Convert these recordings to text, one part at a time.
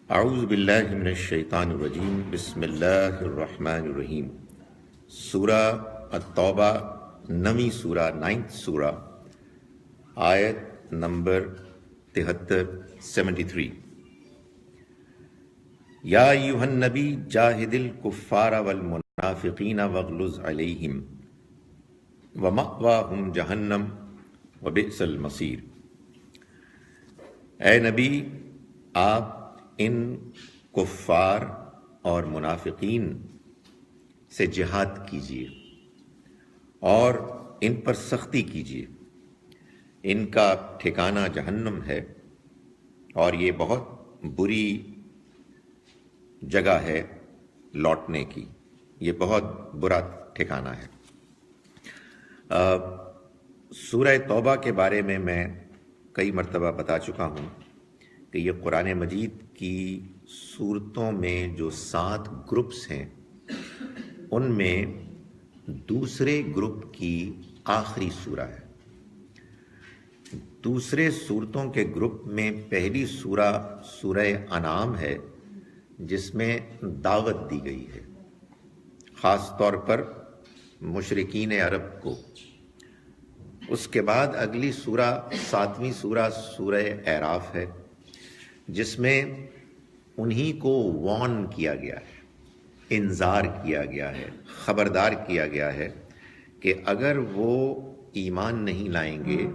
اعوذ باللہ من الشیطان الرجیم، بسم اللہ الرحمن الرحیم۔ سورہ التوبہ، نویں سورہ، 9th سورہ، آیت نمبر 73 یا ایھا النبی جاہد الکفار والمنافقین واغلظ علیہم ومأواہم جہنم وبئس المصیر۔ اے نبی، آپ ان کفار اور منافقین سے جہاد کیجیے اور ان پر سختی کیجیے، ان کا ٹھکانہ جہنم ہے اور یہ بہت بری جگہ ہے لوٹنے کی، یہ بہت برا ٹھکانہ ہے۔ سورہ توبہ کے بارے میں کئی مرتبہ بتا چکا ہوں کہ یہ قرآن مجید کی سورتوں میں جو 7 گروپس ہیں، ان میں دوسرے گروپ کی آخری سورہ ہے۔ دوسرے سورتوں کے گروپ میں پہلی سورہ سورہ انعام ہے، جس میں دعوت دی گئی ہے خاص طور پر مشرکین عرب کو۔ اس کے بعد اگلی سورہ 7ویں سورہ سورہ اعراف ہے، جس میں انہی کو وارن کیا گیا ہے، انذار کیا گیا ہے، خبردار کیا گیا ہے کہ اگر وہ ایمان نہیں لائیں گے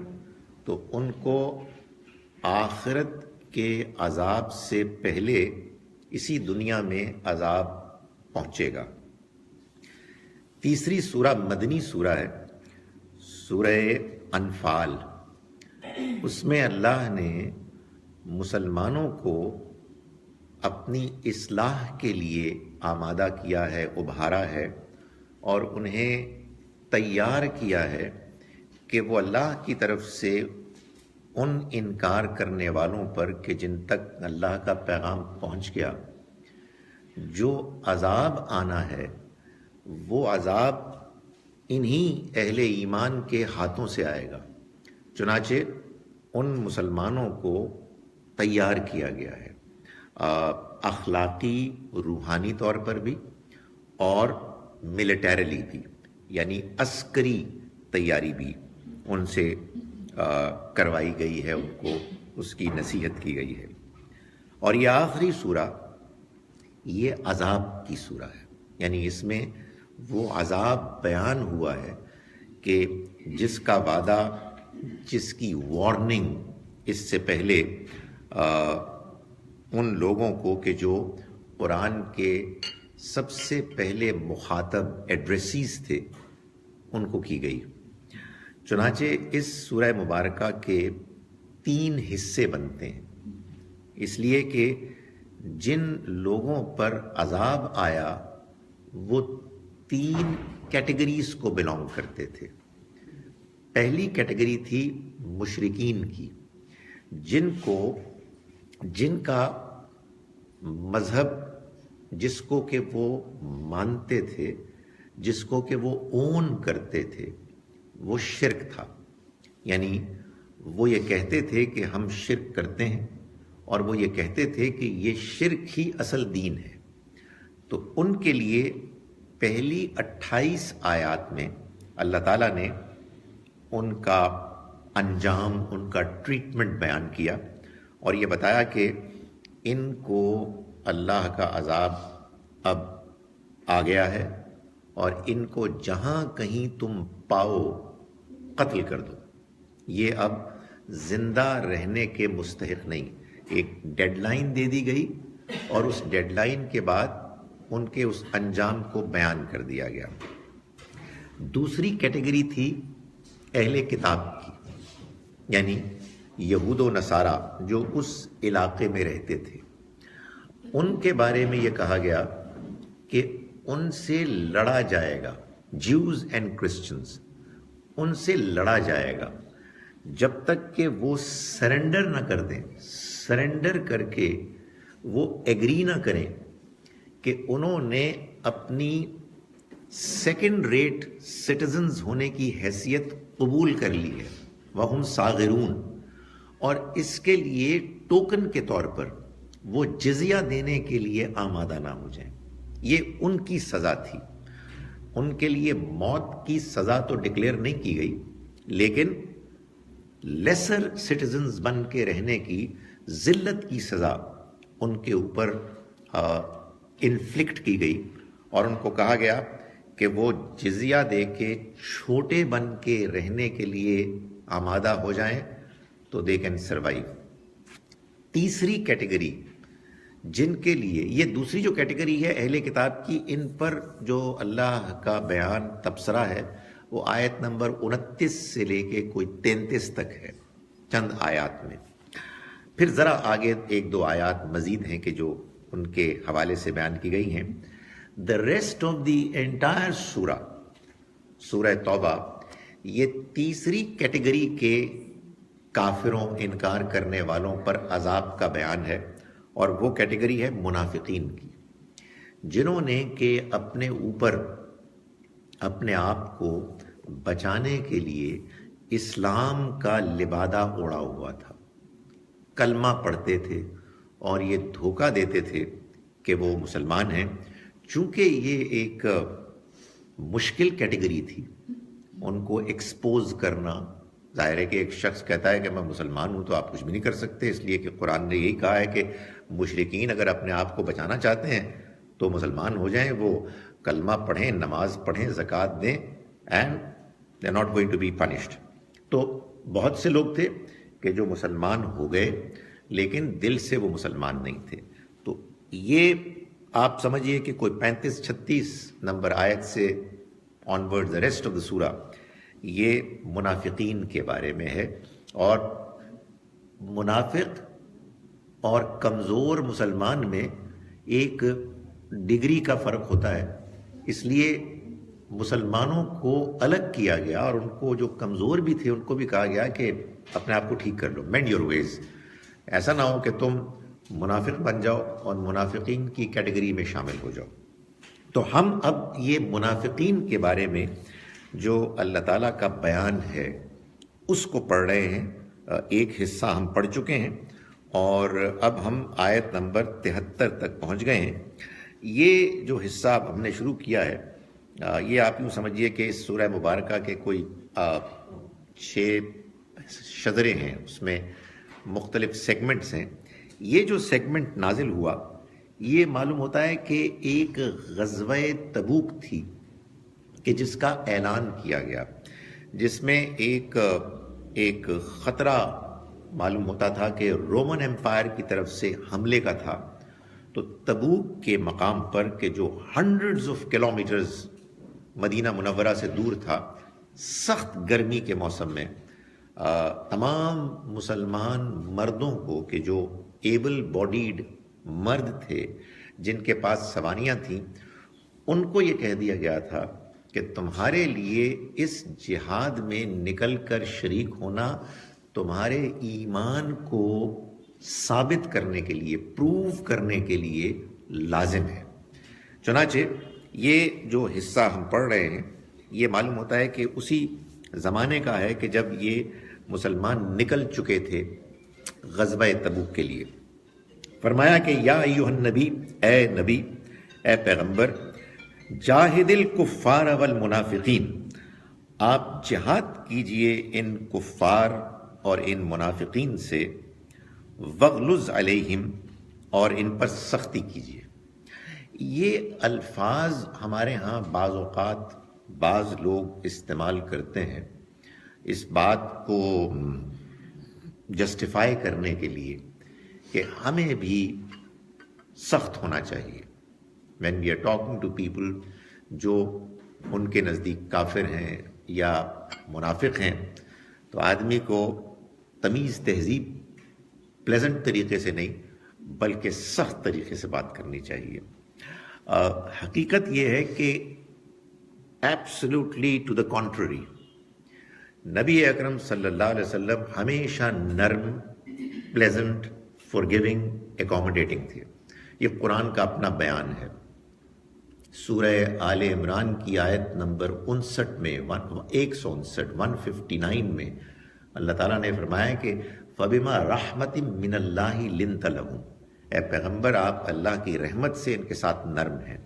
تو ان کو آخرت کے عذاب سے پہلے اسی دنیا میں عذاب پہنچے گا۔ تیسری سورہ مدنی سورہ ہے، سورہ انفال۔ اس میں اللہ نے مسلمانوں کو اپنی اصلاح کے لیے آمادہ کیا ہے، ابھارا ہے اور انہیں تیار کیا ہے کہ وہ اللہ کی طرف سے ان انکار کرنے والوں پر کہ جن تک اللہ کا پیغام پہنچ گیا، جو عذاب آنا ہے وہ عذاب انہی اہل ایمان کے ہاتھوں سے آئے گا۔ چنانچہ ان مسلمانوں کو تیار کیا گیا ہے، اخلاقی روحانی طور پر بھی اور ملیٹریلی بھی، یعنی عسکری تیاری بھی ان سے کروائی گئی ہے، ان کو اس کی نصیحت کی گئی ہے۔ اور یہ آخری سورہ یہ عذاب کی سورہ ہے، یعنی اس میں وہ عذاب بیان ہوا ہے کہ جس کا وعدہ، جس کی وارننگ اس سے پہلے ان لوگوں کو کہ جو قرآن کے سب سے پہلے مخاطب ایڈریسیز تھے، ان کو کی گئی۔ چنانچہ اس سورہ مبارکہ کے 3 حصے بنتے ہیں، اس لیے کہ جن لوگوں پر عذاب آیا وہ 3 کیٹیگریز کو بلانگ کرتے تھے۔ پہلی کیٹیگری تھی مشرکین کی، جن کا مذہب، جس کو کہ وہ مانتے تھے، جس کو کہ وہ اون کرتے تھے، وہ شرک تھا۔ یعنی وہ یہ کہتے تھے کہ ہم شرک کرتے ہیں، اور وہ یہ کہتے تھے کہ یہ شرک ہی اصل دین ہے۔ تو ان کے لیے پہلی 28 آیات میں اللہ تعالیٰ نے ان کا انجام، ان کا ٹریٹمنٹ بیان کیا اور یہ بتایا کہ ان کو اللہ کا عذاب اب آ گیا ہے اور ان کو جہاں کہیں تم پاؤ قتل کر دو۔ یہ اب زندہ رہنے کے مستحق نہیں۔ ایک ڈیڈ لائن دے دی گئی اور اس ڈیڈ لائن کے بعد ان کے اس انجام کو بیان کر دیا گیا۔ دوسری کیٹیگری تھی اہل کتاب کی، یعنی یہود و نصارہ جو اس علاقے میں رہتے تھے۔ ان کے بارے میں یہ کہا گیا کہ ان سے لڑا جائے گا، جیوز اینڈ کرسچنز، ان سے لڑا جائے گا جب تک کہ وہ سرنڈر نہ کر دیں، سرنڈر کر کے وہ ایگری نہ کریں کہ انہوں نے اپنی سیکنڈ ریٹ سٹیزنز ہونے کی حیثیت قبول کر لی ہے، وَهُمْ صَاغِرُونَ۔ اور اس کے لیے ٹوکن کے طور پر وہ جزیہ دینے کے لیے آمادہ نہ ہو جائیں. یہ ان کی سزا تھی. ان کے لیے موت کی سزا تو ڈکلیئر نہیں کی گئی، لیکن لیسر سٹیزنز بن کے رہنے کی ذلت کی سزا ان کے اوپر انفلکٹ کی گئی، اور ان کو کہا گیا کہ وہ جزیہ دے کے چھوٹے بن کے رہنے کے لیے آمادہ ہو جائیں تو دے کین سروائیو. تیسری کیٹیگری جن کے لیے، یہ دوسری جو کیٹیگری ہے اہل کتاب کی، ان پر جو اللہ کا بیان تبصرہ ہے وہ آیت نمبر 29 سے لے کے کوئی 33 تک ہے، چند آیات میں. پھر ذرا آگے ایک دو آیات مزید ہیں کہ جو ان کے حوالے سے بیان کی گئی ہیں. The rest of the entire سورہ توبہ، یہ تیسری کیٹیگری کے کافروں، انکار کرنے والوں پر عذاب کا بیان ہے، اور وہ کیٹیگری ہے منافقین کی، جنہوں نے کہ اپنے اوپر اپنے آپ کو بچانے کے لیے اسلام کا لبادہ اوڑھا ہوا تھا. کلمہ پڑھتے تھے اور یہ دھوکہ دیتے تھے کہ وہ مسلمان ہیں. چونکہ یہ ایک مشکل کیٹیگری تھی، ان کو ایکسپوز کرنا، ظاہر ہے کہ ایک شخص کہتا ہے کہ میں مسلمان ہوں تو آپ کچھ بھی نہیں کر سکتے، اس لیے کہ قرآن نے یہی کہا ہے کہ مشرکین اگر اپنے آپ کو بچانا چاہتے ہیں تو مسلمان ہو جائیں، وہ کلمہ پڑھیں، نماز پڑھیں، زکوٰۃ دیں، and they are not going to be punished. تو بہت سے لوگ تھے کہ جو مسلمان ہو گئے لیکن دل سے وہ مسلمان نہیں تھے. تو یہ آپ سمجھیے کہ کوئی 35-36 نمبر آیت سے onward the rest of the سورہ یہ منافقین کے بارے میں ہے. اور منافق اور کمزور مسلمان میں ایک ڈگری کا فرق ہوتا ہے، اس لیے مسلمانوں کو الگ کیا گیا، اور ان کو جو کمزور بھی تھے ان کو بھی کہا گیا کہ اپنے آپ کو ٹھیک کر لو، مینڈ یور ویز. ایسا نہ ہو کہ تم منافق بن جاؤ اور منافقین کی کیٹیگری میں شامل ہو جاؤ. تو ہم اب یہ منافقین کے بارے میں جو اللہ تعالیٰ کا بیان ہے اس کو پڑھ رہے ہیں. ایک حصہ ہم پڑھ چکے ہیں اور اب ہم آیت نمبر 73 تک پہنچ گئے ہیں. یہ جو حصہ اب ہم نے شروع کیا ہے یہ آپ یوں سمجھیے کہ اس سورہ مبارکہ کے کوئی 6 شجرے ہیں، اس میں مختلف سیگمنٹس ہیں. یہ جو سیگمنٹ نازل ہوا یہ معلوم ہوتا ہے کہ ایک غزوہ تبوک تھی کہ جس کا اعلان کیا گیا، جس میں ایک خطرہ معلوم ہوتا تھا کہ رومن ایمپائر کی طرف سے حملے کا تھا. تو تبوک کے مقام پر کہ جو ہنڈریڈز آف کلومیٹرز مدینہ منورہ سے دور تھا، سخت گرمی کے موسم میں تمام مسلمان مردوں کو کہ جو ایبل باڈیڈ مرد تھے جن کے پاس سواریاں تھیں، ان کو یہ کہہ دیا گیا تھا کہ تمہارے لیے اس جہاد میں نکل کر شریک ہونا تمہارے ایمان کو ثابت کرنے کے لیے، پروو کرنے کے لیے لازم ہے. چنانچہ یہ جو حصہ ہم پڑھ رہے ہیں یہ معلوم ہوتا ہے کہ اسی زمانے کا ہے کہ جب یہ مسلمان نکل چکے تھے غزوہ تبوک کے لیے. فرمایا کہ یا ایھا النبی، اے نبی، اے پیغمبر، جاہد الکفار والمنافقین، آپ جہاد کیجئے ان کفار اور ان منافقین سے، وغلظ علیہم، اور ان پر سختی کیجئے. یہ الفاظ ہمارے ہاں بعض اوقات بعض لوگ استعمال کرتے ہیں اس بات کو جسٹیفائی کرنے کے لیے کہ ہمیں بھی سخت ہونا چاہیے. when we are talking to people جو ان کے نزدیک کافر ہیں یا منافق ہیں، تو آدمی کو تمیز تہذیب پلیزنٹ طریقے سے نہیں بلکہ سخت طریقے سے بات کرنی چاہیے. حقیقت یہ ہے کہ ایبسلیوٹلی ٹو دا کانٹرری، نبی اکرم صلی اللہ علیہ وسلم ہمیشہ نرم، پلیزنٹ، فورگیونگ، اکوموڈیٹنگ تھے. یہ قرآن کا اپنا بیان ہے. سورہ آل عمران کی آیت نمبر 59 میں 159 میں اللہ تعالیٰ نے فرمایا کہ فَبِمَا رَحْمَةٍ مِّنَ اللَّهِ لِنْتَ لَهُمْ، اے پیغمبر آپ اللہ کی رحمت سے ان کے ساتھ نرم ہیں۔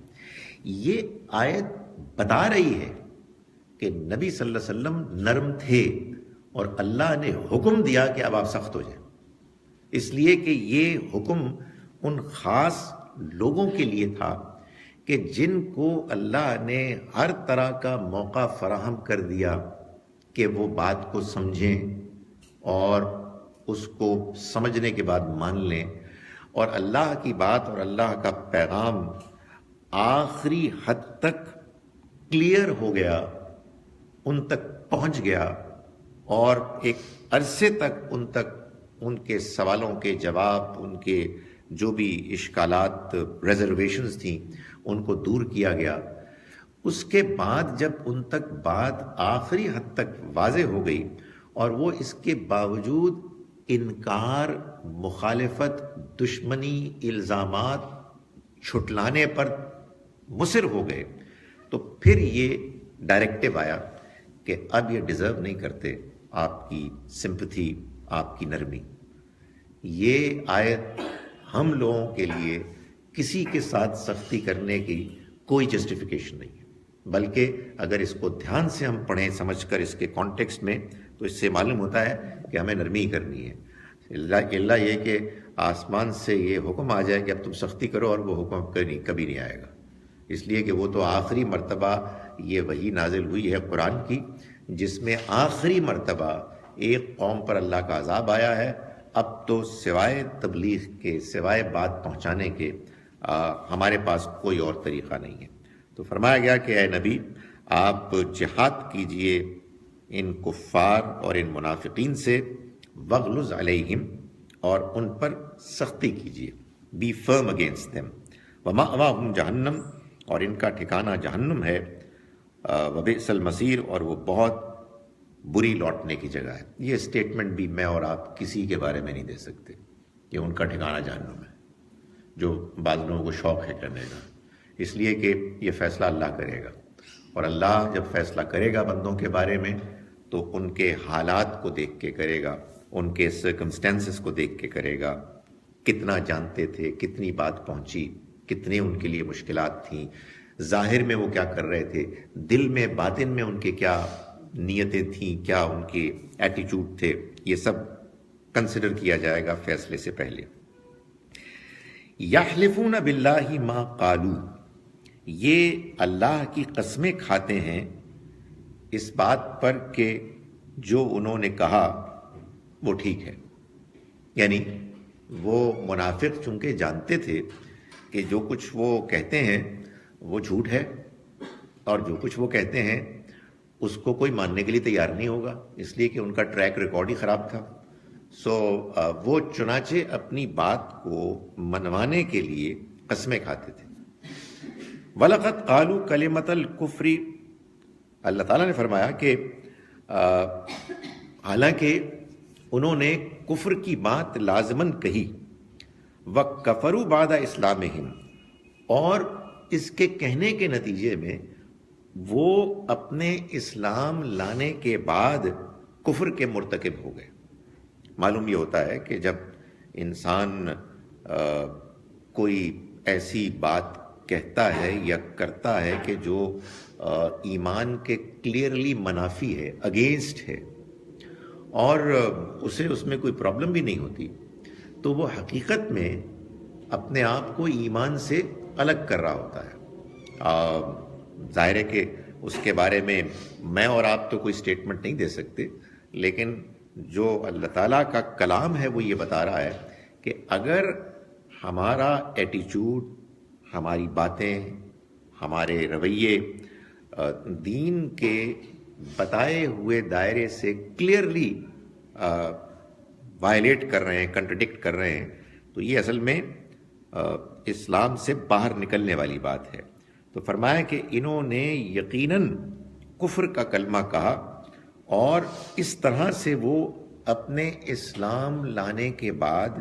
یہ آیت بتا رہی ہے کہ نبی صلی اللہ علیہ وسلم نرم تھے اور اللہ نے حکم دیا کہ اب آپ سخت ہو جائیں، اس لیے کہ یہ حکم ان خاص لوگوں کے لیے تھا کہ جن کو اللہ نے ہر طرح کا موقع فراہم کر دیا کہ وہ بات کو سمجھیں اور اس کو سمجھنے کے بعد مان لیں، اور اللہ کی بات اور اللہ کا پیغام آخری حد تک کلیئر ہو گیا، ان تک پہنچ گیا، اور ایک عرصے تک ان کے سوالوں کے جواب، ان کے جو بھی اشکالات، ریزرویشنز تھیں، ان کو دور کیا گیا۔ اس کے بعد جب ان تک بات آخری حد تک واضح ہو گئی اور وہ اس کے باوجود انکار، مخالفت، دشمنی، الزامات چھٹلانے پر مصر ہو گئے، تو پھر یہ ڈائریکٹیو آیا کہ اب یہ ڈیزرو نہیں کرتے آپ کی سمپتھی، آپ کی نرمی۔ یہ آیت ہم لوگوں کے لیے کسی کے ساتھ سختی کرنے کی کوئی جسٹیفیکیشن نہیں ہے، بلکہ اگر اس کو دھیان سے ہم پڑھیں سمجھ کر اس کے کانٹیکسٹ میں، تو اس سے معلوم ہوتا ہے کہ ہمیں نرمی کرنی ہے۔ اللہ یہ کہ آسمان سے یہ حکم آ جائے کہ اب تم سختی کرو، اور وہ حکم کبھی نہیں آئے گا، اس لیے کہ وہ تو آخری مرتبہ یہ وحی نازل ہوئی ہے قرآن کی، جس میں آخری مرتبہ ایک قوم پر اللہ کا عذاب آیا ہے۔ اب تو سوائے تبلیغ کے، سوائے بات پہنچانے کے ہمارے پاس کوئی اور طریقہ نہیں ہے۔ تو فرمایا گیا کہ اے نبی آپ جہاد کیجئے ان کفار اور ان منافقین سے، وغلظ علیہم، اور ان پر سختی کیجئے، بی فرم اگینسٹ دیم، ومأواہم جہنم، اور ان کا ٹھکانہ جہنم ہے، وبئس المصیر، اور وہ بہت بری لوٹنے کی جگہ ہے۔ یہ اسٹیٹمنٹ بھی میں اور آپ کسی کے بارے میں نہیں دے سکتے کہ ان کا ٹھکانہ جہنم ہے، جو بعض لوگوں کو شوق ہے کرنے کا، اس لیے کہ یہ فیصلہ اللہ کرے گا، اور اللہ جب فیصلہ کرے گا بندوں کے بارے میں تو ان کے حالات کو دیکھ کے کرے گا، ان کے سرکمسٹینسز کو دیکھ کے کرے گا، کتنا جانتے تھے، کتنی بات پہنچی، کتنے ان کے لیے مشکلات تھیں، ظاہر میں وہ کیا کر رہے تھے، دل میں، باطن میں ان کے کیا نیتیں تھیں، کیا ان کے ایٹیچیوڈ تھے، یہ سب کنسیڈر کیا جائے گا فیصلے سے پہلے۔ یحلفون باللہ ما قالوا، یہ اللہ کی قسمیں کھاتے ہیں اس بات پر کہ جو انہوں نے کہا وہ ٹھیک ہے، یعنی وہ منافق چونکہ جانتے تھے کہ جو کچھ وہ کہتے ہیں وہ جھوٹ ہے، اور جو کچھ وہ کہتے ہیں اس کو کوئی ماننے کے لیے تیار نہیں ہوگا، اس لیے کہ ان کا ٹریک ریکارڈ ہی خراب تھا۔ وہ چنانچہ اپنی بات کو منوانے کے لیے قسمیں کھاتے تھے۔ وَلَقَدْ قَالُوا كَلِمَةَ الْكُفْرِ، اللہ تعالیٰ نے فرمایا کہ حالانکہ انہوں نے کفر کی بات لازماً کہی، وَكَفَرُوا بَعْدَ إِسْلَامِهِمْ، اور اس کے کہنے کے نتیجے میں وہ اپنے اسلام لانے کے بعد کفر کے مرتکب ہو گئے۔ معلوم یہ ہوتا ہے کہ جب انسان کوئی ایسی بات کہتا ہے یا کرتا ہے کہ جو ایمان کے کلیئرلی منافی ہے، اگینسٹ ہے، اور اسے اس میں کوئی پرابلم بھی نہیں ہوتی، تو وہ حقیقت میں اپنے آپ کو ایمان سے الگ کر رہا ہوتا ہے۔ ظاہر ہے کہ اس کے بارے میں میں اور آپ تو کوئی سٹیٹمنٹ نہیں دے سکتے، لیکن جو اللہ تعالیٰ کا کلام ہے وہ یہ بتا رہا ہے کہ اگر ہمارا ایٹیچیوڈ، ہماری باتیں، ہمارے رویے دین کے بتائے ہوئے دائرے سے کلیئرلی وائلیٹ کر رہے ہیں، کنٹرڈکٹ کر رہے ہیں، تو یہ اصل میں اسلام سے باہر نکلنے والی بات ہے۔ تو فرمایا کہ انہوں نے یقیناً کفر کا کلمہ کہا، اور اس طرح سے وہ اپنے اسلام لانے کے بعد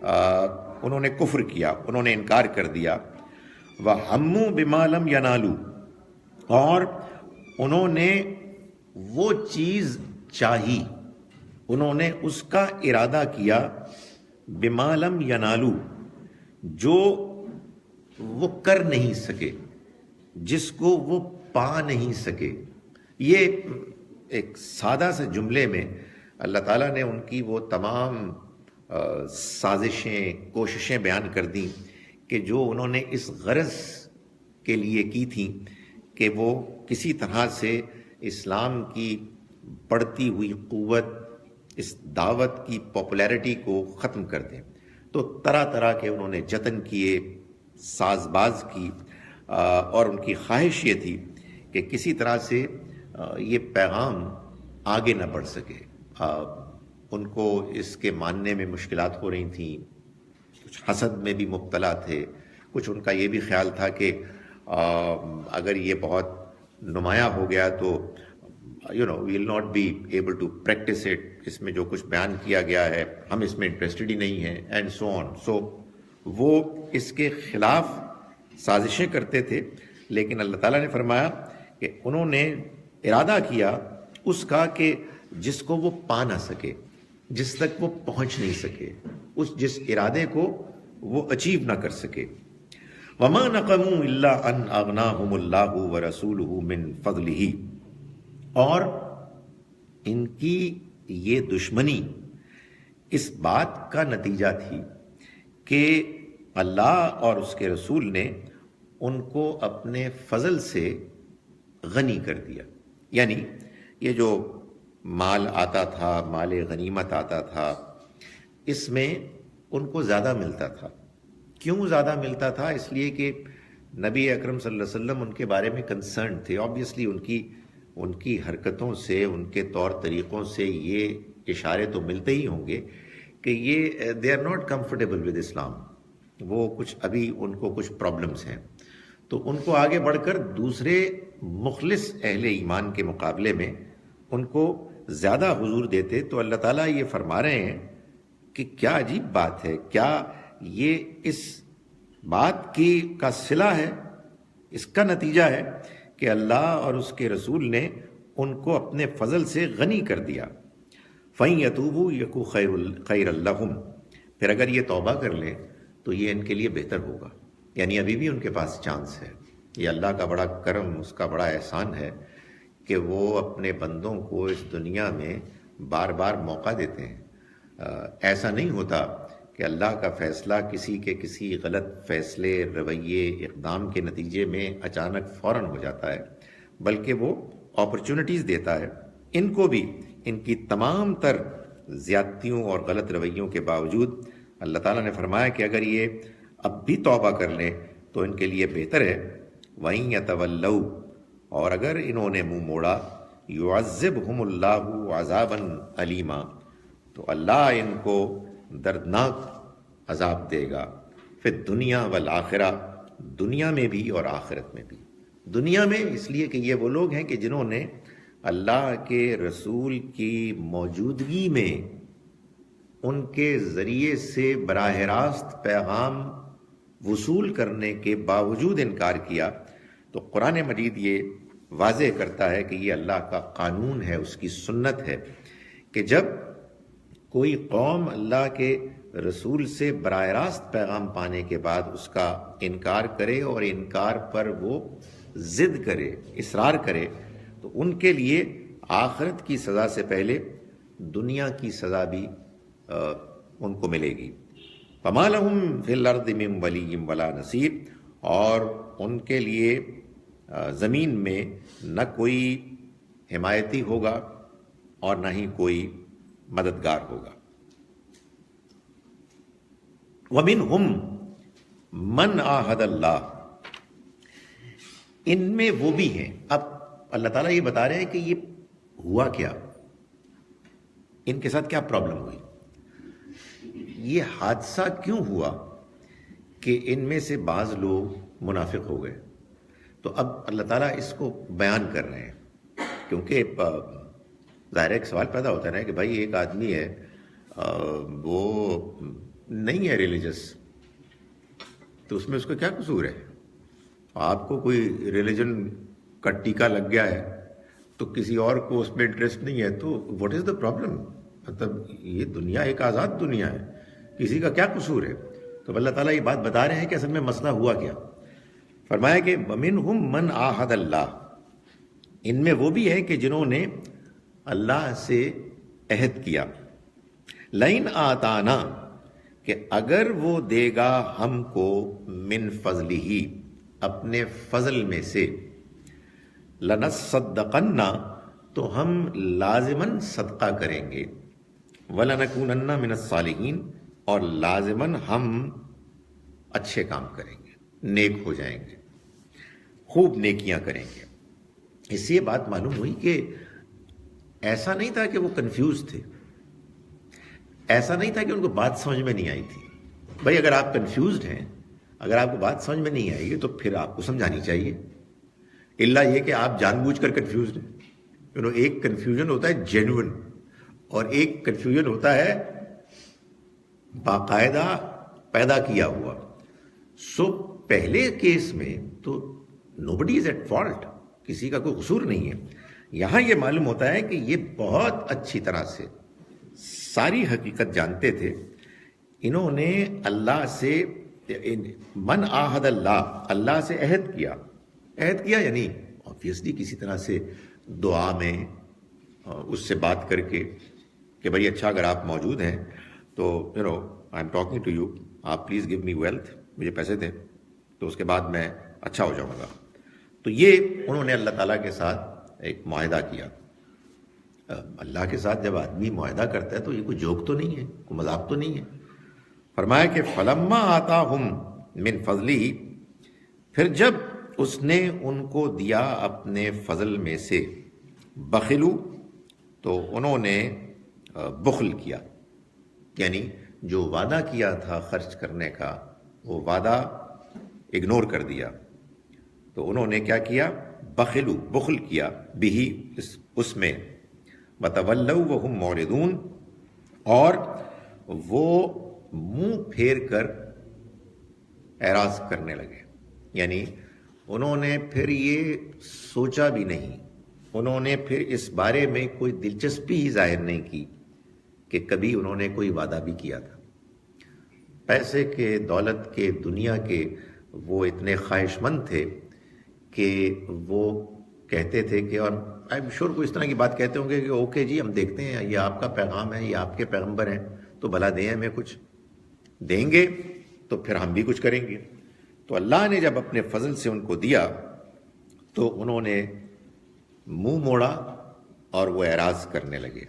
انہوں نے کفر کیا، انہوں نے انکار کر دیا۔ وَهَمُّوا بِمَا لَمْ يَنَالُوا، اور انہوں نے وہ چیز چاہی، انہوں نے اس کا ارادہ کیا، بِمَا لَمْ يَنَالُوا، جو وہ کر نہیں سکے، جس کو وہ پا نہیں سکے. یہ ایک سادہ سے جملے میں اللہ تعالیٰ نے ان کی وہ تمام سازشیں، کوششیں بیان کر دیں کہ جو انہوں نے اس غرض کے لیے کی تھیں کہ وہ کسی طرح سے اسلام کی بڑھتی ہوئی قوت، اس دعوت کی پاپولیرٹی کو ختم کر دیں. تو طرح طرح کے انہوں نے جتن کیے، ساز باز کی، اور ان کی خواہش یہ تھی کہ کسی طرح سے یہ پیغام آگے نہ بڑھ سکے. ان کو اس کے ماننے میں مشکلات ہو رہی تھیں، کچھ حسد میں بھی مبتلا تھے، کچھ ان کا یہ بھی خیال تھا کہ اگر یہ بہت نمایاں ہو گیا تو we will not be able to practice it. اس میں جو کچھ بیان کیا گیا ہے ہم اس میں انٹرسٹڈ ہی نہیں ہیں، اینڈ سو آن. سو وہ اس کے خلاف سازشیں کرتے تھے، لیکن اللہ تعالیٰ نے فرمایا کہ انہوں نے ارادہ کیا اس کا کہ جس کو وہ پا نہ سکے، جس تک وہ پہنچ نہیں سکے، جس ارادے کو وہ اچیو نہ کر سکے. وَمَا نَقَمُوا إِلَّا أَنْ أَغْنَاهُمُ اللَّهُ وَرَسُولُهُ مِنْ فَضْلِهِ. اور ان کی یہ دشمنی اس بات کا نتیجہ تھی کہ اللہ اور اس کے رسول نے ان کو اپنے فضل سے غنی کر دیا. یعنی یہ جو مال آتا تھا، مال غنیمت آتا تھا، اس میں ان کو زیادہ ملتا تھا. کیوں زیادہ ملتا تھا؟ اس لیے کہ نبی اکرم صلی اللہ علیہ وسلم ان کے بارے میں کنسرن تھے. آبویسلی ان کی حرکتوں سے، ان کے طور طریقوں سے یہ اشارے تو ملتے ہی ہوں گے کہ یہ they are not comfortable with Islam. وہ کچھ ابھی ان کو کچھ پرابلمس ہیں، تو ان کو آگے بڑھ کر دوسرے مخلص اہل ایمان کے مقابلے میں ان کو زیادہ حضور دیتے. تو اللہ تعالیٰ یہ فرما رہے ہیں کہ کیا عجیب بات ہے، کیا یہ اس بات کا صلہ ہے، اس کا نتیجہ ہے کہ اللہ اور اس کے رسول نے ان کو اپنے فضل سے غنی کر دیا. فَإِن يَتُوبُوا يَكُ خَيْرًا لَّهُمْ. پھر اگر یہ توبہ کر لیں تو یہ ان کے لیے بہتر ہوگا. یعنی ابھی بھی ان کے پاس چانس ہے. یہ اللہ کا بڑا کرم، اس کا بڑا احسان ہے کہ وہ اپنے بندوں کو اس دنیا میں بار بار موقع دیتے ہیں. ایسا نہیں ہوتا کہ اللہ کا فیصلہ کسی غلط فیصلے، رویے، اقدام کے نتیجے میں اچانک فوراً ہو جاتا ہے، بلکہ وہ اپرچونٹیز دیتا ہے. ان کو بھی ان کی تمام تر زیادتیوں اور غلط رویوں کے باوجود اللہ تعالیٰ نے فرمایا کہ اگر یہ اب بھی توبہ کر لیں تو ان کے لیے بہتر ہے. وَإِن يَتَوَلَّوْا. اور اگر انہوں نے منہ موڑا، يُعَذِّبْهُمُ اللَّهُ عَذَابًا أَلِيمًا. تو اللہ ان کو دردناک عذاب دے گا. فی الدنیا والآخرہ. دنیا میں بھی اور آخرت میں بھی. دنیا میں اس لیے کہ یہ وہ لوگ ہیں کہ جنہوں نے اللہ کے رسول کی موجودگی میں ان کے ذریعے سے براہ راست پیغام وصول کرنے کے باوجود انکار کیا. تو قرآن مجید یہ واضح کرتا ہے کہ یہ اللہ کا قانون ہے، اس کی سنت ہے کہ جب کوئی قوم اللہ کے رسول سے براہ راست پیغام پانے کے بعد اس کا انکار کرے اور انکار پر وہ ضد کرے، اصرار کرے، تو ان کے لیے آخرت کی سزا سے پہلے دنیا کی سزا بھی ان کو ملے گی. فَمَا لَهُمْ فِي الْأَرْضِ مِنْ وَلِيٍّ وَلَا نَصِيرٍ. اور ان کے لیے زمین میں نہ کوئی حمایتی ہوگا اور نہ ہی کوئی مددگار ہوگا. وَمِنْهُمْ مَنْ عَاهَدَ اللَّهُ. ان میں وہ بھی ہیں. اب اللہ تعالیٰ یہ بتا رہے ہیں کہ یہ ہوا کیا، ان کے ساتھ کیا پرابلم ہوئی، یہ حادثہ کیوں ہوا کہ ان میں سے بعض لوگ منافق ہو گئے. تو اب اللہ تعالیٰ اس کو بیان کر رہے ہیں، کیونکہ ظاہر ایک سوال پیدا ہوتا ہے نا کہ بھائی ایک آدمی ہے وہ نہیں ہے ریلیجس، تو اس میں اس کا کیا قصور ہے؟ آپ کو کوئی ریلیجن کا ٹیکہ لگ گیا ہے تو کسی اور کو اس میں انٹرسٹ نہیں ہے، تو واٹ از دا پرابلم؟ مطلب یہ دنیا ایک آزاد دنیا ہے، کسی کا کیا قصور ہے؟ تو تو اللہ تعالیٰ یہ بات بتا رہے ہیں کہ اصل میں مسئلہ ہوا کیا. فرمایا کہ وَمِنْهُمْ مَنْ عَاهَدَ اللَّهُ، ان میں وہ بھی ہے کہ جنہوں نے اللہ سے عہد کیا. لَئِنْ آتَانَا، کہ اگر وہ دے گا ہم کو من فضلہ، اپنے فضل میں سے، لَنَصَّدَّقَنَّ، تو ہم لازماً صدقہ کریں گے، وَلَنَكُونَنَّ مِنَ الصَّالِحِينَ، اور لازماً ہم اچھے کام کریں گے، نیک ہو جائیں گے، خوب نیکیاں کریں گے. اس سے یہ بات معلوم ہوئی کہ ایسا نہیں تھا کہ وہ کنفیوز تھے، ایسا نہیں تھا کہ ان کو بات سمجھ میں نہیں آئی تھی. بھائی اگر آپ کنفیوزڈ ہیں، اگر آپ کو بات سمجھ میں نہیں آئی ہے تو پھر آپ کو سمجھانی چاہیے، الا یہ کہ آپ جان بوجھ کر کنفیوزڈ ہیں. ایک کنفیوژن ہوتا ہے جینوئن، اور ایک کنفیوژن ہوتا ہے باقاعدہ پیدا کیا ہوا. سو پہلے کیس میں تو نوبڈی از ایٹ فالٹ، کسی کا کوئی قصور نہیں ہے. یہاں یہ معلوم ہوتا ہے کہ یہ بہت اچھی طرح سے ساری حقیقت جانتے تھے. انہوں نے اللہ سے من عاہد اللہ، اللہ سے عہد کیا. عہد کیا یعنی آبویسلی کسی طرح سے دعا میں اس سے بات کر کے کہ بھائی اچھا اگر آپ موجود ہیں تو I am talking to you, آپ پلیز گیو می ویلتھ، مجھے پیسے دیں تو اس کے بعد میں اچھا ہو جاؤں گا. تو یہ انہوں نے اللہ تعالیٰ کے ساتھ ایک معاہدہ کیا. اللہ کے ساتھ جب آدمی معاہدہ کرتا ہے تو یہ کوئی جوک تو نہیں ہے، کوئی مذاق تو نہیں ہے. فرمایا کہ فلما آتاہم من فضلہ، پھر جب اس نے ان کو دیا اپنے فضل میں سے، بخلو، تو انہوں نے بخل کیا، یعنی جو وعدہ کیا تھا خرچ کرنے کا وہ وعدہ اگنور کر دیا. تو انہوں نے کیا کیا؟ بخلو، بخل کیا، بھی اس میں، وتولوا وہم معرضون، اور وہ منہ پھیر کر اعراض کرنے لگے. یعنی انہوں نے پھر یہ سوچا بھی نہیں، انہوں نے پھر اس بارے میں کوئی دلچسپی ہی ظاہر نہیں کی کہ کبھی انہوں نے کوئی وعدہ بھی کیا تھا. پیسے کے، دولت کے، دنیا کے وہ اتنے خواہش مند تھے کہ وہ کہتے تھے کہ، اور آئی ایم شیور کوئی اس طرح کی بات کہتے ہوں گے کہ اوکے جی ہم دیکھتے ہیں، یہ آپ کا پیغام ہے، یہ آپ کے پیغمبر ہیں، تو بھلا دیں ہمیں کچھ، دیں گے تو پھر ہم بھی کچھ کریں گے. تو اللہ نے جب اپنے فضل سے ان کو دیا تو انہوں نے منہ موڑا اور وہ اعراض کرنے لگے.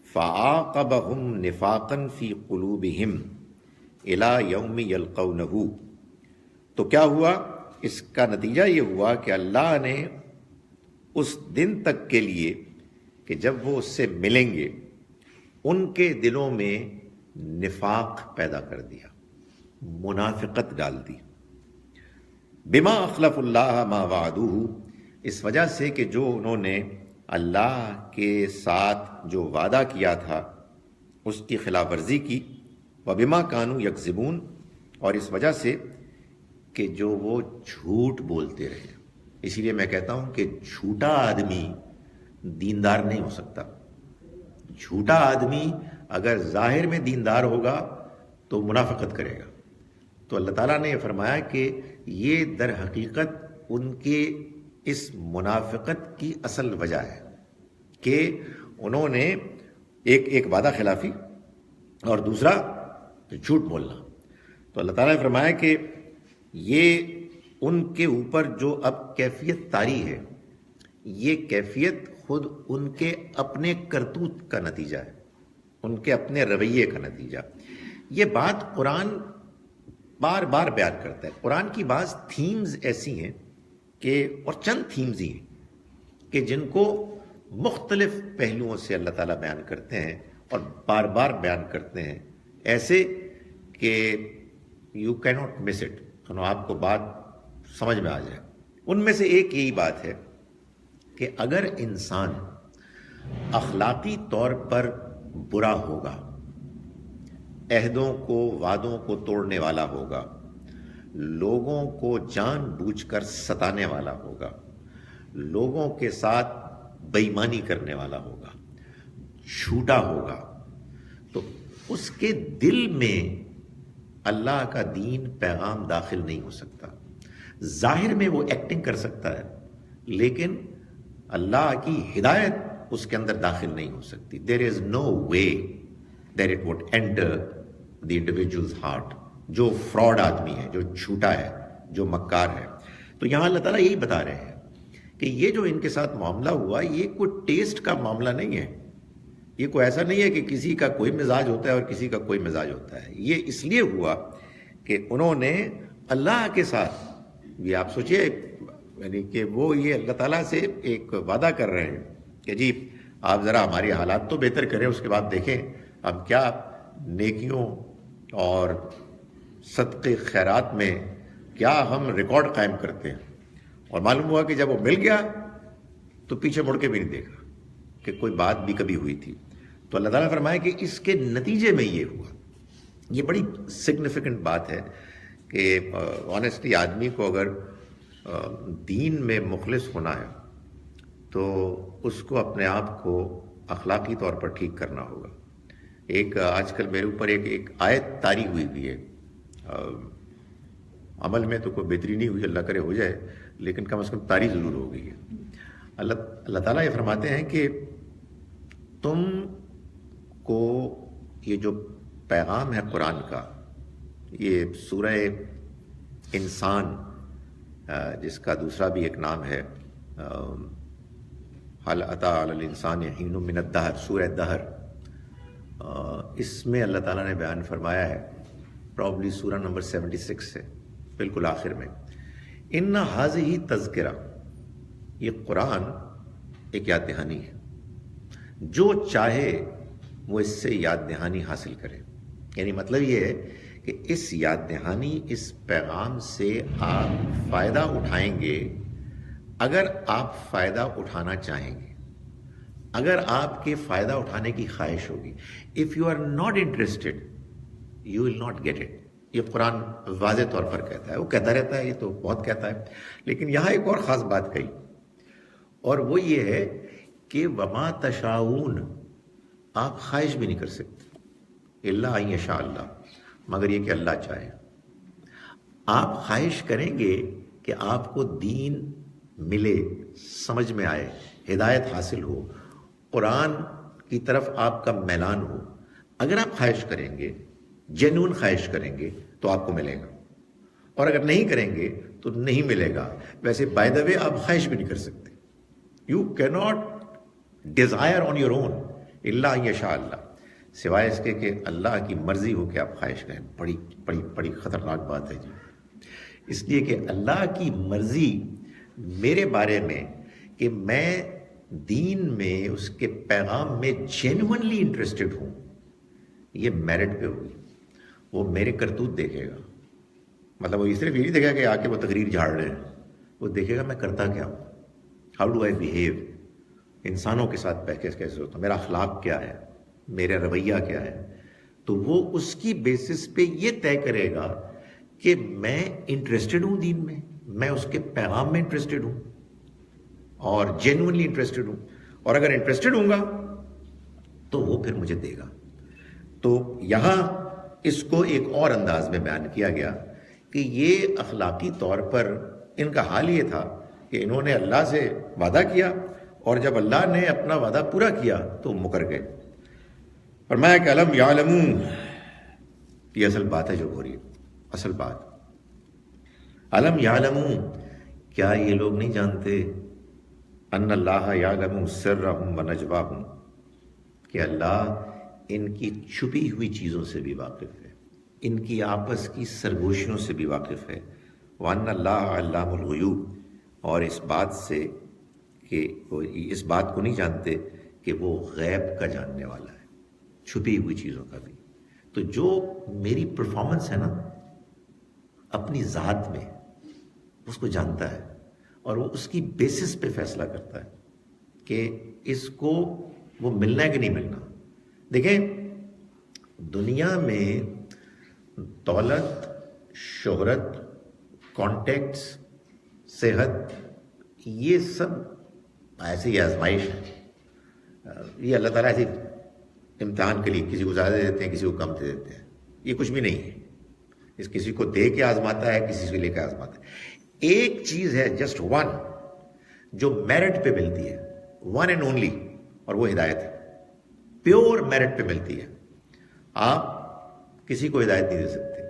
فَعَاقَبَهُمْ نِفَاقًا فِي قُلُوبِهِمْ إِلَى يَوْمِ يَلْقَوْنَهُ، تو کیا ہوا؟ اس کا نتیجہ یہ ہوا کہ اللہ نے اس دن تک کے لیے کہ جب وہ اس سے ملیں گے، ان کے دلوں میں نفاق پیدا کر دیا، منافقت ڈال دی. بما اخلف اللہ ما وعدوہ، اس وجہ سے کہ جو انہوں نے اللہ کے ساتھ جو وعدہ کیا تھا اس کی خلاف ورزی کی. وبما کانوا یکذبون، اور اس وجہ سے کہ جو وہ جھوٹ بولتے رہے. اسی لیے میں کہتا ہوں کہ جھوٹا آدمی دیندار نہیں ہو سکتا. جھوٹا آدمی اگر ظاہر میں دیندار ہوگا تو منافقت کرے گا. تو اللہ تعالیٰ نے یہ فرمایا کہ یہ در حقیقت ان کے اس منافقت کی اصل وجہ ہے کہ انہوں نے ایک وعدہ خلافی اور دوسرا جھوٹ بولنا. تو اللہ تعالیٰ نے فرمایا کہ یہ ان کے اوپر جو اب کیفیت طاری ہے، یہ کیفیت خود ان کے اپنے کرتوت کا نتیجہ ہے، ان کے اپنے رویے کا نتیجہ. یہ بات قرآن بار بار بیان کرتا ہے. قرآن کی بعض تھیمز ایسی ہیں کہ، اور چند تھیمز ہی ہیں کہ جن کو مختلف پہلوؤں سے اللہ تعالیٰ بیان کرتے ہیں اور بار بار بیان کرتے ہیں، ایسے کہ یو کی ناٹ مس اٹ، آپ کو بات سمجھ میں آ جائے. ان میں سے ایک یہی بات ہے کہ اگر انسان اخلاقی طور پر برا ہوگا، عہدوں کو، وعدوں کو توڑنے والا ہوگا، لوگوں کو جان بوجھ کر ستانے والا ہوگا، لوگوں کے ساتھ بے ایمانی کرنے والا ہوگا، جھوٹا ہوگا، تو اس کے دل میں اللہ کا دین پیغام داخل نہیں ہو سکتا. ظاہر میں وہ ایکٹنگ کر سکتا ہے لیکن اللہ کی ہدایت اس کے اندر داخل نہیں ہو سکتی. There is no way that it would enter the individual's heart. جو فراڈ آدمی ہے، جو جھوٹا ہے، جو مکار ہے. تو یہاں اللہ تعالیٰ یہی بتا رہے ہیں کہ یہ جو ان کے ساتھ معاملہ ہوا یہ کوئی ٹیسٹ کا معاملہ نہیں ہے. یہ کوئی ایسا نہیں ہے کہ کسی کا کوئی مزاج ہوتا ہے اور کسی کا کوئی مزاج ہوتا ہے. یہ اس لیے ہوا کہ انہوں نے اللہ کے ساتھ، یہ آپ سوچئے یعنی کہ وہ یہ اللہ تعالیٰ سے ایک وعدہ کر رہے ہیں کہ جی آپ ذرا ہماری حالات تو بہتر کریں، اس کے بعد دیکھیں ہم کیا نیکیوں اور صدقے خیرات میں کیا ہم ریکارڈ قائم کرتے ہیں. اور معلوم ہوا کہ جب وہ مل گیا تو پیچھے مڑ کے بھی نہیں دیکھا کہ کوئی بات بھی کبھی ہوئی تھی. تو اللہ تعالیٰ نے فرمایا کہ اس کے نتیجے میں یہ ہوا. یہ بڑی سگنیفیکنٹ بات ہے کہ آنیسٹلی آدمی کو اگر دین میں مخلص ہونا ہے تو اس کو اپنے آپ کو اخلاقی طور پر ٹھیک کرنا ہوگا. ایک آج کل میرے اوپر ایک آیت طاری ہوئی ہے. عمل میں تو کوئی بہتری نہیں ہوئی، اللہ کرے ہو جائے، لیکن کم از کم طاری ضرور ہو گئی ہے. اللہ تعالیٰ یہ فرماتے ہیں کہ تم کو یہ جو پیغام ہے قرآن کا، یہ سورہ انسان جس کا دوسرا بھی ایک نام ہے حل اتی علی الانسان حین من الدہر، سورہ دہر، اس میں اللہ تعالیٰ نے بیان فرمایا ہے، پرابلی سورہ نمبر 76 ہے، بالکل آخر میں، ان ھذہ تذکرہ، یہ قرآن ایک یاد دہانی ہے، جو چاہے وہ اس سے یاد دہانی حاصل کرے. یعنی مطلب یہ ہے کہ اس یاد دہانی، اس پیغام سے آپ فائدہ اٹھائیں گے اگر آپ فائدہ اٹھانا چاہیں گے، اگر آپ کے فائدہ اٹھانے کی خواہش ہوگی. If you are not interested you will not get it. یہ قرآن واضح طور پر کہتا ہے، وہ کہتا رہتا ہے، یہ تو بہت کہتا ہے، لیکن یہاں ایک اور خاص بات کہی، اور وہ یہ ہے کہ وما تشاؤون، آپ خواہش بھی نہیں کر سکتے، الا ان یشاء اللہ، مگر یہ کہ اللہ چاہے. آپ خواہش کریں گے کہ آپ کو دین ملے، سمجھ میں آئے، ہدایت حاصل ہو، قرآن کی طرف آپ کا میلان ہو. اگر آپ خواہش کریں گے، جینون خواہش کریں گے تو آپ کو ملے گا، اور اگر نہیں کریں گے تو نہیں ملے گا. ویسے بائی دا وے آپ خواہش بھی نہیں کر سکتے. یو کی not desire on your own الا ان یشاء اللہ، سوائے اس کے کہ اللہ کی مرضی ہو کہ آپ خواہش کریں. بڑی بڑی بڑی خطرناک بات ہے جی. اس لیے کہ اللہ کی مرضی میرے بارے میں کہ میں دین میں، اس کے پیغام میں جینوئنلی انٹرسٹڈ ہوں، یہ میرٹ پہ ہوئی. وہ میرے کرتوت دیکھے گا. مطلب وہ صرف یہ نہیں دیکھے گا کہ آ کے وہ تقریر جھاڑ رہے ہیں، وہ دیکھے گا میں کرتا کیا ہوں، ہاؤ ڈو آئی بیہیو، انسانوں کے ساتھ کیسے ہوتا ہوں، میرا اخلاق کیا ہے، میرا رویہ کیا ہے. تو وہ اس کی بیسس پہ یہ طے کرے گا کہ میں انٹرسٹڈ ہوں دین میں اس کے پیغام میں انٹرسٹڈ ہوں اور جینوئنلی انٹرسٹڈ ہوں، اور اگر انٹرسٹڈ ہوں گا تو وہ پھر مجھے دے گا. تو یہاں اس کو ایک اور انداز میں بیان کیا گیا کہ یہ اخلاقی طور پر ان کا حال یہ تھا کہ انہوں نے اللہ سے وعدہ کیا، اور جب اللہ نے اپنا وعدہ پورا کیا تو مکر گئے. فرمایا کہ الم یعلمون، یہ اصل بات ہے جو ہو رہی ہے، اصل بات. الم یعلمون، کیا یہ لوگ نہیں جانتے، ان اللہ یعلم سرہم ونجواہم، کہ اللہ ان کی چھپی ہوئی چیزوں سے بھی واقف ہے، ان کی آپس کی سرگوشیوں سے بھی واقف ہے. وان اللہ علام الغیوب، اور اس بات سے کہ اس بات کو نہیں جانتے کہ وہ غیب کا جاننے والا ہے، چھپی ہوئی چیزوں کا بھی. تو جو میری پرفارمنس ہے نا اپنی ذات میں، اس کو جانتا ہے، اور وہ اس کی بیسس پہ فیصلہ کرتا ہے کہ اس کو وہ ملنا ہے کہ نہیں ملنا. دیکھیں دنیا میں دولت، شہرت، کانٹیکٹس، صحت، یہ سب ایسی ہی آزمائش ہے. یہ اللہ تعالیٰ ایسی امتحان کے لیے کسی کو زیادہ دے دیتے ہیں، کسی کو کم دے دیتے ہیں. یہ کچھ بھی نہیں ہے. اس کسی کو دے کے آزماتا ہے, کسی سے لے کے آزماتا ہے. ایک چیز ہے جسٹ ون جو میرٹ پہ ملتی ہے, ون اینڈ اونلی, اور وہ ہدایت ہے. پیور میرٹ پہ ملتی ہے. آپ کسی کو ہدایت نہیں دے سکتے,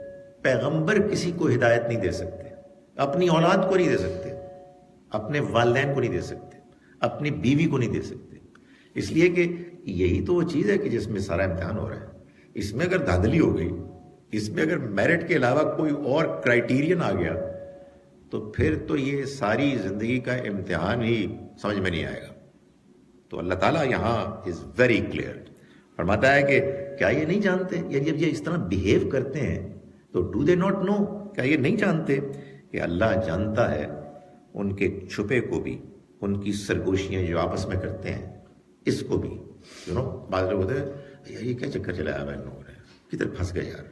پیغمبر کسی کو ہدایت نہیں دے سکتے, اپنی اولاد کو نہیں دے سکتے, اپنے والدین کو نہیں دے سکتے, اپنی بیوی کو نہیں دے سکتے. اس لیے کہ یہی تو وہ چیز ہے کہ جس میں سارا امتحان ہو رہا ہے. اس میں اگر دھاندلی ہو گئی, اس میں اگر میرٹ کے علاوہ کوئی اور کرائیٹیرین آ گیا, تو پھر تو یہ ساری زندگی کا امتحان ہی سمجھ میں نہیں آئے گا. تو اللہ تعالیٰ یہاں از ویری کلیئر, فرماتا ہے کہ کیا یہ نہیں جانتے, یا جب یہ اس طرح بیہیو کرتے ہیں تو ڈو دے ناٹ نو, کیا یہ نہیں جانتے کہ اللہ جانتا ہے ان کے چھپے کو بھی, ان کی سرگوشیاں جو آپس میں کرتے ہیں اس کو بھی. بعض لوگ ہوتے ہیں یہ کیا چکر چلایا میں لوگوں نے, کدھر پھنس گئے یار,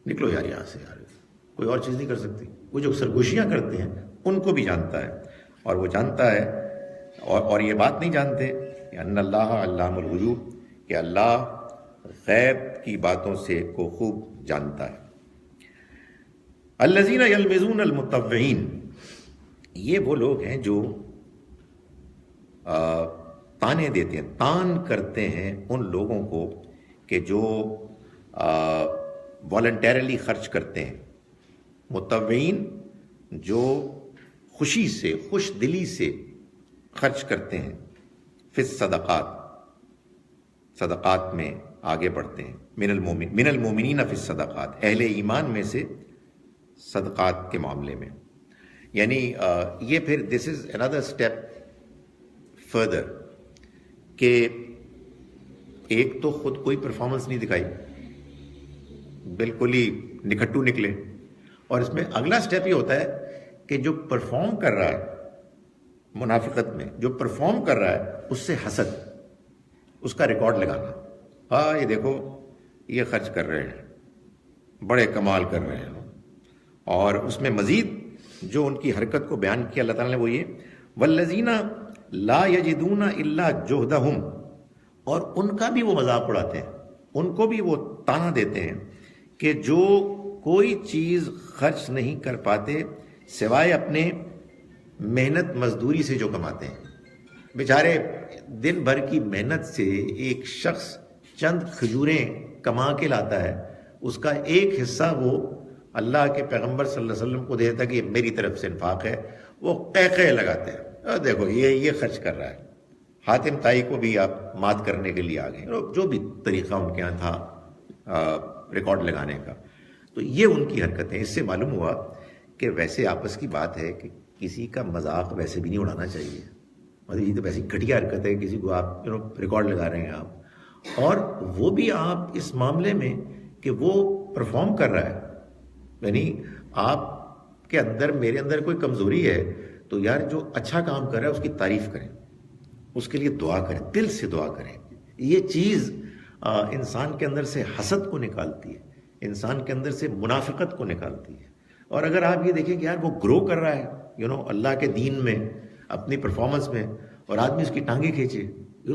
نکلو یار یہاں سے یار, کوئی اور چیز نہیں کر سکتی. وہ جو سرگوشیاں کرتے ہیں ان کو بھی جانتا ہے, اور وہ جانتا ہے. اور یہ بات نہیں جانتے کہ ان اللہ علام الغیوب, کہ اللہ غیب کی باتوں سے کو خوب جانتا ہے. الذین یلمزون المطوعین, یہ وہ لوگ ہیں جو تانے دیتے ہیں, تان کرتے ہیں ان لوگوں کو کہ جو والنٹیرلی خرچ کرتے ہیں. مطوعین جو خوشی سے, خوش دلی سے خرچ کرتے ہیں. فی الصدقات, صدقات میں آگے بڑھتے ہیں. من المومنین فی الصدقات, اہل ایمان میں سے صدقات کے معاملے میں. یعنی یہ پھر دس از another step further, کہ ایک تو خود کوئی پرفارمنس نہیں دکھائی, بالکل ہی نکھٹو نکلے, اور اس میں اگلا سٹیپ یہ ہوتا ہے کہ جو پرفارم کر رہا ہے منافقت میں, جو پرفارم کر رہا ہے اس سے حسد, اس کا ریکارڈ لگانا. ہاں یہ دیکھو یہ خرچ کر رہے ہیں, بڑے کمال کر رہے ہیں. اور اس میں مزید جو ان کی حرکت کو بیان کیا اللہ تعالیٰ نے وہ یہ والذین لا یجدون الا جہدہم, اور ان کا بھی وہ مذاق اڑاتے ہیں, ان کو بھی وہ تانا دیتے ہیں کہ جو کوئی چیز خرچ نہیں کر پاتے سوائے اپنے محنت مزدوری سے جو کماتے ہیں. بیچارے دن بھر کی محنت سے ایک شخص چند کھجوریں کما کے لاتا ہے, اس کا ایک حصہ وہ اللہ کے پیغمبر صلی اللہ علیہ وسلم کو دیتا کہ یہ میری طرف سے انفاق ہے. وہ قہقہے لگاتے ہیں, دیکھو یہ خرچ کر رہا ہے. حاتم طائی کو بھی آپ مات کرنے کے لیے آ گئے, جو بھی طریقہ ان کے یہاں تھا ریکارڈ لگانے کا. تو یہ ان کی حرکتیں. اس سے معلوم ہوا کہ ویسے آپس کی بات ہے کہ کسی کا مذاق ویسے بھی نہیں اڑانا چاہیے. مطلب یہ تو ویسی گھٹیا حرکت ہے, کسی کو آپ ریکارڈ لگا رہے ہیں آپ, اور وہ بھی آپ اس معاملے میں کہ وہ پرفارم کر رہا ہے. یعنی آپ کے اندر, میرے اندر کوئی کمزوری ہے تو یار جو اچھا کام کر رہا ہے اس کی تعریف کریں, اس کے لیے دعا کریں, دل سے دعا کریں. یہ چیز انسان کے اندر سے حسد کو نکالتی ہے, انسان کے اندر سے منافقت کو نکالتی ہے. اور اگر آپ یہ دیکھیں کہ یار وہ گرو کر رہا ہے اللہ کے دین میں, اپنی پرفارمنس میں, اور آدمی اس کی ٹانگیں کھینچے,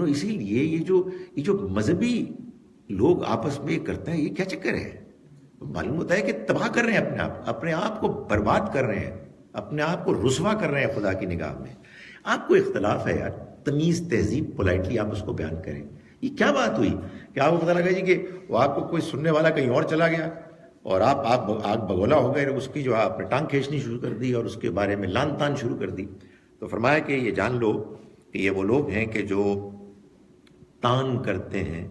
اسی لیے یہ جو مذہبی لوگ آپس میں کرتے ہیں, یہ کیا چکر ہے؟ معلوم ہوتا ہے کہ تباہ کر رہے ہیں اپنے آپ کو برباد کر رہے ہیں, اپنے آپ کو رسوا کر رہے ہیں خدا کی نگاہ میں. آپ کو اختلاف ہے یار, تمیز تہذیب پولائٹلی آپ اس کو بیان کریں. یہ کیا بات ہوئی کہ آپ کو پتہ لگا جی کہ وہ آپ کو کوئی سننے والا کہیں اور چلا گیا اور آپ آگ بگولا ہو گئے, اس کی جو آپ نے ٹانگ کھینچنی شروع کر دی اور اس کے بارے میں لان تان شروع کر دی. تو فرمایا کہ یہ جان لو کہ یہ وہ لوگ ہیں کہ جو تان کرتے ہیں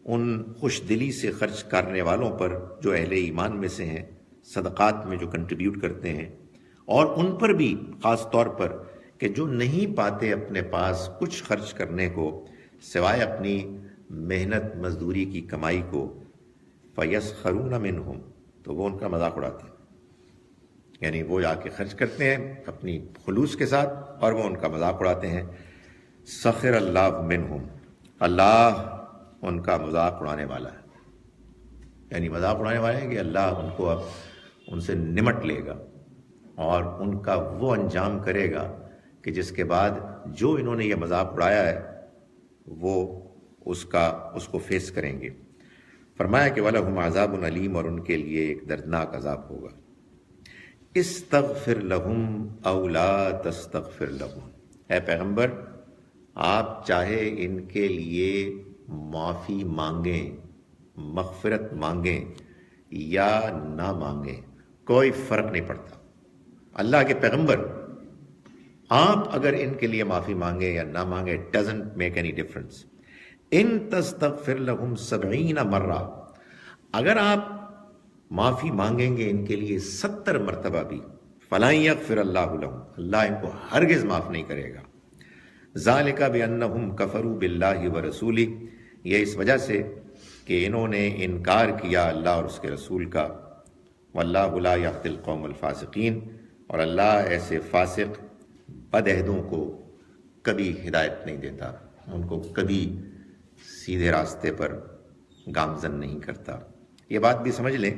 ان خوش دلی سے خرچ کرنے والوں پر جو اہل ایمان میں سے ہیں, صدقات میں جو کنٹریبیوٹ کرتے ہیں, اور ان پر بھی خاص طور پر کہ جو نہیں پاتے اپنے پاس کچھ خرچ کرنے کو سوائے اپنی محنت مزدوری کی کمائی کو. فَيَسْخَرُونَ مِنْهُمْ, تو وہ ان کا مذاق اڑاتے ہیں. یعنی وہ جا کے خرچ کرتے ہیں اپنی خلوص کے ساتھ اور وہ ان کا مذاق اڑاتے ہیں. سخر اللہ منہم, اللہ ان کا مذاق اڑانے والا ہے. یعنی مذاق اڑانے والے ہیں کہ اللہ ان کو اب ان سے نمٹ لے گا اور ان کا وہ انجام کرے گا کہ جس کے بعد جو انہوں نے یہ مذاق اڑایا ہے وہ اس کو فیس کریں گے. فرمایا کہ وَلَهُمْ عَذَابٌ علیم، اور ان کے لیے ایک دردناک عذاب ہوگا. استغفر لہم او لا تستغفر لہم، اے پیغمبر آپ چاہے ان کے لیے معافی مانگیں، مغفرت مانگیں یا نہ مانگیں، کوئی فرق نہیں پڑتا. اللہ کے پیغمبر آپ اگر ان کے لیے معافی مانگیں یا نہ مانگیں، it doesn't make any difference. ان تستغفر لہم 70 مرہ، اگر آپ معافی مانگیں گے ان کے لیے 70 مرتبہ بھی، فَلَن يَغْفِرَ اللَّهُ لَهُمْ، اللہ ان کو ہرگز معاف نہیں کرے گا. ذَلِكَ بِأَنَّهُمْ كَفَرُوا بِاللَّهِ وَرَسُولِهِ، یہ اس وجہ سے کہ انہوں نے انکار کیا اللہ اور اس کے رسول کا. وَاللَّهُ لَا يَهْدِي الْقَوْمَ الْفَاسِقِينَ، اور اللہ ایسے فاسق بدعہدوں کو کبھی ہدایت نہیں دیتا، ان کو کبھی سیدھے راستے پر گامزن نہیں کرتا. یہ بات بھی سمجھ لیں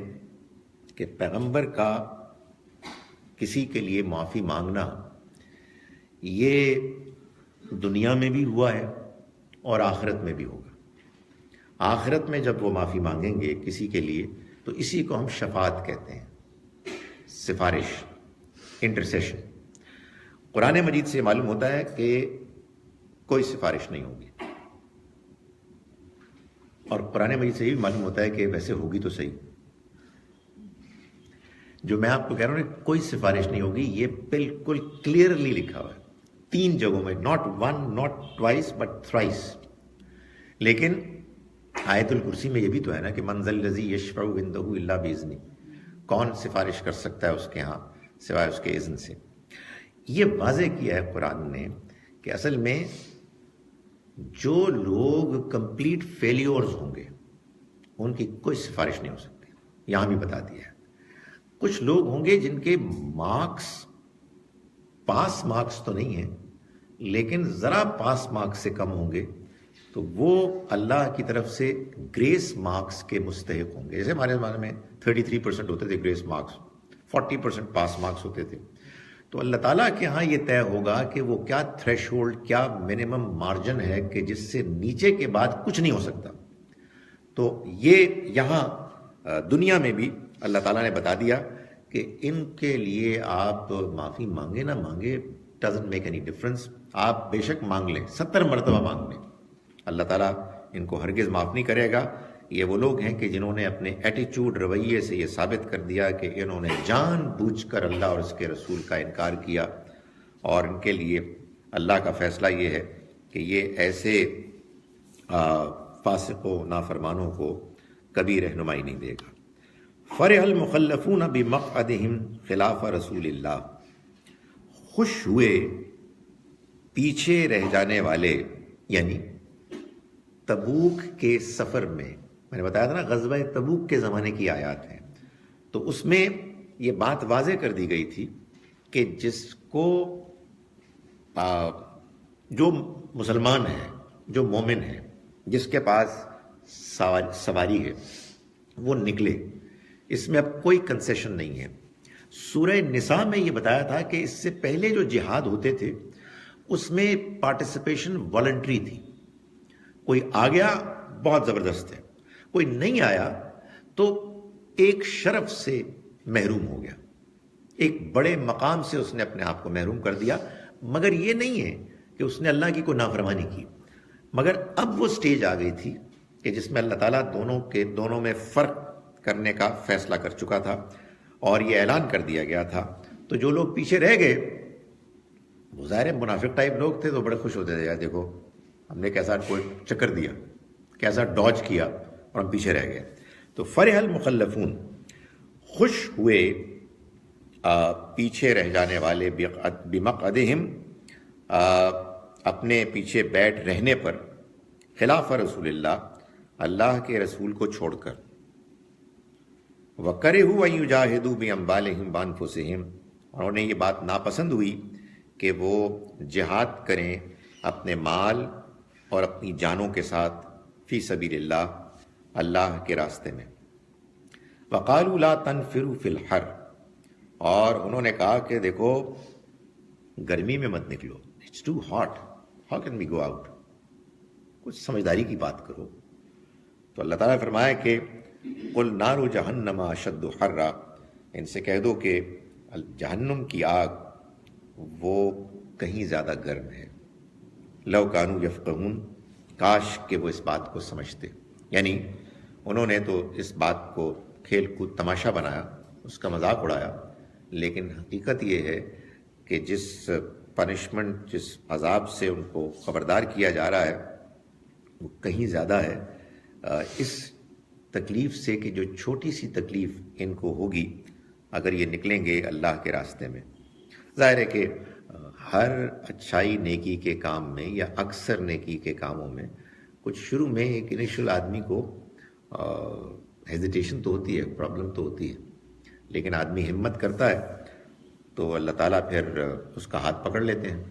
کہ پیغمبر کا کسی کے لیے معافی مانگنا یہ دنیا میں بھی ہوا ہے اور آخرت میں بھی ہوگا. آخرت میں جب وہ معافی مانگیں گے کسی کے لیے تو اسی کو ہم شفاعت کہتے ہیں، سفارش، انٹرسیشن. قرآن مجید سے معلوم ہوتا ہے کہ کوئی سفارش نہیں ہوگی، اور قرآن مجید سے یہ بھی معلوم ہوتا ہے کہ ویسے ہوگی تو صحیح. جو میں آپ کو کہہ رہا ہوں کہ کوئی سفارش نہیں ہوگی، یہ بالکل کلیئرلی لکھا ہوا ہے 3 جگہوں میں، not 1 not twice but thrice. لیکن آیت الکرسی میں یہ بھی تو ہے نا کہ من ذا الذی یشفع عنده الا باذنہ، کون سفارش کر سکتا ہے اس کے ہاں سوائے اس کے اذن سے. یہ واضح کیا ہے قرآن نے کہ اصل میں جو لوگ کمپلیٹ فیلیورز ہوں گے ان کی کوئی سفارش نہیں ہو سکتی. یہاں بھی بتا دیا ہے. کچھ لوگ ہوں گے جن کے مارکس پاس مارکس تو نہیں ہیں لیکن ذرا پاس مارکس سے کم ہوں گے، تو وہ اللہ کی طرف سے گریس مارکس کے مستحق ہوں گے. جیسے ہمارے زمانے میں 33% ہوتے تھے گریس مارکس، 40% پاس مارکس ہوتے تھے. تو اللہ تعالیٰ کے ہاں یہ طے ہوگا کہ وہ کیا تھریش ہولڈ، کیا منیمم مارجن ہے کہ جس سے نیچے کے بعد کچھ نہیں ہو سکتا. تو یہ یہاں دنیا میں بھی اللہ تعالیٰ نے بتا دیا کہ ان کے لیے آپ معافی مانگے نہ مانگے ڈزنٹ میک اینی ڈفرنس. آپ بے شک مانگ لیں، 70 مرتبہ مانگ لیں، اللہ تعالیٰ ان کو ہرگز معاف نہیں کرے گا. یہ وہ لوگ ہیں کہ جنہوں نے اپنے ایٹیچیوڈ، رویے سے یہ ثابت کر دیا کہ انہوں نے جان بوجھ کر اللہ اور اس کے رسول کا انکار کیا، اور ان کے لیے اللہ کا فیصلہ یہ ہے کہ یہ ایسے فاسقوں، نافرمانوں کو کبھی رہنمائی نہیں دے گا. فرح المخلفون بمقعدہم خلاف رسول اللہ، خوش ہوئے پیچھے رہ جانے والے، یعنی تبوک کے سفر میں نے بتایا تھا نا غزوہ تبوک کے زمانے کی آیات ہیں، تو اس میں یہ بات واضح کر دی گئی تھی کہ جس کو جو مسلمان ہے، جو مومن ہے، جس کے پاس سواری ہے وہ نکلے، اس میں اب کوئی کنسیشن نہیں ہے. سورہ نساء میں یہ بتایا تھا کہ اس سے پہلے جو جہاد ہوتے تھے اس میں پارٹیسپیشن والنٹری تھی. کوئی آ گیا بہت زبردست ہے، کوئی نہیں آیا تو ایک شرف سے محروم ہو گیا، ایک بڑے مقام سے اس نے اپنے آپ کو محروم کر دیا. مگر یہ نہیں ہے کہ اس نے اللہ کی کوئی نافرمانی کی، مگر اب وہ سٹیج آ گئی تھی کہ جس میں اللہ تعالیٰ دونوں میں فرق کرنے کا فیصلہ کر چکا تھا اور یہ اعلان کر دیا گیا تھا. تو جو لوگ پیچھے رہ گئے وہ ظاہر منافق ٹائپ لوگ تھے تو بڑے خوش ہوتے تھے، یار دیکھو ہم نے کیسا کوئی چکر دیا، کیسا ڈاج کیا اور ہم پیچھے رہ گئے. تو فرح المخلفون، خوش ہوئے پیچھے رہ جانے والے، بمقعدہم، اپنے پیچھے بیٹھ رہنے پر، خلاف رسول اللہ، اللہ کے رسول کو چھوڑ کر. وَكَرِهُوا أَن يُجَاهِدُوا بِأَمْوَالِهِمْ وَأَنفُسِهِمْ، اور انہیں یہ بات ناپسند ہوئی کہ وہ جہاد کریں اپنے مال اور اپنی جانوں کے ساتھ، فی سبیل اللہ، اللہ کے راستے میں. وَقَالُوا لَا تَنْفِرُوا فِي الْحَرِّ، اور انہوں نے کہا کہ دیکھو گرمی میں مت نکلو، it's too hot, how can we go out. کچھ سمجھداری کی بات کرو. تو اللہ تعالیٰ نے فرمایا کہ قل نار جہنم اشد حرا، ان سے کہہ دو کہ جہنم کی آگ وہ کہیں زیادہ گرم ہے. لو کانوا یفقہون، کاش کہ وہ اس بات کو سمجھتے. یعنی انہوں نے تو اس بات کو کھیل کود تماشا بنایا، اس کا مذاق اڑایا، لیکن حقیقت یہ ہے کہ جس پنشمنٹ، جس عذاب سے ان کو خبردار کیا جا رہا ہے وہ کہیں زیادہ ہے اس تکلیف سے کہ جو چھوٹی سی تکلیف ان کو ہوگی اگر یہ نکلیں گے اللہ کے راستے میں. ظاہر ہے کہ ہر اچھائی نیکی کے کام میں یا اکثر نیکی کے کاموں میں کچھ شروع میں ایک انیشل آدمی کو ہیزیٹیشن تو ہوتی ہے، پرابلم تو ہوتی ہے، لیکن آدمی ہمت کرتا ہے تو اللہ تعالیٰ پھر اس کا ہاتھ پکڑ لیتے ہیں.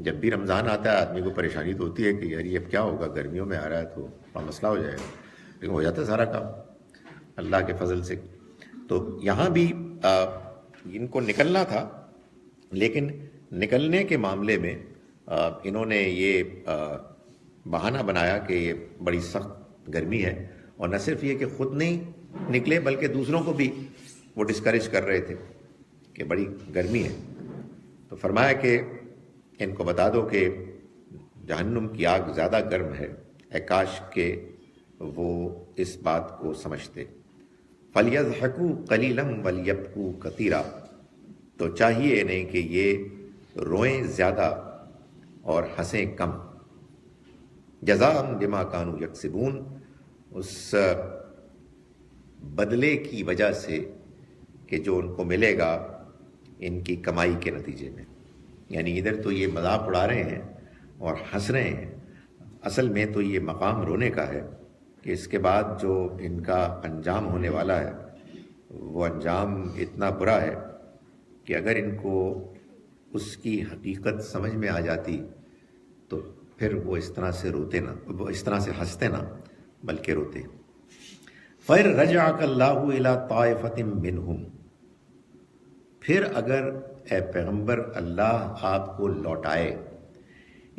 جب بھی رمضان آتا ہے آدمی کو پریشانی تو ہوتی ہے کہ یار یہ اب کیا ہوگا، گرمیوں میں آ رہا ہے تو بڑا مسئلہ ہو جائے گا، لیکن ہو جاتا ہے سارا کام اللہ کے فضل سے. تو یہاں بھی ان کو نکلنا تھا، لیکن نکلنے کے معاملے میں انہوں نے یہ بہانہ بنایا کہ یہ بڑی سخت گرمی ہے، اور نہ صرف یہ کہ خود نہیں نکلے بلکہ دوسروں کو بھی وہ ڈسکریج کر رہے تھے کہ بڑی گرمی ہے. تو فرمایا کہ ان کو بتا دو کہ جہنم کی آگ زیادہ گرم ہے، اے کاش کہ وہ اس بات کو سمجھتے. فَلْيَضْحَكُوا قَلِيلًا وَلْيَبْكُوا كَثِيرًا، تو چاہیے نہیں کہ یہ روئیں زیادہ اور ہنسیں کم. جزاءً بما كانوا يكسبون، اس بدلے کی وجہ سے کہ جو ان کو ملے گا ان کی کمائی کے نتیجے میں. یعنی ادھر تو یہ مذاق اڑا رہے ہیں اور ہنس رہے ہیں، اصل میں تو یہ مقام رونے کا ہے کہ اس کے بعد جو ان کا انجام ہونے والا ہے وہ انجام اتنا برا ہے کہ اگر ان کو اس کی حقیقت سمجھ میں آ جاتی تو پھر وہ اس طرح سے روتے نہ، وہ اس طرح سے ہنستے نہ بلکہ روتے. فَإِن رَجَعَكَ اللَّهُ إِلَىٰ طَائِفَةٍ مِّنْهُمْ، پھر اگر اے پیغمبر اللہ آپ کو لوٹائے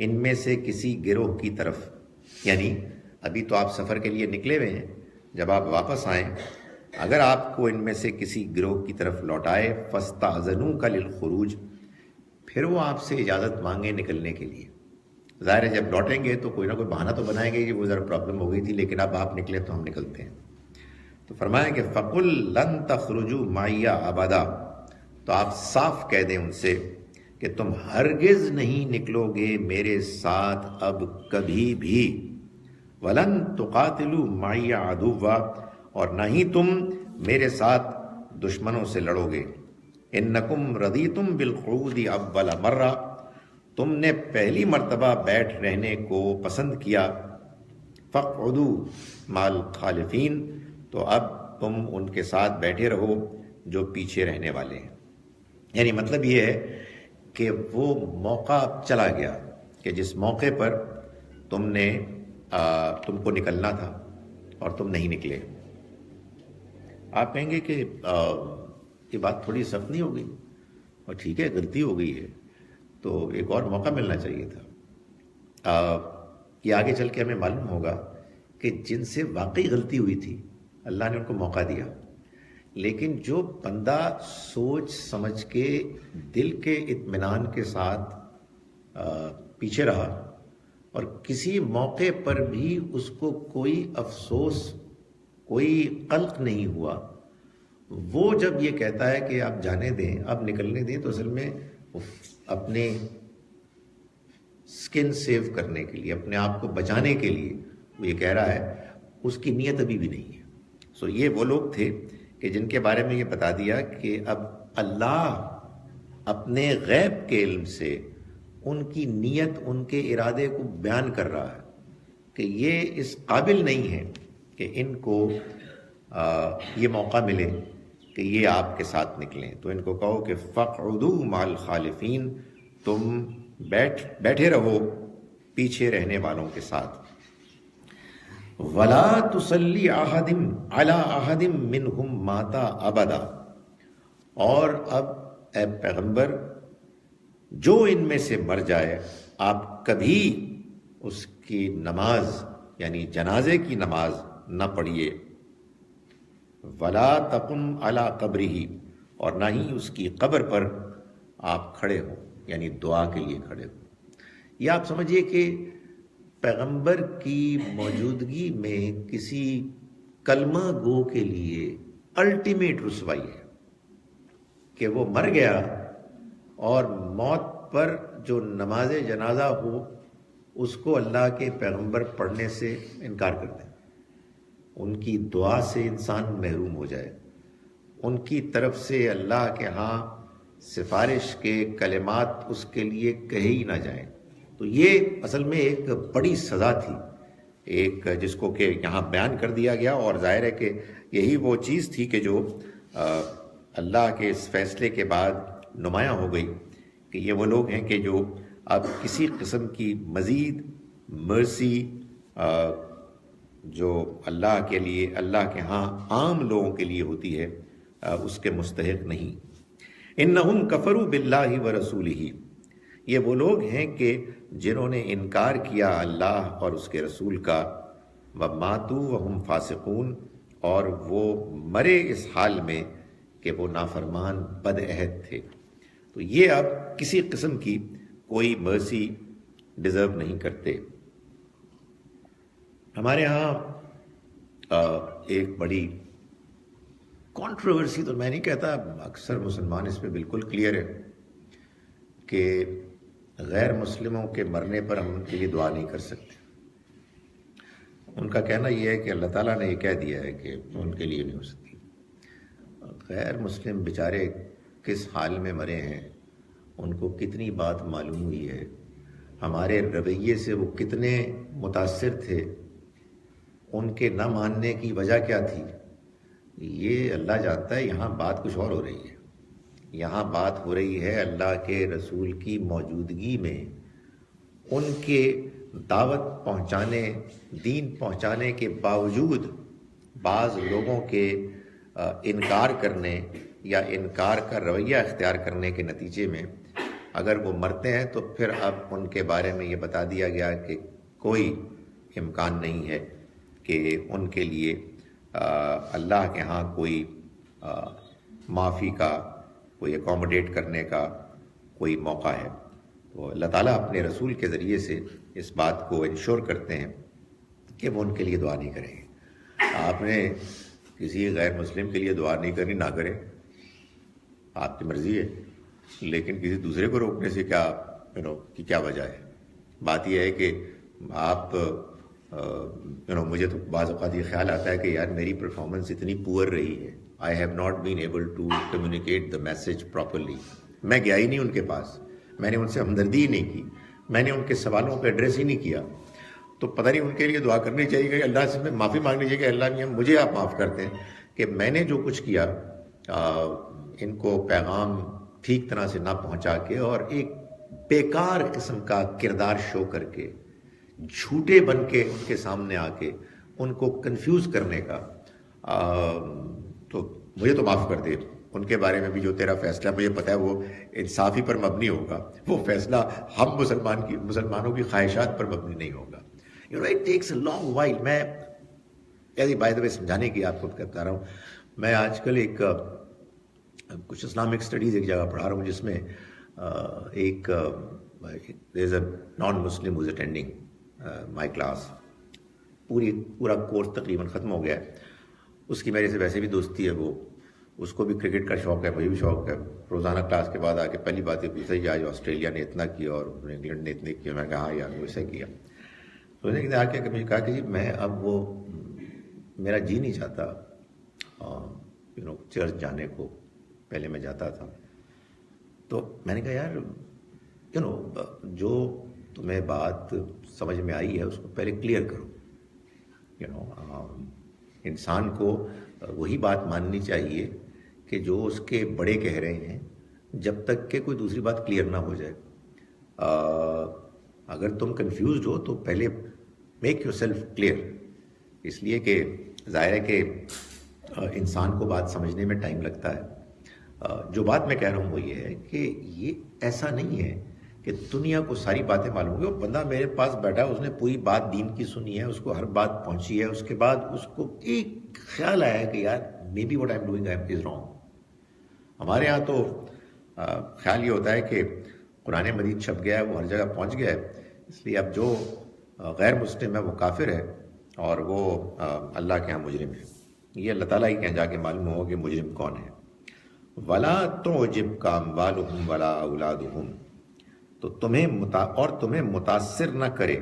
ان میں سے کسی گروہ کی طرف، یعنی ابھی تو آپ سفر کے لیے نکلے ہوئے ہیں، جب آپ واپس آئیں اگر آپ کو ان میں سے کسی گروہ کی طرف لوٹائے فَاسْتَأْذَنُوكَ لِلْخُرُوجِ، پھر وہ آپ سے اجازت مانگے نکلنے کے لیے. ظاہر ہے جب لوٹیں گے تو کوئی نہ کوئی بہانہ تو بنائیں گے کہ وہ ذرا پرابلم ہو گئی تھی، لیکن اب آپ نکلے تو ہم نکلتے ہیں. تو فرمایا کہ فَقُلْ لَن تَخْرُجُوا مَعِيَّ أَبَدًا، تو آپ صاف کہہ دیں ان سے کہ تم ہرگز نہیں نکلو گے میرے ساتھ اب کبھی بھی. وَلَن تُقَاتِلُوا مَعِيَّ عَدُوًّا، اور نہ ہی تم میرے ساتھ دشمنوں سے لڑو گے. اِنَّكُمْ رَضِيتُمْ بِالْقُعُودِ أَوَّلَ مَرَّةٍ، تم نے پہلی مرتبہ بیٹھ رہنے کو پسند کیا. فَاقْعُدُوا مَعَ الْخَالِفِينَ، تو اب تم ان کے ساتھ بیٹھے رہو جو پیچھے رہنے والے ہیں. یعنی مطلب یہ ہے کہ وہ موقع چلا گیا کہ جس موقع پر تم کو نکلنا تھا اور تم نہیں نکلے. آپ کہیں گے کہ یہ بات تھوڑی سخت نہیں ہو گئی، اور ٹھیک ہے غلطی ہو گئی ہے تو ایک اور موقع ملنا چاہیے تھا. یہ آگے چل کے ہمیں معلوم ہوگا کہ جن سے واقعی غلطی ہوئی تھی اللہ نے ان کو موقع دیا، لیکن جو بندہ سوچ سمجھ کے دل کے اطمینان کے ساتھ پیچھے رہا اور کسی موقع پر بھی اس کو کوئی افسوس، کوئی قلق نہیں ہوا، وہ جب یہ کہتا ہے کہ آپ جانے دیں، آپ نکلنے دیں، تو اصل میں اپنے سکن سیو کرنے کے لیے، اپنے آپ کو بچانے کے لیے وہ یہ کہہ رہا ہے، اس کی نیت ابھی بھی نہیں ہے. سو یہ وہ لوگ تھے کہ جن کے بارے میں یہ بتا دیا کہ اب اللہ اپنے غیب کے علم سے ان کی نیت، ان کے ارادے کو بیان کر رہا ہے کہ یہ اس قابل نہیں ہے کہ ان کو یہ موقع ملے کہ یہ آپ کے ساتھ نکلیں. تو ان کو کہو کہ فَاقْعُدُوا مَعَ الْخَالِفِينَ، تم بیٹھے رہو پیچھے رہنے والوں کے ساتھ. وَلَا تُصَلِّ عَلَىٰ أَحَدٍ مِّنْهُمْ مَاتَ أَبَدًا، اور اب اے پیغمبر جو ان میں سے مر جائے آپ کبھی اس کی نماز یعنی جنازے کی نماز نہ پڑھیے، ولا تقم علی قبرہ، اور نہ ہی اس کی قبر پر آپ کھڑے ہوں، یعنی دعا کے لیے کھڑے ہوں۔ یہ آپ سمجھیے کہ پیغمبر کی موجودگی میں کسی کلمہ گو کے لیے الٹیمیٹ رسوائی ہے کہ وہ مر گیا اور موت پر جو نماز جنازہ ہو اس کو اللہ کے پیغمبر پڑھنے سے انکار کر دیں، ان کی دعا سے انسان محروم ہو جائے، ان کی طرف سے اللہ کے ہاں سفارش کے کلمات اس کے لیے کہے ہی نہ جائیں۔ تو یہ اصل میں ایک بڑی سزا تھی، ایک جس کو کہ یہاں بیان کر دیا گیا، اور ظاہر ہے کہ یہی وہ چیز تھی کہ جو اللہ کے اس فیصلے کے بعد نمایاں ہو گئی کہ یہ وہ لوگ ہیں کہ جو اب کسی قسم کی مزید مرسی جو اللہ کے لیے، اللہ کے ہاں عام لوگوں کے لیے ہوتی ہے، اس کے مستحق نہیں۔ انہم کفروا باللہ ورسولہ، یہ وہ لوگ ہیں کہ جنہوں نے انکار کیا اللہ اور اس کے رسول کا، وماتوا وہم فاسقون، اور وہ مرے اس حال میں کہ وہ نافرمان بد عہد تھے۔ تو یہ اب کسی قسم کی کوئی مرسی ڈیزرو نہیں کرتے۔ ہمارے ہاں ایک بڑی کنٹروورسی، تو میں نہیں کہتا، اکثر مسلمان اس پہ بالکل کلیئر ہے کہ غیر مسلموں کے مرنے پر ہم ان کے لیے دعا نہیں کر سکتے۔ ان کا کہنا یہ ہے کہ اللہ تعالیٰ نے یہ کہہ دیا ہے کہ ان کے لیے نہیں ہو سکتی۔ غیر مسلم بیچارے کس حال میں مرے ہیں، ان کو کتنی بات معلوم ہوئی ہے، ہمارے رویے سے وہ کتنے متاثر تھے، ان کے نہ ماننے کی وجہ کیا تھی، یہ اللہ جانتا ہے۔ یہاں بات کچھ اور ہو رہی ہے، یہاں بات ہو رہی ہے اللہ کے رسول کی موجودگی میں ان کے دعوت پہنچانے، دین پہنچانے کے باوجود بعض لوگوں کے انکار کرنے یا انکار کا رویہ اختیار کرنے کے نتیجے میں اگر وہ مرتے ہیں تو پھر اب ان کے بارے میں یہ بتا دیا گیا کہ کوئی امکان نہیں ہے کہ ان کے لیے اللہ کے ہاں کوئی معافی کا، کوئی اکوموڈیٹ کرنے کا کوئی موقع ہے۔ تو اللہ تعالیٰ اپنے رسول کے ذریعے سے اس بات کو انشور کرتے ہیں کہ وہ ان کے لیے دعا نہیں کریں گے۔ آپ نے کسی غیر مسلم کے لیے دعا نہیں کرنی، نہ کریں، آپ کی مرضی ہے، لیکن کسی دوسرے کو روکنے سے کیا کی کیا وجہ ہے؟ بات یہ ہے کہ آپ مجھے تو بعض اوقات یہ خیال آتا ہے کہ یار میری پرفارمنس اتنی پور رہی ہے، I have not been able to communicate the message properly۔ میں گیا ہی نہیں ان کے پاس، میں نے ان سے ہمدردی ہی نہیں کی، میں نے ان کے سوالوں پہ ایڈریس ہی نہیں کیا، تو پتہ نہیں ان کے لیے دعا کرنی چاہیے کہ اللہ سے معافی مانگنی چاہیے کہ اللہ میاں مجھے آپ معاف کرتے ہیں کہ میں نے جو کچھ کیا ان کو پیغام ٹھیک طرح سے نہ پہنچا کے اور ایک بیکار قسم کا کردار شو کر کے، جھوٹے بن کے ان کے سامنے آ کے ان کو کنفیوز کرنے کا، تو مجھے تو معاف کر دے۔ ان کے بارے میں بھی جو تیرا فیصلہ مجھے پتہ ہے وہ انصافی پر مبنی ہوگا، وہ فیصلہ ہم مسلمانوں کی خواہشات پر مبنی نہیں ہوگا۔ It takes a long while۔ میں بائی دا وے سمجھانے کی آپ کو بتا رہا ہوں، میں آج کل ایک کچھ اسلامک اسٹڈیز ایک جگہ پڑھا رہا ہوں جس میں ایک there is a non-Muslim who is attending my class۔ پورا کورس تقریباً ختم ہو گیا ہے، اس کی میرے سے ویسے بھی دوستی ہے، وہ اس کو بھی کرکٹ کا شوق ہے، مجھے بھی شوق ہے۔ روزانہ کلاس کے بعد آ کے پہلی بات یہ پوچھتا ہے آج آسٹریلیا نے اتنا کیا اور انگلینڈ نے اتنے کیا۔ میں نے کہا ہاں یار ویسا کیا۔ تو انہوں نے آ کے مجھے کہا کہ جی میں اب وہ میرا جی نہیں چاہتا چرچ جانے کو، پہلے میں جاتا تھا۔ تو میں نے کہا یار جو تمہیں بات سمجھ میں آئی ہے اس کو پہلے کلیئر کرو۔ انسان کو وہی بات ماننی چاہیے کہ جو اس کے بڑے کہہ رہے ہیں، جب تک کہ کوئی دوسری بات کلیئر نہ ہو جائے۔ اگر تم کنفیوزڈ ہو تو پہلے میک یور سیلف کلیئر، اس لیے کہ ظاہر ہے کہ انسان کو بات سمجھنے میں ٹائم لگتا ہے۔ جو بات میں کہہ رہا ہوں وہ یہ ہے کہ یہ ایسا نہیں ہے کہ کہ دنیا کو ساری باتیں معلوم ہوگی. وہ بندہ میرے پاس بیٹھا ہے, اس نے پوری بات دین کی سنی ہے, اس کو ہر بات پہنچی ہے, اس کے بعد اس کو ایک خیال آیا کہ یار maybe what I am doing is wrong. ہمارے یہاں تو خیال یہ ہوتا ہے کہ قرآن مجید چھپ گیا ہے, وہ ہر جگہ پہنچ گیا ہے, اس لیے اب جو غیر مسلم ہے وہ کافر ہے اور وہ اللہ کے ہاں مجرم ہے. یہ اللہ تعالیٰ ہی کہیں جا کے معلوم ہو کہ مجرم کون ہے. وَلَا تُعْجِبْكَ أَمْوَالُهُمْ وَلَا أَوْلَادُهُمْ, تو تمہیں متاثر نہ کرے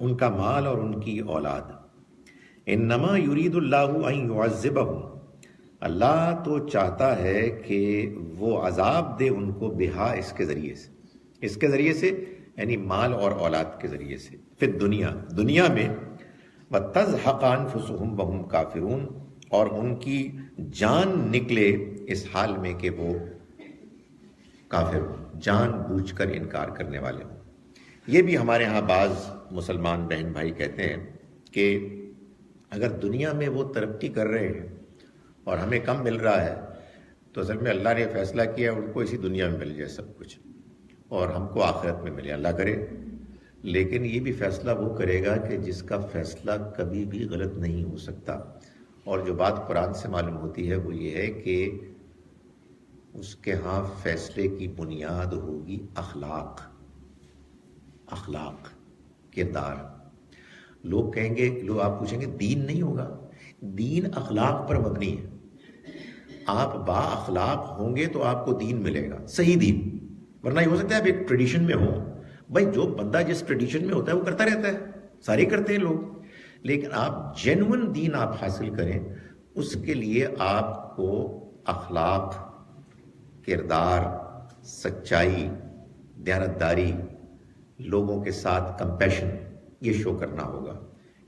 ان کا مال اور ان کی اولاد. انما یرید اللہ ان یعذبہم, اللہ تو چاہتا ہے کہ وہ عذاب دے ان کو بہا, اس کے ذریعے سے یعنی مال اور اولاد کے ذریعے سے. پھر دنیا میں وَتَزْحَقَ أَنفُسُهُمْ وَهُمْ کافرون, اور ان کی جان نکلے اس حال میں کہ وہ کافر ہوں, جان بوجھ کر انکار کرنے والے ہوں. یہ بھی ہمارے ہاں بعض مسلمان بہن بھائی کہتے ہیں کہ اگر دنیا میں وہ ترقی کر رہے ہیں اور ہمیں کم مل رہا ہے تو اصل میں اللہ نے فیصلہ کیا ان کو اسی دنیا میں مل جائے سب کچھ اور ہم کو آخرت میں ملے. اللہ کرے, لیکن یہ بھی فیصلہ وہ کرے گا کہ جس کا فیصلہ کبھی بھی غلط نہیں ہو سکتا. اور جو بات قرآن سے معلوم ہوتی ہے وہ یہ ہے کہ اس کے ہاں فیصلے کی بنیاد ہوگی اخلاق, کردار. لوگ کہیں گے, آپ پوچھیں گے دین نہیں ہوگا, دین اخلاق پر مبنی ہے. آپ با اخلاق ہوں گے تو آپ کو دین ملے گا, صحیح دین. ورنہ یہ ہو سکتا ہے آپ ایک ٹریڈیشن میں ہو, بھائی جو بندہ جس ٹریڈیشن میں ہوتا ہے وہ کرتا رہتا ہے, سارے کرتے ہیں لوگ, لیکن آپ جینون دین آپ حاصل کریں اس کے لیے آپ کو اخلاق, کردار, سچائی, دیانتداری, لوگوں کے ساتھ کمپیشن, یہ شو کرنا ہوگا.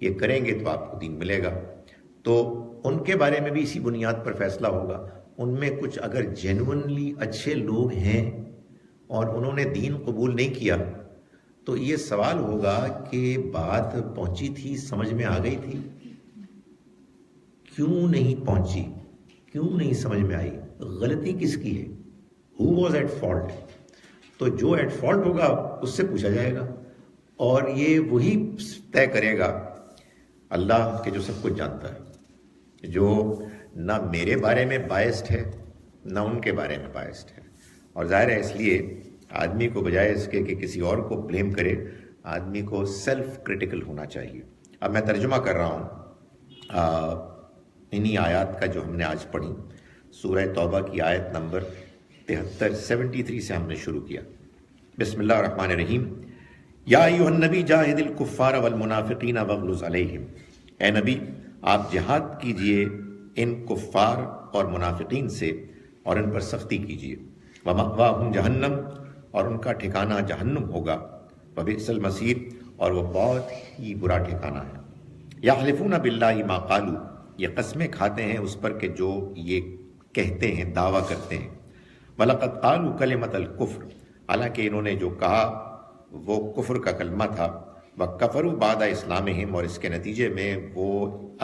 یہ کریں گے تو آپ کو دین ملے گا. تو ان کے بارے میں بھی اسی بنیاد پر فیصلہ ہوگا. ان میں کچھ اگر جینونلی اچھے لوگ ہیں اور انہوں نے دین قبول نہیں کیا تو یہ سوال ہوگا کہ بات پہنچی تھی, سمجھ میں آ گئی تھی, کیوں نہیں پہنچی, کیوں نہیں سمجھ میں آئی, غلطی کس کی ہے, who was at fault. تو جو ایٹ فالٹ ہوگا اس سے پوچھا جائے گا اور یہ وہی طے کرے گا اللہ کے جو سب کچھ جانتا ہے, جو نہ میرے بارے میں بائسڈ ہے نہ ان کے بارے میں بائسڈ ہے. اور ظاہر ہے اس لیے آدمی کو بجائے اس کے کہ کسی اور کو بلیم کرے, آدمی کو سیلف کریٹیکل ہونا چاہیے. اب میں ترجمہ کر رہا ہوں انہی آیات کا جو ہم نے آج پڑھی, سورہ توبہ کی آیت نمبر 73 سے ہم نے شروع کیا. بسم اللہ الرحمن الرحیم. یا ایھا النبی جاہد الکفار والمنافقین واغلظ علیہم, اے نبی آپ جہاد کیجئے ان کفار اور منافقین سے اور ان پر سختی کیجئے. ومأواہم جہنم, اور ان کا ٹھکانہ جہنم ہوگا. وبئس المصیر, اور وہ بہت ہی برا ٹھکانہ ہے. یحلفون باللہ ما قالوا, یہ قسمیں کھاتے ہیں اس پر کہ جو یہ کہتے ہیں, دعویٰ کرتے ہیں. وَلَقَدْ قَالُوا كَلِمَةَ الْكُفْرِ, حالانکہ انہوں نے جو کہا وہ کفر کا کلمہ تھا. وَكَفَرُوا بَعْدَ إِسْلَامِهِمْ, اور اس کے نتیجے میں وہ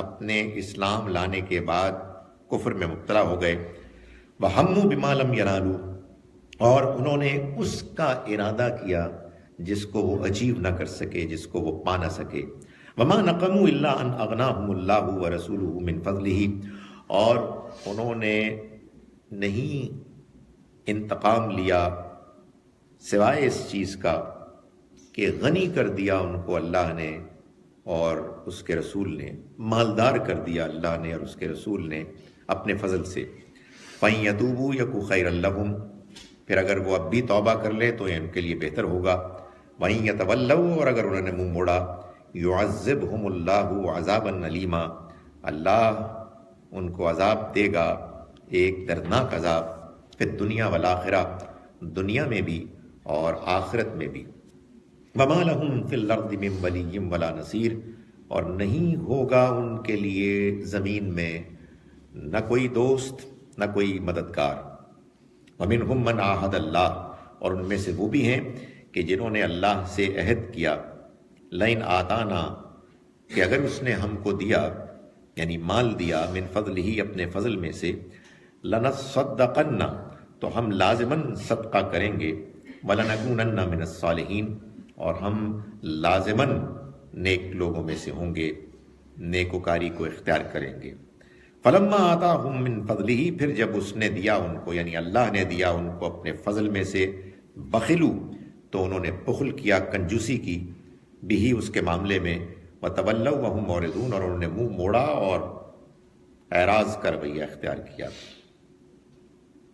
اپنے اسلام لانے کے بعد کفر میں مبتلا ہو گئے. وَهَمُّوا بِمَا لَمْ يَنَالُوا, اور انہوں نے اس کا ارادہ کیا جس کو وہ اچیو نہ کر سکے, جس کو وہ پا نہ سکے. وَمَا نَقَمُوا إِلَّا أَنْ أَغْنَاهُمُ اللَّهُ وَرَسُولُهُ مِنْ فَضْلِهِ, اور انہوں نے نہیں انتقام لیا سوائے اس چیز کا کہ غنی کر دیا ان کو اللہ نے اور اس کے رسول نے, مالدار کر دیا اللہ نے اور اس کے رسول نے اپنے فضل سے. فَإِن يَتُوبُوا يَكُ خَيْرًا لَّهُمْ, پھر اگر وہ اب بھی توبہ کر لیں تو یہ ان کے لیے بہتر ہوگا. وَإِن يَتَوَلَّوْا, اور اگر انہوں نے منہ موڑا, يُعَذِّبْهُمُ اللَّهُ عَذَابًا أَلِيمًا, اللہ ان کو عذاب دے گا, ایک دردناک عذاب. پھر دنیا والآخرہ, دنیا میں بھی اور آخرت میں بھی. وَمَا لَهُمْ فِي الْأَرْضِ مِنْ وَلِيٍّ وَلَا نَصِيرٍ, اور نہیں ہوگا ان کے لیے زمین میں نہ کوئی دوست نہ کوئی مددگار. وَمِنْهُمْ مَنْ عَاهَدَ اللَّهُ, اور ان میں سے وہ بھی ہیں کہ جنہوں نے اللہ سے عہد کیا. لَئِنْ آتَانَا, کہ اگر اس نے ہم کو دیا یعنی مال دیا, من فضلہ, اپنے فضل میں سے, لَنَصَّدَّقَنَّ, تو ہم لازماً صدقہ کریں گے. وَلَنَكُونَنَّ مِنَ الصَّالِحِينَ، اور ہم لازماً نیک لوگوں میں سے ہوں گے، نیکوکاری کو اختیار کریں گے۔ فَلَمَّا آتَاهُم مِّن فَضْلِهِ، پھر جب اس نے دیا ان کو، یعنی اللہ نے دیا ان کو اپنے فضل میں سے، بخلوا، تو انہوں نے بخل کیا، کنجوسی کی، بھی اس کے معاملے میں، وَتَوَلَّوْا وَهُمْ مُعْرِضُونَ، اور انہوں نے منہ موڑا اور اعراض کا رویہ اختیار کیا،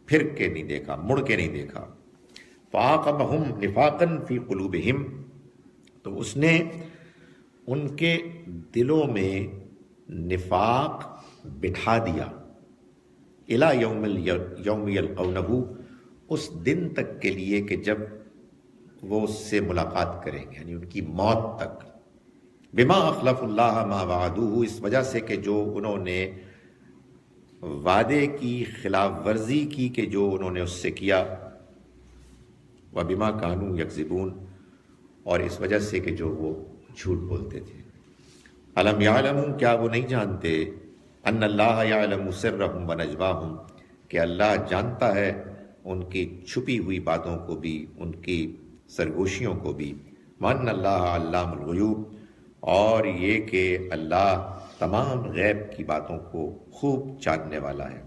پھر کے نہیں دیکھا، مڑ کے نہیں دیکھا۔ فَعَاقَبَهُمْ نِفَاقًا فِي قُلُوبِهِمْ، تو اس نے ان کے دلوں میں نفاق بٹھا دیا، اِلَى یوم یلقونہ، اس دن تک کے لیے کہ جب وہ اس سے ملاقات کریں گے، یعنی ان کی موت تک۔ بما اخلف اللہ ما وعدوہ، اس وجہ سے کہ جو انہوں نے وعدے کی خلاف ورزی کی کہ جو انہوں نے اس سے کیا، وبما کانوا یکذبون، اور اس وجہ سے کہ جو وہ جھوٹ بولتے تھے۔ الم یعلموا، کیا وہ نہیں جانتے، ان اللہ یعلم سرہم ونجواہم، کہ اللہ جانتا ہے ان کی چھپی ہوئی باتوں کو بھی، ان کی سرگوشیوں کو بھی، وان اللہ علام الغیوب، اور یہ کہ اللہ تمام غیب کی باتوں کو خوب جاننے والا ہے۔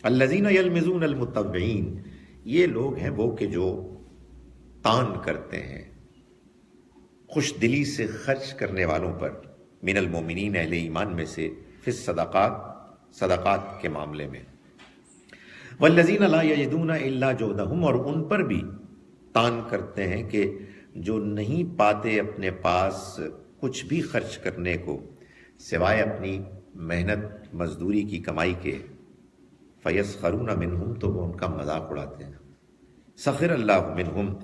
الذین یلمزون المطوعین، یہ لوگ ہیں وہ کہ جو تان کرتے ہیں، خوش دلی سے خرچ کرنے والوں پر، من المومنین، اہل ایمان میں سے، فی الصدقات، صدقات کے معاملے میں، والذین لا یجدون الا جہدہم، اور ان پر بھی تان کرتے ہیں کہ جو نہیں پاتے اپنے پاس کچھ بھی خرچ کرنے کو سوائے اپنی محنت مزدوری کی کمائی کے، فیسخرون منہم، تو وہ ان کا مذاق اڑاتے ہیں۔ سخر اللہ منہم،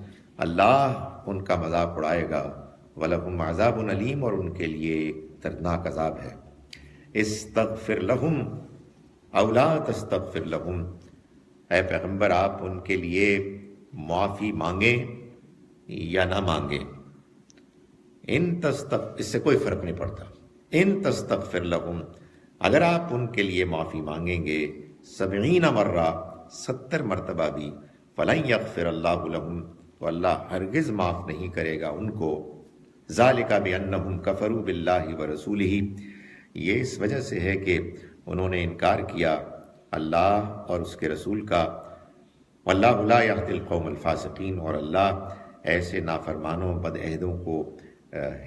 اللہ ان کا مذاق اڑائے گا، وَلَهُمْ عَذَابٌ علیم، اور ان کے لیے ایک دردناک عذاب ہے۔ استغفر لہم او لا تستغفر لہم، اے پیغمبر آپ ان کے لیے معافی مانگیں یا نہ مانگیں، اس سے کوئی فرق نہیں پڑتا۔ ان تستغفر لہم، اگر آپ ان کے لیے معافی مانگیں گے 70 مرہ، 70 مرتبہ بھی، فلن یغفر اللہ لہم، تو اللہ ہرگز معاف نہیں کرے گا ان کو۔ ذالک بانہم کفروا باللہ ورسولہ، یہ اس وجہ سے ہے کہ انہوں نے انکار کیا اللہ اور اس کے رسول کا، واللہ لا یہدی القوم الفاسقین، اور اللہ ایسے نافرمانوں بدعہدوں کو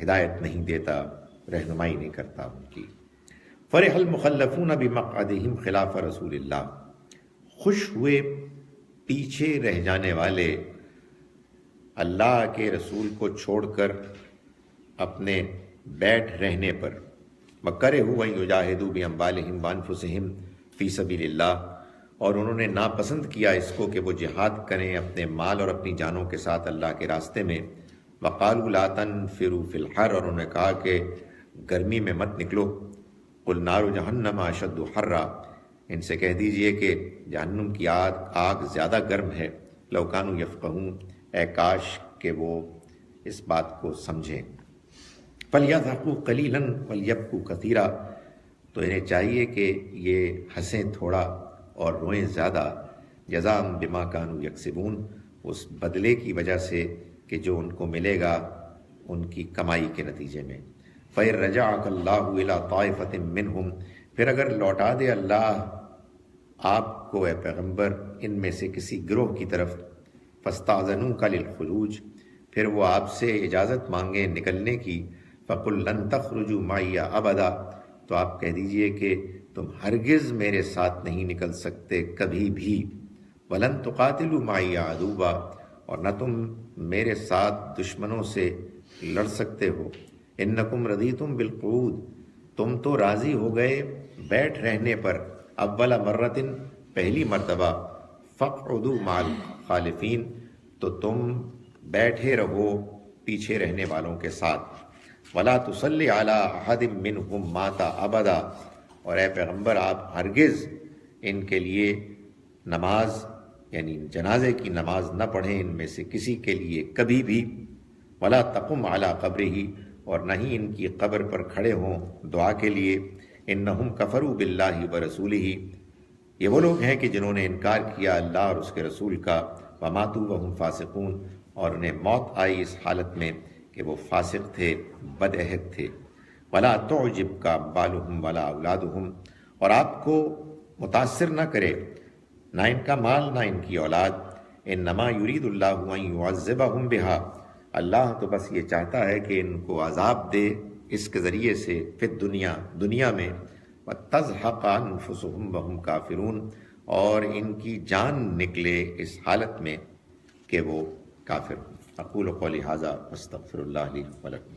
ہدایت نہیں دیتا، رہنمائی نہیں کرتا ان کی۔ فرح المخلفون بمقعدہم خلاف رسول اللہ، خوش ہوئے پیچھے رہ جانے والے اللہ کے رسول کو چھوڑ کر اپنے بیٹھ رہنے پر، وَكَرِهُوا أَن يُجَاهِدُوا بِأَمْوَالِهِمْ وَأَنفُسِهِمْ فِي سَبِيلِ اللَّهِ، اور انہوں نے ناپسند کیا اس کو کہ وہ جہاد کریں اپنے مال اور اپنی جانوں کے ساتھ اللہ کے راستے میں۔ وَقَالُوا لَا تَنفِرُوا فِي الْحَرِّ، اور انہوں نے کہا کہ گرمی میں مت نکلو۔ قُلْ نَارُ جَهَنَّمَ أَشَدُّ حَرًّا، ان سے کہہ دیجئے کہ جہنم کی آگ زیادہ گرم ہے۔ لَوْ كَانُوا يَفْقَهُونَ، اے کاش کہ وہ اس بات کو سمجھیں۔ فَلْيَضْحَكُوا قَلِيلًا وَلْيَبْكُوا كَثِيرًا، تو انہیں چاہیے کہ یہ ہنسیں تھوڑا اور روئیں زیادہ، جزاء بما كانوا يكسبون، اس بدلے کی وجہ سے کہ جو ان کو ملے گا ان کی کمائی کے نتیجے میں۔ فَإِن رَجَعَكَ اللَّهُ إِلَىٰ طَائِفَةٍ مِّنْهُمْ، پھر اگر لوٹا دے اللہ آپ کو اے پیغمبر ان میں سے کسی گروہ کی طرف، فَاسْتَأْذَنُوكَ لِلْخُرُوجِ، پھر وہ آپ سے اجازت مانگیں نکلنے کی، فَقُلْ لَن تَخْرُجُوا مَعِيَّ أَبَدًا، تو آپ کہہ دیجئے کہ تم ہرگز میرے ساتھ نہیں نکل سکتے کبھی بھی۔ وَلَن تُقَاتِلُوا مَعِيَّ عَدُوًّا، اور نہ تم میرے ساتھ دشمنوں سے لڑ سکتے ہو۔ اِنَّكُمْ رَضِيتُمْ بِالْقُعُودِ، تم تو راضی ہو گئے بیٹھ رہنے پر، اول مرتن، پہلی مرتبہ، فَاقْعُدُوا مَعَ الْخَالِفِينَ، تو تم بیٹھے رہو پیچھے رہنے والوں کے ساتھ۔ وَلَا تُصَلِّ عَلَىٰ أَحَدٍ مِّنْهُمْ مَاتَ أَبَدًا، اور اے پیغمبر آپ ہرگز ان کے لیے نماز، یعنی جنازے کی نماز نہ پڑھیں ان میں سے کسی کے لیے کبھی بھی۔ وَلَا تَقُمْ عَلَىٰ قَبْرِهِ، اور نہ ہی ان کی قبر پر کھڑے ہوں دعا کے لیے۔ إِنَّهُمْ كَفَرُوا بِاللَّهِ وَرَسُولِهِ، یہ وہ لوگ ہیں کہ جنہوں نے انکار کیا اللہ اور اس کے رسول کا، وَمَاتُوا وَهُمْ فَاسِقُونَ، اور انہیں موت آئی اس حالت میں کہ وہ فاسق تھے، بد عہد تھے۔ ولا تعجبک اموالہم ولا اولادہم، اور آپ کو متاثر نہ کرے نہ ان کا مال نہ ان کی اولاد۔ انما یرید اللہ ان یعذبہم بہا، اللہ تو بس یہ چاہتا ہے کہ ان کو عذاب دے اس کے ذریعے سے فی دنیا میں، وتزہق انفسہم وہم کافرون، اور ان کی جان نکلے اس حالت میں کہ وہ کافر ہوں۔ اقول قولی ھذا واستغفر اللہ لی ولکم۔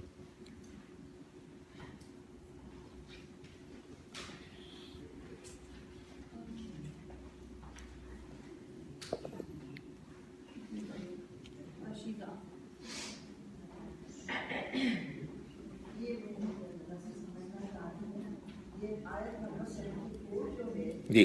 جی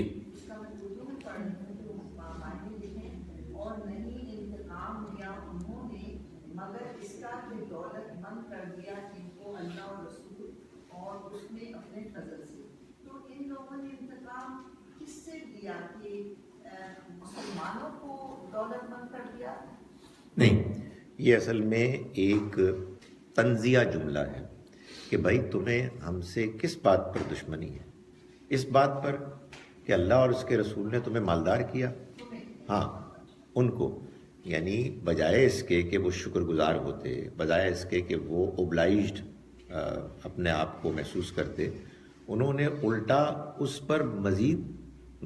اور نہیں انتقام لیا انہوں نے مگر اس کا کہ دولت مند کر دیا ان کو اللہ اور رسول اور اس نے اپنے فضل سے۔ تو ان لوگوں نے انتقام کس سے لیا کہ مسلمانوں کو دولت مند کر دیا؟ نہیں، یہ اصل میں ایک تنزیہ جملہ ہے کہ بھائی تمہیں ہم سے کس بات پر دشمنی ہے؟ اس بات پر کہ اللہ اور اس کے رسول نے تمہیں مالدار کیا۔ ہاں، ان کو، یعنی بجائے اس کے کہ وہ شکر گزار ہوتے، بجائے اس کے کہ وہ اوبلائزڈ اپنے آپ کو محسوس کرتے، انہوں نے الٹا اس پر مزید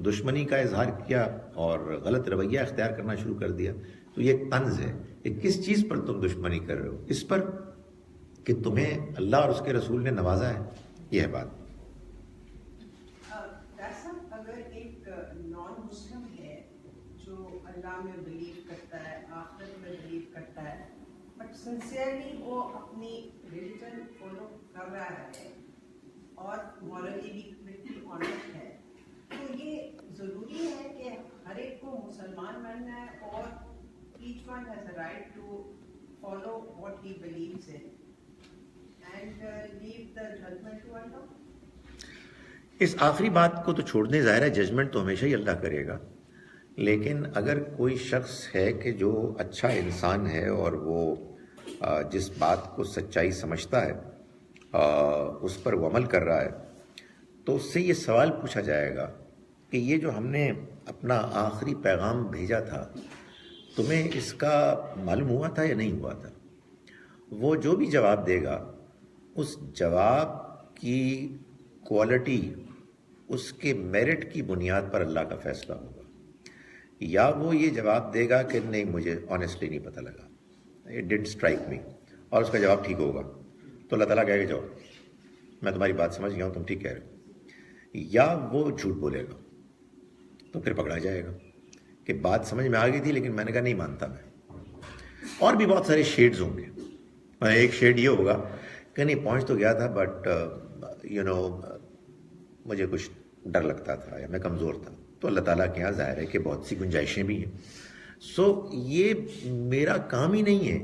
دشمنی کا اظہار کیا اور غلط رویہ اختیار کرنا شروع کر دیا۔ تو یہ ایک طنز ہے کہ کس چیز پر تم دشمنی کر رہے ہو؟ اس پر کہ تمہیں اللہ اور اس کے رسول نے نوازا ہے، یہ ہے بات۔ اگر ایک نان مسلم ہے جو اللہ میں بلیو کرتا ہے، آخرت میں بلیو کرتا ہے، بٹ سنسیئرلی وہ اپنی ریلیجن فالو کر رہا ہے اور مورلی بھی بالکل آنیسٹ ہے، تو یہ ضروری ہے کہ ہر ایک کو مسلمان بننا ہے اور each one has a right to follow what he believes in and leave the judgment to Allah? اس آخری بات کو تو چھوڑ دیں، ظاہر ہے ججمنٹ تو ہمیشہ ہی اللہ کرے گا، لیکن اگر کوئی شخص ہے کہ جو اچھا انسان ہے اور وہ جس بات کو سچائی سمجھتا ہے اس پر وہ عمل کر رہا ہے، تو اس سے یہ سوال پوچھا جائے گا کہ یہ جو ہم نے اپنا آخری پیغام بھیجا تھا، تمہیں اس کا معلوم ہوا تھا یا نہیں ہوا تھا؟ وہ جو بھی جواب دے گا، اس جواب کی کوالٹی، اس کے میرٹ کی بنیاد پر اللہ کا فیصلہ ہوگا۔ یا وہ یہ جواب دے گا کہ نہیں، مجھے آنیسٹلی نہیں پتہ لگا، اٹ ڈڈ اسٹرائک می، اور اس کا جواب ٹھیک ہوگا، تو اللہ تعالیٰ کہے گا جاؤ، میں تمہاری بات سمجھ گیا ہوں، تم ٹھیک کہہ رہے ہو۔ یا وہ جھوٹ بولے گا تو پھر پکڑا جائے گا کہ بات سمجھ میں آ گئی تھی لیکن میں نے کہا نہیں مانتا میں۔ اور بھی بہت سارے شیڈز ہوں گے۔ ایک شیڈ یہ ہوگا کہ نہیں، پہنچ تو گیا تھا بٹ مجھے کچھ ڈر لگتا تھا یا میں کمزور تھا، تو اللہ تعالیٰ کے یہاں ظاہر ہے کہ بہت سی گنجائشیں بھی ہیں۔ سو یہ میرا کام ہی نہیں ہے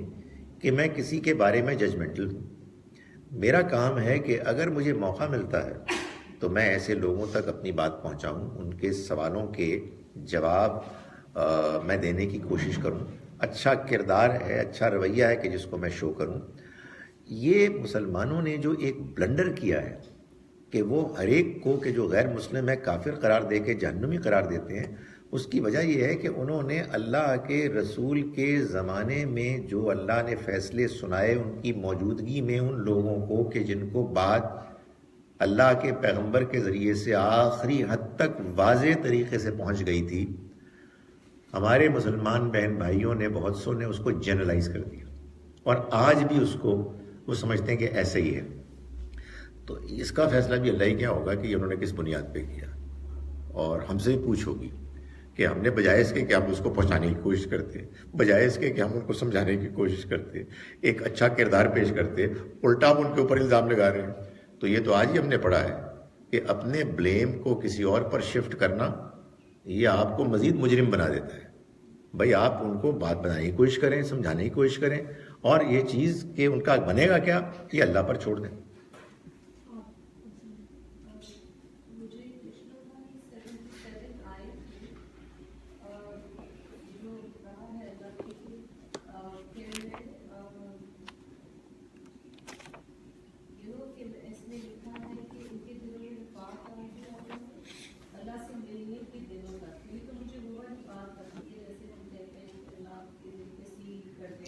کہ میں کسی کے بارے میں ججمنٹل ہوں۔ میرا کام ہے کہ اگر مجھے موقع ملتا ہے تو میں ایسے لوگوں تک اپنی بات پہنچاؤں، ان کے سوالوں کے جواب میں دینے کی کوشش کروں۔ اچھا کردار ہے، اچھا رویہ ہے کہ جس کو میں شو کروں۔ یہ مسلمانوں نے جو ایک بلنڈر کیا ہے کہ وہ ہر ایک کو کہ جو غیر مسلم ہے کافر قرار دے کے جہنمی قرار دیتے ہیں، اس کی وجہ یہ ہے کہ انہوں نے اللہ کے رسول کے زمانے میں جو اللہ نے فیصلے سنائے، ان کی موجودگی میں ان لوگوں کو کہ جن کو بات اللہ کے پیغمبر کے ذریعے سے آخری حد تک واضح طریقے سے پہنچ گئی تھی، ہمارے مسلمان بہن بھائیوں نے بہت سو نے اس کو جنرلائز کر دیا، اور آج بھی اس کو وہ سمجھتے ہیں کہ ایسا ہی ہے۔ تو اس کا فیصلہ بھی اللہ ہی کیا ہوگا کہ انہوں نے کس بنیاد پہ کیا، اور ہم سے بھی پوچھ ہوگی کہ ہم نے بجائے اس کے کہ ہم اس کو پہنچانے کی کوشش کرتے، بجائے اس کے کہ ہم ان کو سمجھانے کی کوشش کرتے، ایک اچھا کردار پیش کرتے، الٹا ہم ان کے اوپر الزام لگا رہے ہیں۔ تو یہ تو آج ہی ہم نے پڑھا ہے کہ اپنے بلیم کو کسی اور پر شفٹ کرنا یہ آپ کو مزید مجرم بنا دیتا ہے۔ بھائی آپ ان کو بات بنانے کی کوشش کریں، سمجھانے کی کوشش کریں، اور یہ چیز کہ ان کا بنے گا کیا، یہ اللہ پر چھوڑ دیں۔ کہ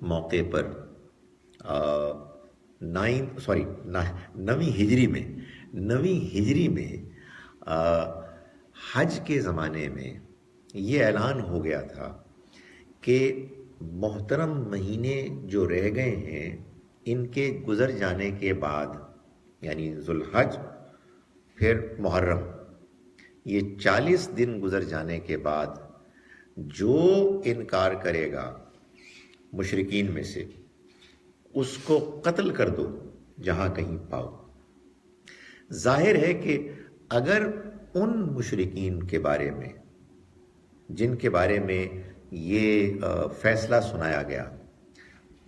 موقع پر 9ویں ہجری میں حج کے زمانے میں یہ اعلان ہو گیا تھا کہ محترم مہینے جو رہ گئے ہیں ان کے گزر جانے کے بعد، یعنی ذوالحج پھر محرم، یہ 40 دن گزر جانے کے بعد جو انکار کرے گا مشرکین میں سے اس کو قتل کر دو جہاں کہیں پاؤ۔ ظاہر ہے کہ اگر ان مشرکین کے بارے میں جن کے بارے میں یہ فیصلہ سنایا گیا،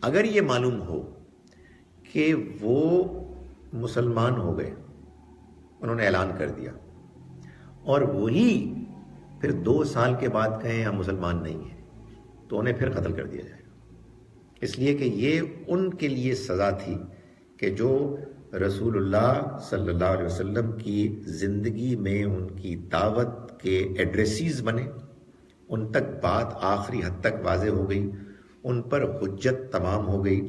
اگر یہ معلوم ہو کہ وہ مسلمان ہو گئے، انہوں نے اعلان کر دیا، اور وہی پھر 2 سال کے بعد کہیں ہم مسلمان نہیں ہیں، تو انہیں پھر قتل کر دیا جائے گا، اس لیے کہ یہ ان کے لیے سزا تھی کہ جو رسول اللہ صلی اللہ علیہ وسلم کی زندگی میں ان کی دعوت کے ایڈریسیز بنے، ان تک بات آخری حد تک واضح ہو گئی، ان پر حجت تمام ہو گئی،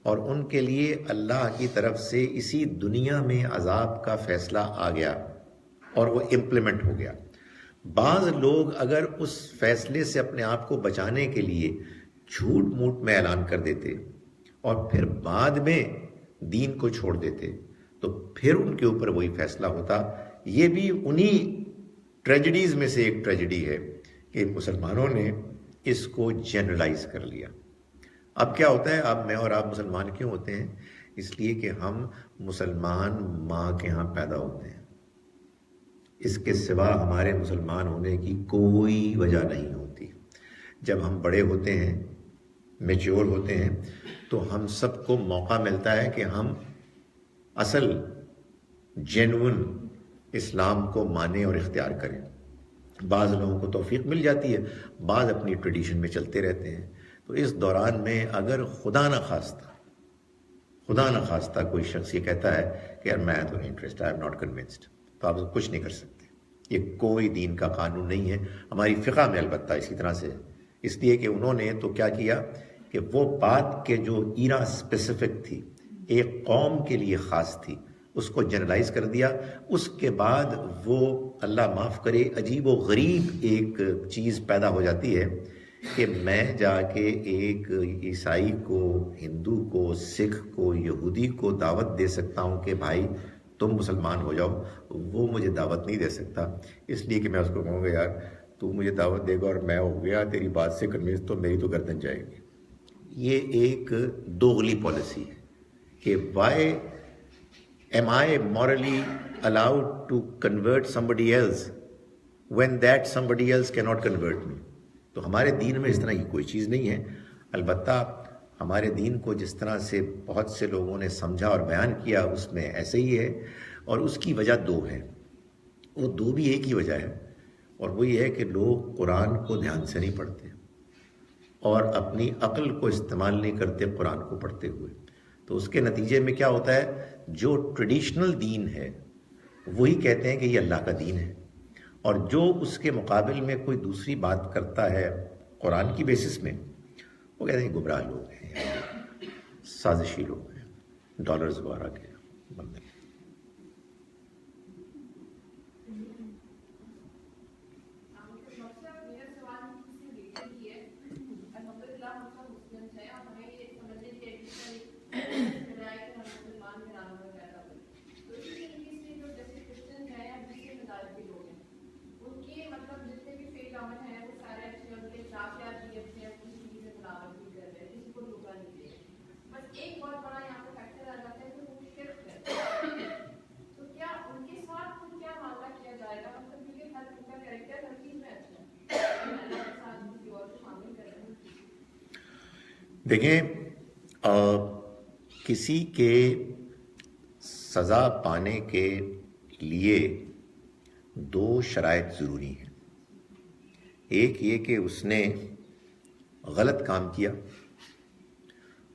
اور ان کے لیے اللہ کی طرف سے اسی دنیا میں عذاب کا فیصلہ آ گیا اور وہ امپلیمنٹ ہو گیا۔ بعض لوگ اگر اس فیصلے سے اپنے آپ کو بچانے کے لیے جھوٹ موٹ میں اعلان کر دیتے اور پھر بعد میں دین کو چھوڑ دیتے تو پھر ان کے اوپر وہی فیصلہ ہوتا۔ یہ بھی انہی ٹریجڈیز میں سے ایک ٹریجڈی ہے کہ مسلمانوں نے اس کو جنرلائز کر لیا۔ اب کیا ہوتا ہے، اب میں اور آپ مسلمان کیوں ہوتے ہیں؟ اس لیے کہ ہم مسلمان ماں کے ہاں پیدا ہوتے ہیں، اس کے سوا ہمارے مسلمان ہونے کی کوئی وجہ نہیں ہوتی۔ جب ہم بڑے ہوتے ہیں، میچور ہوتے ہیں، تو ہم سب کو موقع ملتا ہے کہ ہم اصل جینون اسلام کو مانیں اور اختیار کریں۔ بعض لوگوں کو توفیق مل جاتی ہے، بعض اپنی ٹریڈیشن میں چلتے رہتے ہیں۔ تو اس دوران میں اگر خدا نخواستہ کوئی شخص یہ کہتا ہے کہ یار میں تو interest I am not convinced, تو آپ کچھ نہیں کر سکتے۔ یہ کوئی دین کا قانون نہیں ہے، ہماری فقہ میں البتہ اسی طرح سے، اس لیے کہ انہوں نے تو کیا کیا کہ وہ بات کے جو ایرا اسپیسیفک تھی، ایک قوم کے لیے خاص تھی، اس کو جنرلائز کر دیا۔ اس کے بعد وہ اللہ معاف کرے عجیب و غریب ایک چیز پیدا ہو جاتی ہے کہ میں جا کے ایک عیسائی کو، ہندو کو، سکھ کو، یہودی کو دعوت دے سکتا ہوں کہ بھائی تم مسلمان ہو جاؤ، وہ مجھے دعوت نہیں دے سکتا، اس لیے کہ میں اس کو کہوں گا یار تو مجھے دعوت دے گا اور میں ہو گیا تیری بات سے کنوینس تو میری تو گردن جائے گی۔ یہ ایک دوغلی پالیسی ہے کہ Y am I morally allowed to convert somebody else when that somebody else cannot convert me؟ تو ہمارے دین میں اس طرح کی کوئی چیز نہیں ہے۔ البتہ ہمارے دین کو جس طرح سے بہت سے لوگوں نے سمجھا اور بیان کیا اس میں ایسے ہی ہے، اور اس کی وجہ 2 ہے، وہ 2 بھی ایک ہی وجہ ہے، اور وہ یہ ہے کہ لوگ قرآن کو دھیان سے نہیں پڑھتے اور اپنی عقل کو استعمال نہیں کرتے قرآن کو پڑھتے ہوئے۔ تو اس کے نتیجے میں کیا ہوتا ہے، جو ٹریڈیشنل دین ہے وہی کہتے ہیں کہ یہ اللہ کا دین ہے، اور جو اس کے مقابل میں کوئی دوسری بات کرتا ہے قرآن کی بیسس میں، وہ کہتے ہیں گمراہ لوگ ہیں، سازشی لوگ ہیں، ڈالرز وغیرہ کے بندے۔ دیکھیں، کسی کے سزا پانے کے لیے 2 شرائط ضروری ہیں۔ ایک یہ کہ اس نے غلط کام کیا،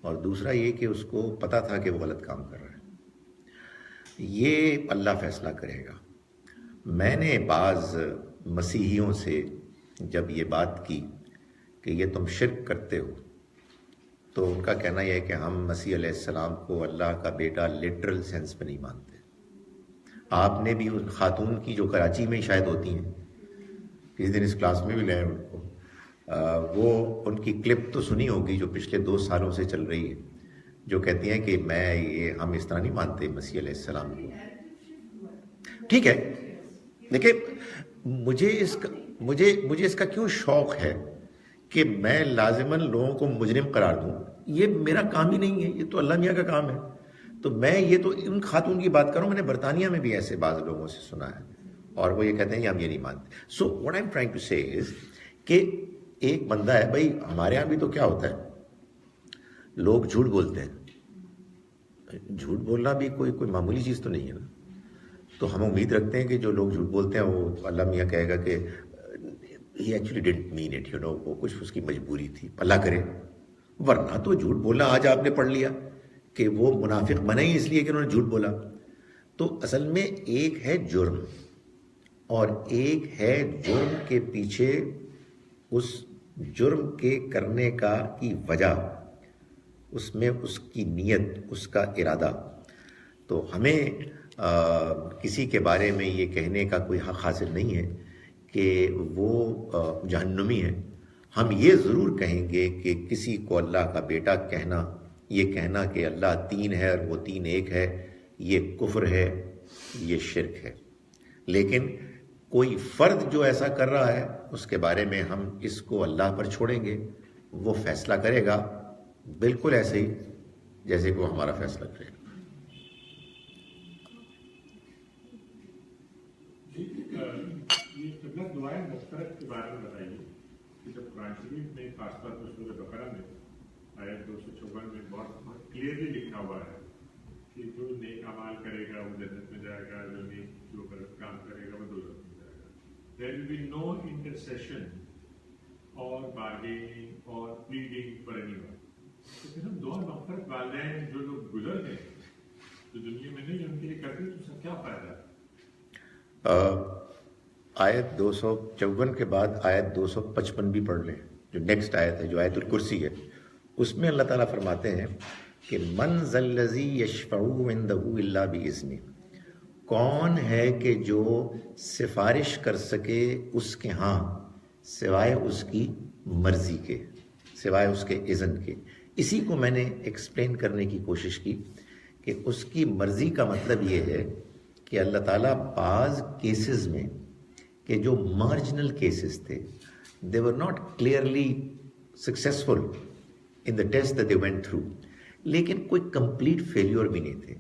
اور دوسرا یہ کہ اس کو پتہ تھا کہ وہ غلط کام کر رہا ہے۔ یہ اللہ فیصلہ کرے گا۔ میں نے بعض مسیحیوں سے جب یہ بات کی کہ یہ تم شرک کرتے ہو، تو ان کا کہنا یہ ہے کہ ہم مسیح علیہ السلام کو اللہ کا بیٹا لٹرل سینس میں نہیں مانتے. آپ نے بھی ان خاتون کی جو کراچی میں شاید ہوتی ہیں, کسی دن اس کلاس میں بھی لے ان کو, وہ ان کی کلپ تو سنی ہوگی جو پچھلے 2 سالوں سے چل رہی ہے, جو کہتی ہیں کہ ہم اس طرح نہیں مانتے مسیح علیہ السلام کو. ٹھیک ہے, دیکھیں مجھے اس کا کیوں شوق ہے کہ میں لازماً لوگوں کو مجرم قرار دوں, یہ میرا کام ہی نہیں ہے, یہ تو اللہ میاں کا کام ہے. تو میں یہ تو ان خاتون کی بات کروں, میں نے برطانیہ میں بھی ایسے بعض لوگوں سے سنا ہے اور وہ یہ کہتے ہیں کہ ہم یہ نہیں مانتے. So what I am trying to say is کہ ایک بندہ ہے, بھائی ہمارے یہاں بھی تو کیا ہوتا ہے, لوگ جھوٹ بولتے ہیں. جھوٹ بولنا بھی کوئی معمولی چیز تو نہیں ہے نا. تو ہم امید رکھتے ہیں کہ جو لوگ جھوٹ بولتے ہیں وہ اللہ میاں کہے گا کہ he actually didn't mean it, you know, وہ کچھ اس کی مجبوری تھی, اللہ کرے. ورنہ تو جھوٹ بولنا آج آپ نے پڑھ لیا کہ وہ منافق بنے ہی اس لیے کہ انہوں نے جھوٹ بولا. تو اصل میں ایک ہے جرم اور ایک ہے جرم کے پیچھے اس جرم کے کرنے کی وجہ, اس میں اس کی نیت, اس کا ارادہ. تو ہمیں کسی کے بارے میں یہ کہنے کا کوئی حق حاصل نہیں ہے کہ وہ جہنمی ہے. ہم یہ ضرور کہیں گے کہ کسی کو اللہ کا بیٹا کہنا, یہ کہنا کہ اللہ 3 ہے اور وہ 3 ایک ہے, یہ کفر ہے, یہ شرک ہے. لیکن کوئی فرد جو ایسا کر رہا ہے اس کے بارے میں ہم اس کو اللہ پر چھوڑیں گے, وہ فیصلہ کرے گا بالکل ایسے ہی جیسے کہ وہ ہمارا فیصلہ کرے گا. یہ دعائیں مختلف کے بارے میں بتائیے کہ جب قرآن شریف میں خاص طور پر سورہ بقرہ میں آیت 254 میں بہت کلیئرلی لکھا ہوا ہے کہ جو نیک اعمال کرے گا وہ جنت میں جائے گا, جو غلط کام کرے گا وہ دوزخ میں جائے گا. There will be no intercession or bargaining or pleading for anyone. تو پھر ہم دعا مغفرت والدین جو لوگ گزر گئے جو دنیا میں نہیں ان کے لیے کرتے تو اس کا کیا فائدہ ہے؟ آیت 254 کے بعد آیت 255 بھی پڑھ لیں, جو نیکسٹ آیت ہے, جو آیت الکرسی ہے. اس میں اللہ تعالیٰ فرماتے ہیں کہ من ذا الذی یشفع عندہ الا باذنہ, کون ہے کہ جو سفارش کر سکے اس کے ہاں سوائے اس کی مرضی کے, سوائے اس کے اذن کے. اسی کو میں نے ایکسپلین کرنے کی کوشش کی کہ اس کی مرضی کا مطلب یہ ہے کہ اللہ تعالیٰ بعض کیسز میں کہ جو مارجنل کیسز تھے, they were not clearly successful in the test that they went through, لیکن کوئی کمپلیٹ فیلیور بھی نہیں تھے.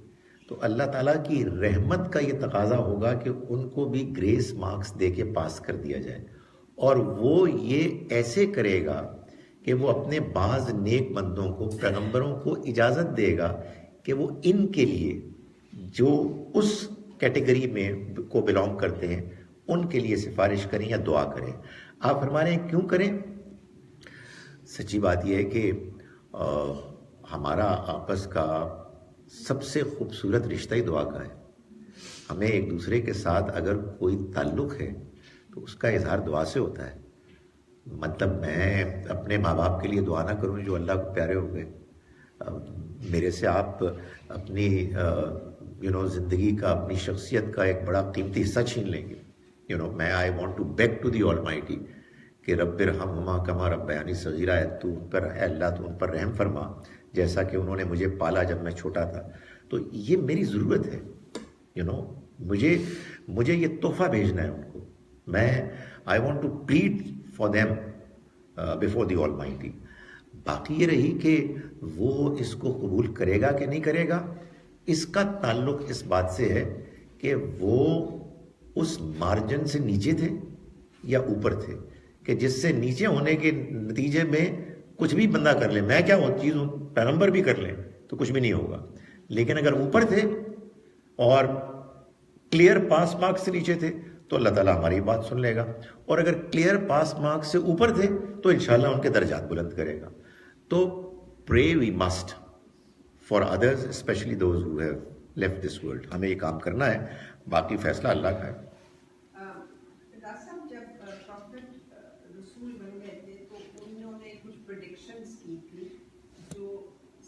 تو اللہ تعالیٰ کی رحمت کا یہ تقاضا ہوگا کہ ان کو بھی گریس مارکس دے کے پاس کر دیا جائے, اور وہ یہ ایسے کرے گا کہ وہ اپنے بعض نیک بندوں کو, پیغمبروں کو اجازت دے گا کہ وہ ان کے لیے جو اس کیٹیگری میں کو بلانگ کرتے ہیں ان کے لیے سفارش کریں یا دعا کریں. آپ فرما رہے ہیں کیوں کریں؟ سچی بات یہ ہے کہ ہمارا آپس کا سب سے خوبصورت رشتہ ہی دعا کا ہے. ہمیں ایک دوسرے کے ساتھ اگر کوئی تعلق ہے تو اس کا اظہار دعا سے ہوتا ہے. مطلب میں اپنے ماں باپ کے لیے دعا نہ کروں جو اللہ کو پیارے ہو گئے, میرے سے آپ اپنی زندگی کا, اپنی شخصیت کا ایک بڑا قیمتی حصہ چھین لیں گے. میں I want to beg to the almighty کہ رب ارحمہما کما ربیانی صغیرہ, تو ان پر اے اللہ تو ان پر رحم فرما جیسا کہ انہوں نے مجھے پالا جب میں چھوٹا تھا. تو یہ میری ضرورت ہے, مجھے یہ تحفہ بھیجنا ہے ان کو. میں I want to plead for them before the almighty. باقی یہ رہی کہ وہ اس کو قبول کرے گا کہ نہیں کرے گا, اس کا تعلق اس بات سے ہے کہ وہ اس مارجن سے نیچے تھے یا اوپر تھے, کہ جس سے نیچے ہونے کے نتیجے میں کچھ بھی بندہ کر لے, میں کیا وہ چیز ہوں, پیغمبر بھی کر لیں تو کچھ بھی نہیں ہوگا. لیکن اگر اوپر تھے اور کلیئر پاس مارکس سے نیچے تھے تو اللہ تعالیٰ ہماری بات سن لے گا, اور اگر کلیئر پاس مارکس سے اوپر تھے تو انشاءاللہ ان کے درجات بلند کرے گا. تو pray we must for others, especially those who have left this world. ہمیں یہ کام کرنا ہے, باقی فیصلہ اللہ کا ہے. صاحب جب پروفٹ رسول بن گئے تھے تو انہوں نے کچھ پریڈکشنز کی تھی جو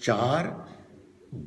4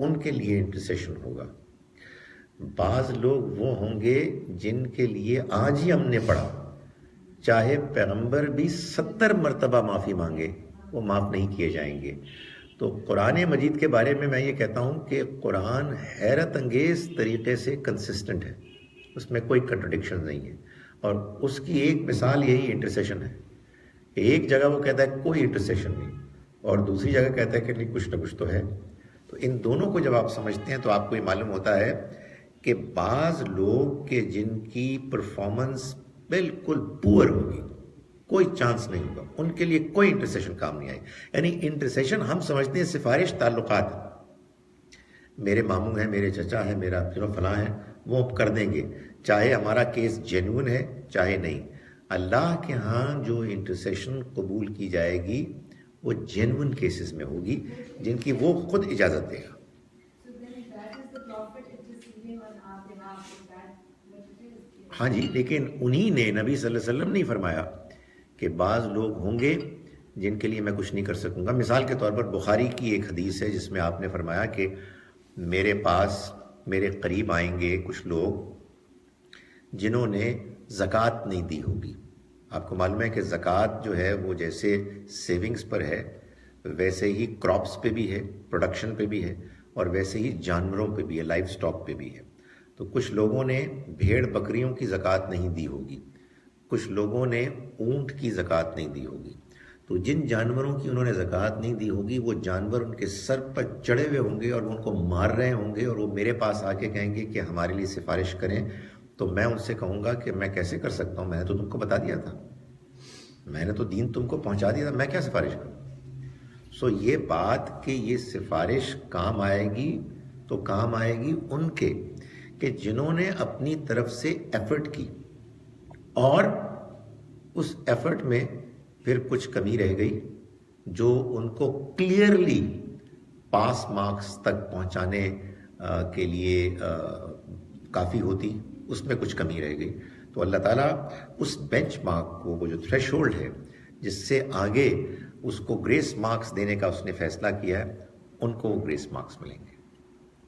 ان کے لیے انٹرسیشن ہوگا. بعض لوگ وہ ہوں گے جن کے لیے آج ہی ہم نے پڑھا چاہے پیغمبر بھی 70 مرتبہ معافی مانگے وہ معاف نہیں کیے جائیں گے. تو قرآن مجید کے بارے میں یہ کہتا ہوں کہ قرآن حیرت انگیز طریقے سے کنسسٹنٹ ہے, اس میں کوئی کنٹرڈکشن نہیں ہے. اور اس کی ایک مثال یہی انٹرسیشن ہے. ایک جگہ وہ کہتا ہے کوئی انٹرسیشن نہیں, اور دوسری جگہ کہتا ہے کہ نہیں کچھ نہ کچھ تو ہے. تو ان دونوں کو جب آپ سمجھتے ہیں تو آپ کو یہ معلوم ہوتا ہے کہ بعض لوگ کہ جن کی پرفارمنس بالکل پور ہوگی, کوئی چانس نہیں ہوگا, ان کے لیے کوئی انٹرسیشن کام نہیں آئی. یعنی انٹرسیشن ہم سمجھتے ہیں سفارش تعلقات, میرے ماموں ہیں, میرے چچا ہے, میرا فلاں ہے, وہ کر دیں گے چاہے ہمارا کیس جینون ہے چاہے نہیں. اللہ کے ہاں جو انٹرسیشن قبول کی جائے گی وہ جینون کیسز میں ہوگی جن کی وہ خود اجازت دے گا. ہاں جی, لیکن انہی نے نبی صلی اللہ علیہ وسلم نہیں فرمایا کہ بعض لوگ ہوں گے جن کے لیے میں کچھ نہیں کر سکوں گا. مثال کے طور پر بخاری کی ایک حدیث ہے جس میں آپ نے فرمایا کہ میرے پاس میرے قریب آئیں گے کچھ لوگ جنہوں نے زکوٰۃ نہیں دی ہوگی. آپ کو معلوم ہے کہ زکوٰۃ جو ہے وہ جیسے سیونگز پر ہے ویسے ہی کراپس پہ بھی ہے, پروڈکشن پہ بھی ہے, اور ویسے ہی جانوروں پہ بھی ہے, لائف سٹاک پہ بھی ہے. تو کچھ لوگوں نے بھیڑ بکریوں کی زکوٰۃ نہیں دی ہوگی, کچھ لوگوں نے اونٹ کی زکوٰۃ نہیں دی ہوگی. تو جن جانوروں کی انہوں نے زکوٰۃ نہیں دی ہوگی وہ جانور ان کے سر پر چڑھے ہوئے ہوں گے اور وہ ان کو مار رہے ہوں گے, اور وہ میرے پاس آ کے کہیں گے کہ ہمارے لیے سفارش کریں. تو میں ان سے کہوں گا کہ میں کیسے کر سکتا ہوں, میں نے تو تم کو بتا دیا تھا, میں نے تو دین تم کو پہنچا دیا تھا, میں کیا سفارش کروں. سو یہ بات کہ یہ سفارش کام آئے گی تو کام آئے گی ان کے کہ جنہوں نے اپنی طرف سے ایفرٹ کی اور اس ایفرٹ میں پھر کچھ کمی رہ گئی جو ان کو کلیئرلی پاس مارکس تک پہنچانے کے لیے کافی ہوتی, اس میں کچھ کمی رہ گئی. تو اللہ تعالیٰ اس بینچ مارک کو, وہ جو تھریش ہولڈ ہے جس سے آگے اس کو گریس مارکس دینے کا اس نے فیصلہ کیا ہے, ان کو وہ گریس مارکس ملیں گے,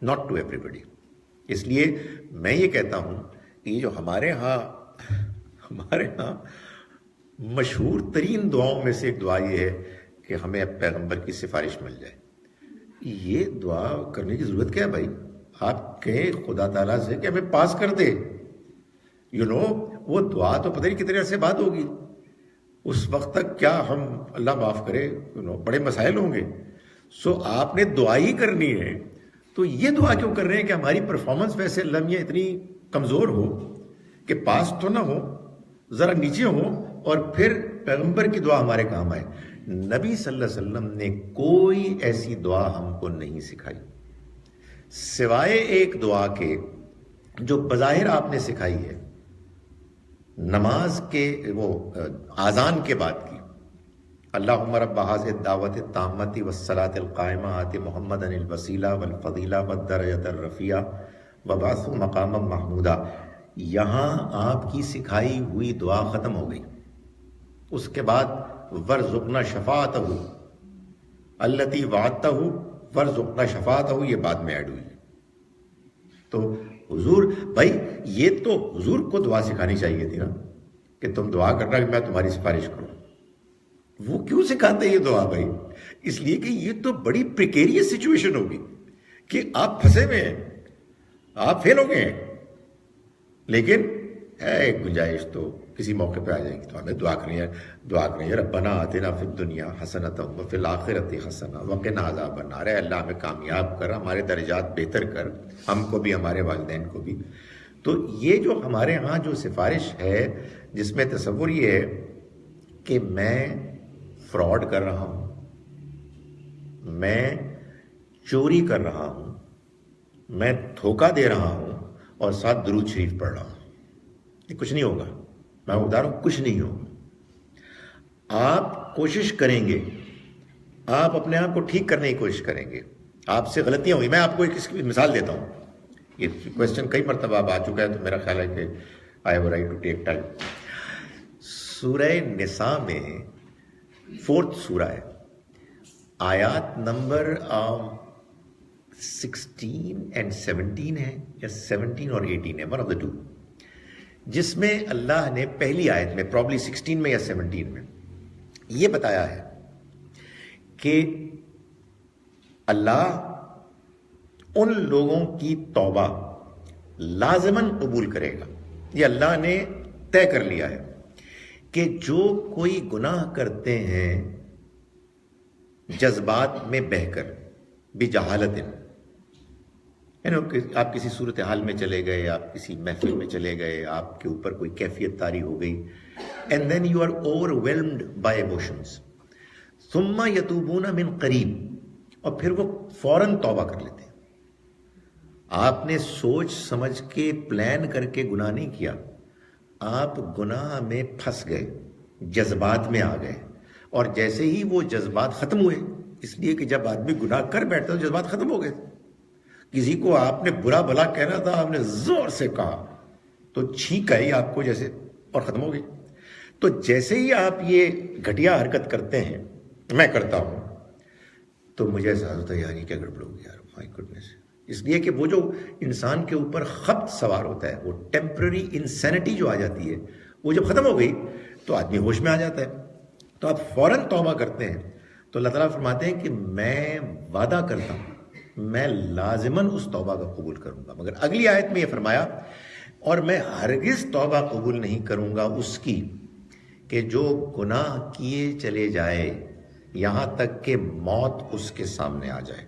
ناٹ ٹو ایوری بڈی. اس لیے میں یہ کہتا ہوں کہ یہ جو ہمارے ہاں مشہور ترین دعاؤں میں سے ایک دعا یہ ہے کہ ہمیں پیغمبر کی سفارش مل جائے. یہ دعا کرنے کی ضرورت کیا ہے بھائی؟ آپ کہیں خدا تعالیٰ سے کہ ہمیں پاس کر دے. وہ دعا تو پتہ نہیں کتنے عرصے بعد ہوگی, اس وقت تک کیا ہم اللہ معاف کرے بڑے مسائل ہوں گے. سو آپ نے دعا ہی کرنی ہے, تو یہ دعا کیوں کر رہے ہیں کہ ہماری پرفارمنس ویسے اللہ میں اتنی کمزور ہو کہ پاس تو نہ ہو, ذرا نیچے ہو, اور پھر پیغمبر کی دعا ہمارے کام آئے. نبی صلی اللہ علیہ وسلم نے کوئی ایسی دعا ہم کو نہیں سکھائی سوائے ایک دعا کے جو بظاہر آپ نے سکھائی ہے نماز کے وہ اذان کے بعد کی, اللہم رب هذه الدعوۃ التامۃ والصلاۃ القائمۃ آت محمدا الوسیلہ والفضیلہ والدرجۃ الرفیعہ وابعثہ مقاما محمودا. یہاں آپ کی سکھائی ہوئی دعا ختم ہو گئی. اس کے بعد ورزقنا شفاعتہ التی وعدتہ ورزقنا شفاعتہ یہ بعد میں ایڈ ہوئی. تو حضور بھائی یہ تو حضور کو دعا سکھانی چاہیے تھی نا کہ تم دعا کرنا کہ میں تمہاری سفارش کروں. وہ کیوں سکھاتے یہ دعا بھائی؟ اس لیے کہ یہ تو بڑی پریکیریس سچویشن ہوگی کہ آپ پھنسے ہوئے ہیں, آپ فیل ہو گئے ہیں, لیکن ہے ایک گنجائش تو کسی موقع پہ آ جائے گی. تو ہمیں دعا کریں ربنا آتنا فی الدنیا حسنۃ وفی الآخرۃ حسنۃ وقنا عذاب النار. اللہ ہمیں کامیاب کر, ہمارے درجات بہتر کر, ہم کو بھی ہمارے والدین کو بھی. تو یہ جو ہمارے ہاں جو سفارش ہے جس میں تصور یہ ہے کہ میں فراڈ کر رہا ہوں, میں چوری کر رہا ہوں, میں دھوکہ دے رہا ہوں اور ساتھ درود شریف پڑھ رہا ہوں, یہ کچھ نہیں ہوگا. میں بتا رہا ہوں کچھ نہیں ہوگا. آپ کوشش کریں گے, آپ اپنے آپ کو ٹھیک کرنے کی کوشش کریں گے, آپ سے غلطیاں ہوئی. میں آپ کو ایک مثال دیتا ہوں, یہ کویسچن کئی مرتبہ اب آ چکا ہے تو میرا خیال ہے کہ I have right to take time. سورہ نساء میں 4th سورہ ہے, آیات نمبر 16 and 17 ہے یا 17 اور 18 ہے, ون آف دا ٹو, جس میں اللہ نے پہلی آیت میں پرابلی 16 میں یا 17 میں یہ بتایا ہے کہ اللہ ان لوگوں کی توبہ لازماً قبول کرے گا. یہ اللہ نے طے کر لیا ہے کہ جو کوئی گناہ کرتے ہیں جذبات میں بہہ کر بجہالت, آپ کسی صورتحال میں چلے گئے, آپ کسی محفل میں چلے گئے, آپ کے اوپر کوئی کیفیت طاری ہو گئی, and then you are overwhelmed by emotions, ثم یتوبون من قریب, اور پھر وہ فوراً توبہ کر لیتے ہیں. آپ نے سوچ سمجھ کے پلان کر کے گناہ نہیں کیا, آپ گناہ میں پھنس گئے, جذبات میں آ گئے, اور جیسے ہی وہ جذبات ختم ہوئے, اس لیے کہ جب آدمی گناہ کر بیٹھتا تو جذبات ختم ہو گئے. کسی کو آپ نے برا بھلا کہنا تھا, آپ نے زور سے کہا تو چھینک آئی آپ کو جیسے, اور ختم ہو گئی. تو جیسے ہی آپ یہ گھٹیا حرکت کرتے ہیں, میں کرتا ہوں, تو مجھے احساس ہوتا ہے یار یہ کیا گڑبڑ ہو گئی یار, مائی گڈنس. اس لیے کہ وہ جو انسان کے اوپر خبط سوار ہوتا ہے, وہ ٹیمپرری انسینٹی جو آ جاتی ہے, وہ جب ختم ہو گئی تو آدمی ہوش میں آ جاتا ہے, تو آپ فوراً توبہ کرتے ہیں. تو اللہ تعالیٰ فرماتے ہیں کہ میں وعدہ کرتا ہوں میں لازماً اس توبہ کا قبول کروں گا. مگر اگلی آیت میں یہ فرمایا, اور میں ہرگز توبہ قبول نہیں کروں گا اس کی کہ جو گناہ کیے چلے جائے یہاں تک کہ موت اس کے سامنے آ جائے.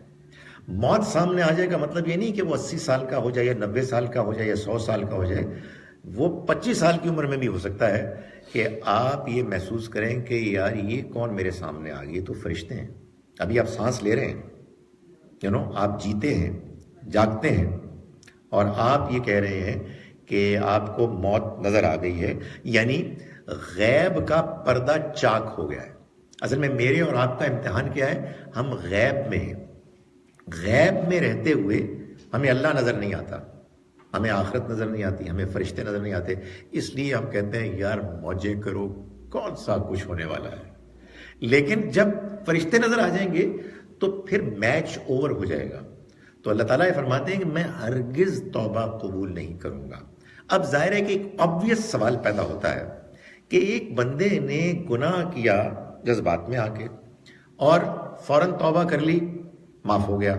موت سامنے آ جائے کا مطلب یہ نہیں کہ وہ 80 سال کا ہو جائے یا 90 سال کا ہو جائے یا 100 سال کا ہو جائے. وہ 25 سال کی عمر میں بھی ہو سکتا ہے کہ آپ یہ محسوس کریں کہ یار یہ کون میرے سامنے آ گئی, یہ تو فرشتے ہیں. ابھی آپ سانس لے رہے ہیں, آپ جیتے ہیں, جاگتے ہیں, اور آپ یہ کہہ رہے ہیں کہ آپ کو موت نظر آ گئی ہے, یعنی غیب کا پردہ چاک ہو گیا ہے. اصل میں میرے اور آپ کا امتحان کیا ہے, ہم غیب میں ہیں. غیب میں رہتے ہوئے ہمیں اللہ نظر نہیں آتا, ہمیں آخرت نظر نہیں آتی, ہمیں فرشتے نظر نہیں آتے. اس لیے ہم کہتے ہیں یار موجے کرو, کون سا کچھ ہونے والا ہے. لیکن جب فرشتے نظر آ جائیں گے تو پھر میچ اوور ہو جائے گا. تو اللہ تعالیٰ یہ فرماتے ہیں کہ میں ہرگز توبہ قبول نہیں کروں گا. اب ظاہر ہے کہ ایک obvious سوال پیدا ہوتا ہے کہ ایک بندے نے گناہ کیا جذبات میں آ کے, اور فوراً توبہ کر لی, معاف ہو گیا.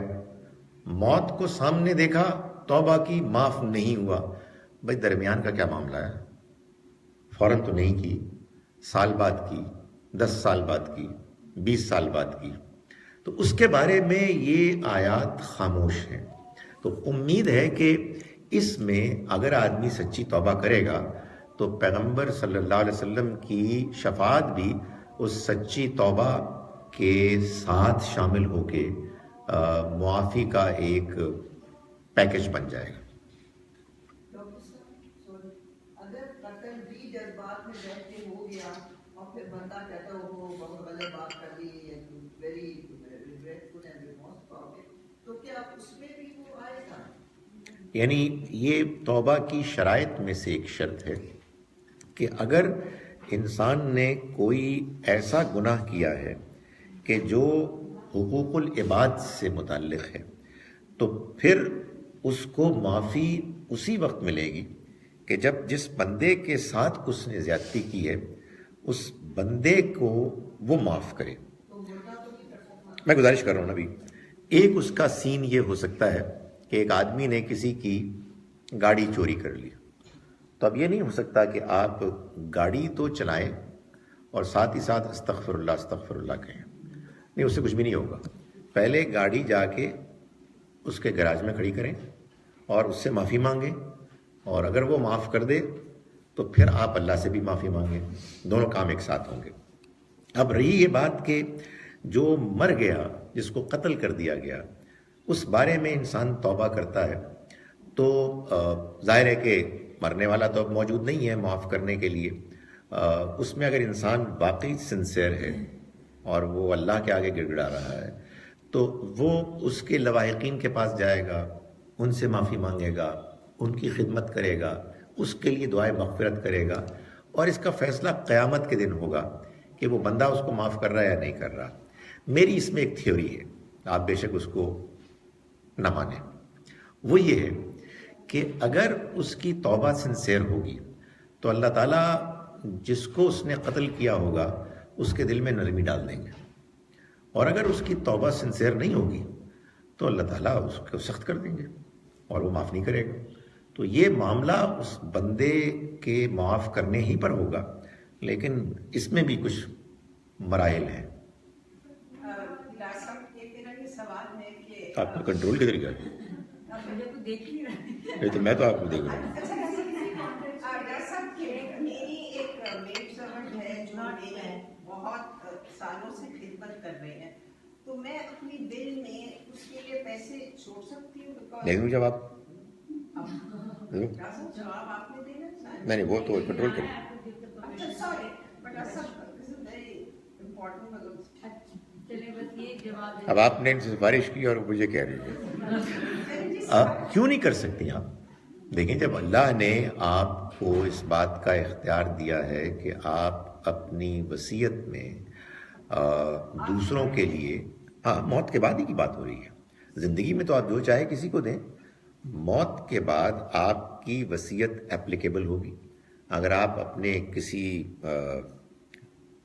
موت کو سامنے دیکھا, توبہ کی, معاف نہیں ہوا. بھائی درمیان کا کیا معاملہ ہے؟ فوراً تو نہیں کی, سال بعد کی, 10 سال بعد کی, 20 سال بعد کی. تو اس کے بارے میں یہ آیات خاموش ہیں. تو امید ہے کہ اس میں اگر آدمی سچی توبہ کرے گا تو پیغمبر صلی اللہ علیہ وسلم کی شفاعت بھی اس سچی توبہ کے ساتھ شامل ہو کے معافی کا ایک پیکج بن جائے گا. ڈاکٹر صاحب اگر قتل بھی جذبات میں بیٹھ کے ہو گیا اور پھر بندہ کہتا ہو بہت غلط بات کر لی, very regretful and remorse about it, تو کیا اس میں بھی وہ آئے گا؟ یعنی یہ توبہ کی شرائط میں سے ایک شرط ہے کہ اگر انسان نے کوئی ایسا گناہ کیا ہے کہ جو حقوق العباد سے متعلق ہے, تو پھر اس کو معافی اسی وقت ملے گی کہ جب جس بندے کے ساتھ اس نے زیادتی کی ہے اس بندے کو وہ معاف کرے. میں گزارش کر رہا ہوں ابھی, ایک اس کا سین یہ ہو سکتا ہے کہ ایک آدمی نے کسی کی گاڑی چوری کر لی, تو اب یہ نہیں ہو سکتا کہ آپ گاڑی تو چلائیں اور ساتھ ہی ساتھ استغفر اللہ کہیں. نہیں, اس سے کچھ بھی نہیں ہوگا. پہلے گاڑی جا کے اس کے گراج میں کھڑی کریں اور اس سے معافی مانگیں, اور اگر وہ معاف کر دے تو پھر آپ اللہ سے بھی معافی مانگیں. دونوں کام ایک ساتھ ہوں گے. اب رہی یہ بات کہ جو مر گیا, جس کو قتل کر دیا گیا, اس بارے میں انسان توبہ کرتا ہے تو ظاہر ہے کہ مرنے والا تو اب موجود نہیں ہے معاف کرنے کے لیے. اس میں اگر انسان واقعی سنسیئر ہے اور وہ اللہ کے آگے گڑ گڑا رہا ہے تو وہ اس کے لواحقین کے پاس جائے گا, ان سے معافی مانگے گا, ان کی خدمت کرے گا, اس کے لیے دعائے مغفرت کرے گا, اور اس کا فیصلہ قیامت کے دن ہوگا کہ وہ بندہ اس کو معاف کر رہا ہے یا نہیں کر رہا. میری اس میں ایک تھیوری ہے, آپ بے شک اس کو نہ مانے، وہ یہ ہے کہ اگر اس کی توبہ سنسیئر ہوگی تو اللہ تعالیٰ جس کو اس نے قتل کیا ہوگا اس کے دل میں نرمی ڈال دیں گے، اور اگر اس کی توبہ سنسیئر نہیں ہوگی تو اللہ تعالیٰ اس کو سخت کر دیں گے اور وہ معاف نہیں کرے گا. تو یہ معاملہ اس بندے کے معاف کرنے ہی پر ہوگا، لیکن اس میں بھی کچھ مراحل ہیں. سوال ہے کہ آپ کا کنٹرول کدھر گیا؟ مجھے تو دیکھ ہی رہا یہ تو میں تو آپ کو دیکھ رہا ہوں. ڈاکٹر صاحب میری ایک میڈ سرونٹ ہے جو میرے بہت سالوں سے خدمت کر رہے ہیں، تو میں اپنی دل میں اس کے لیے پیسے چھوڑ سکتی ہوں؟ دیکھ لوں جب آپ جواب آپ نے دینا. میں نے وہ تو کنٹرول کر. اچھا sorry but this is very important. چلے بس یہ جواب اب آپ نے ان سے سفارش کی اور مجھے کہہ رہی ہے آپ کیوں نہیں کر سکتی. آپ دیکھیں، جب اللہ نے آپ کو اس بات کا اختیار دیا ہے کہ آپ اپنی وصیت میں دوسروں کے لیے، ہاں موت کے بعد ہی کی بات ہو رہی ہے، زندگی میں تو آپ جو چاہے کسی کو دیں، موت کے بعد آپ کی وصیت اپلیکیبل ہوگی. اگر آپ اپنے کسی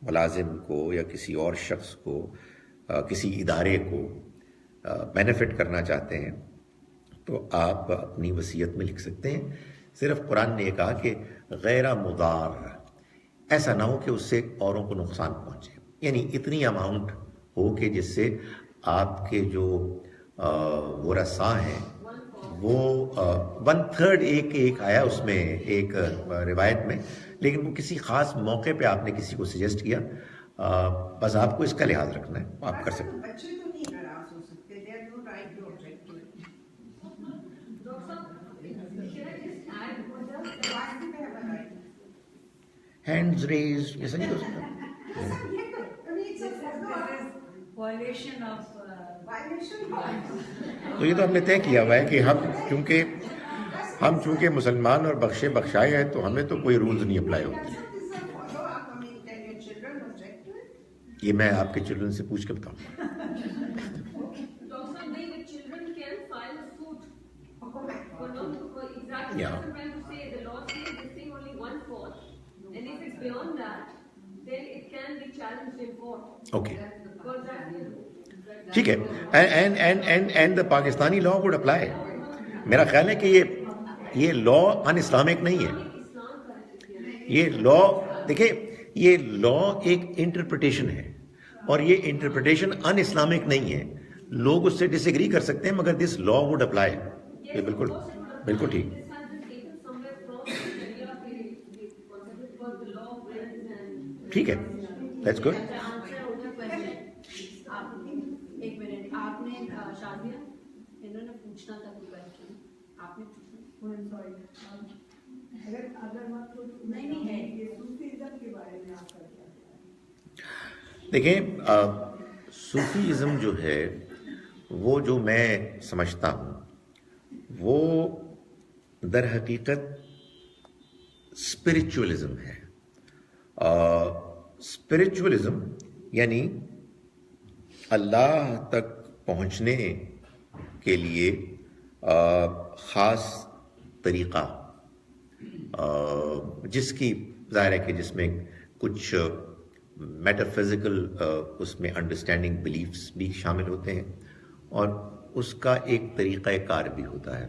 ملازم کو یا کسی اور شخص کو، کسی ادارے کو بینیفٹ کرنا چاہتے ہیں تو آپ اپنی وصیت میں لکھ سکتے ہیں. صرف قرآن نے یہ کہا کہ غیر مضار، ایسا نہ ہو کہ اس سے اوروں کو نقصان پہنچے، یعنی اتنی اماؤنٹ ہو کہ جس سے آپ کے جو ورثاء ہیں وہ 1/3 ایک آیا اس میں ایک روایت میں، لیکن وہ کسی خاص موقع پہ آپ نے کسی کو سجیسٹ کیا، بس آپ کو اس کا لحاظ رکھنا ہے، آپ کر سکتے ہیں. بچے تو نہیں ناراض ہو سکتے. They have no right to object to it. Why do they have a right? Hands raise ایسا نہیں کر سکتا. I mean, it's a violation of violation of تو یہ تو ہم نے طے کیا ہوا ہے کہ ہم چونکہ مسلمان اور بخشے بخشائے ہیں تو ہمیں تو کوئی رولز نہیں اپلائی ہوتے. یہ میں آپ کے چلڈرن سے پوچھ کے بتاؤں. اوکے ٹھیک ہے. And the Pakistani law would apply. میرا خیال ہے کہ یہ لا ان اسلامک نہیں ہے. یہ لا دیکھیں، یہ لا ایک انٹرپریٹیشن ہے اور یہ انٹرپریٹیشن ان اسلامک نہیں ہے. لوگ اس سے ڈس ایگری کر سکتے ہیں مگر دس لا وڈ اپلائی. یہ بالکل بالکل ٹھیک. ٹھیک ہے، دیٹس گڈ. ایک منٹ، آپ نے شادیہ انہوں نے پوچھنا تھا کوئی کویسچن آپ نے پوچھنا. نہیں ہے دیکھیں، صوفیزم جو ہے وہ جو میں سمجھتا ہوں وہ در حقیقت اسپرچولزم ہے. اسپرچولزم یعنی اللہ تک پہنچنے کے لیے خاص طریقہ، جس کی ظاہر ہے کہ جس میں کچھ میٹافزیکل اس میں انڈرسٹینڈنگ بلیفس بھی شامل ہوتے ہیں اور اس کا ایک طریقہ کار بھی ہوتا ہے.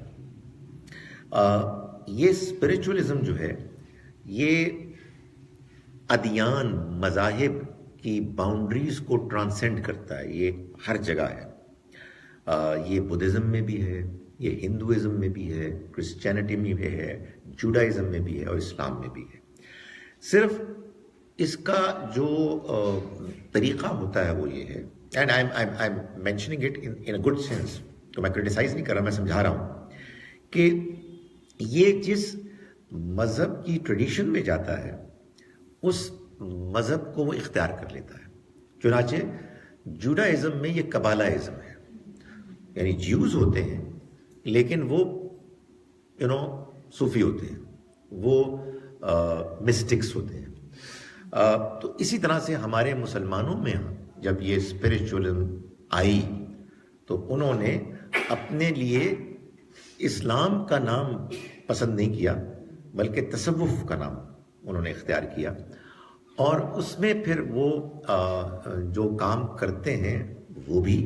یہ اسپرچولزم جو ہے یہ ادیان، مذاہب کی باؤنڈریز کو ٹرانسینڈ کرتا ہے. یہ ہر جگہ ہے. یہ بدھزم میں بھی ہے، یہ ہندوازم میں بھی ہے، کرسچینٹی میں بھی ہے، جوڈائزم میں بھی ہے اور اسلام میں بھی ہے. صرف اس کا جو طریقہ ہوتا ہے وہ یہ ہے، and I am mentioning it in a good sense, تو میں کرٹیسائز نہیں کر رہا، میں سمجھا رہا ہوں کہ یہ جس مذہب کی ٹریڈیشن میں جاتا ہے اس مذہب کو وہ اختیار کر لیتا ہے. چنانچہ جوڈائزم میں یہ قبالائزم ہے، یعنی جیوز ہوتے ہیں لیکن وہ صوفی ہوتے ہیں، وہ مسٹکس ہوتے ہیں. تو اسی طرح سے ہمارے مسلمانوں میں جب یہ اسپرچولزم آئی تو انہوں نے اپنے لیے اسلام کا نام پسند نہیں کیا بلکہ تصوف کا نام انہوں نے اختیار کیا، اور اس میں پھر وہ جو کام کرتے ہیں وہ بھی،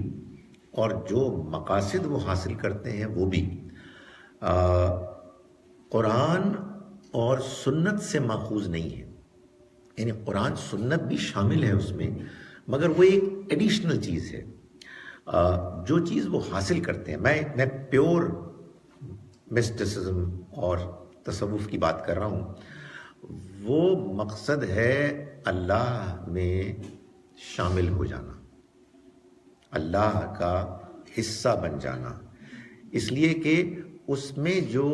اور جو مقاصد وہ حاصل کرتے ہیں وہ بھی قرآن اور سنت سے ماخوذ نہیں ہے. یعنی قرآن سنت بھی شامل ہے اس میں، مگر وہ ایک ایڈیشنل چیز ہے. جو چیز وہ حاصل کرتے ہیں، میں پیور مسٹسزم اور تصوف کی بات کر رہا ہوں، وہ مقصد ہے اللہ میں شامل ہو جانا، اللہ کا حصہ بن جانا. اس لیے کہ اس میں جو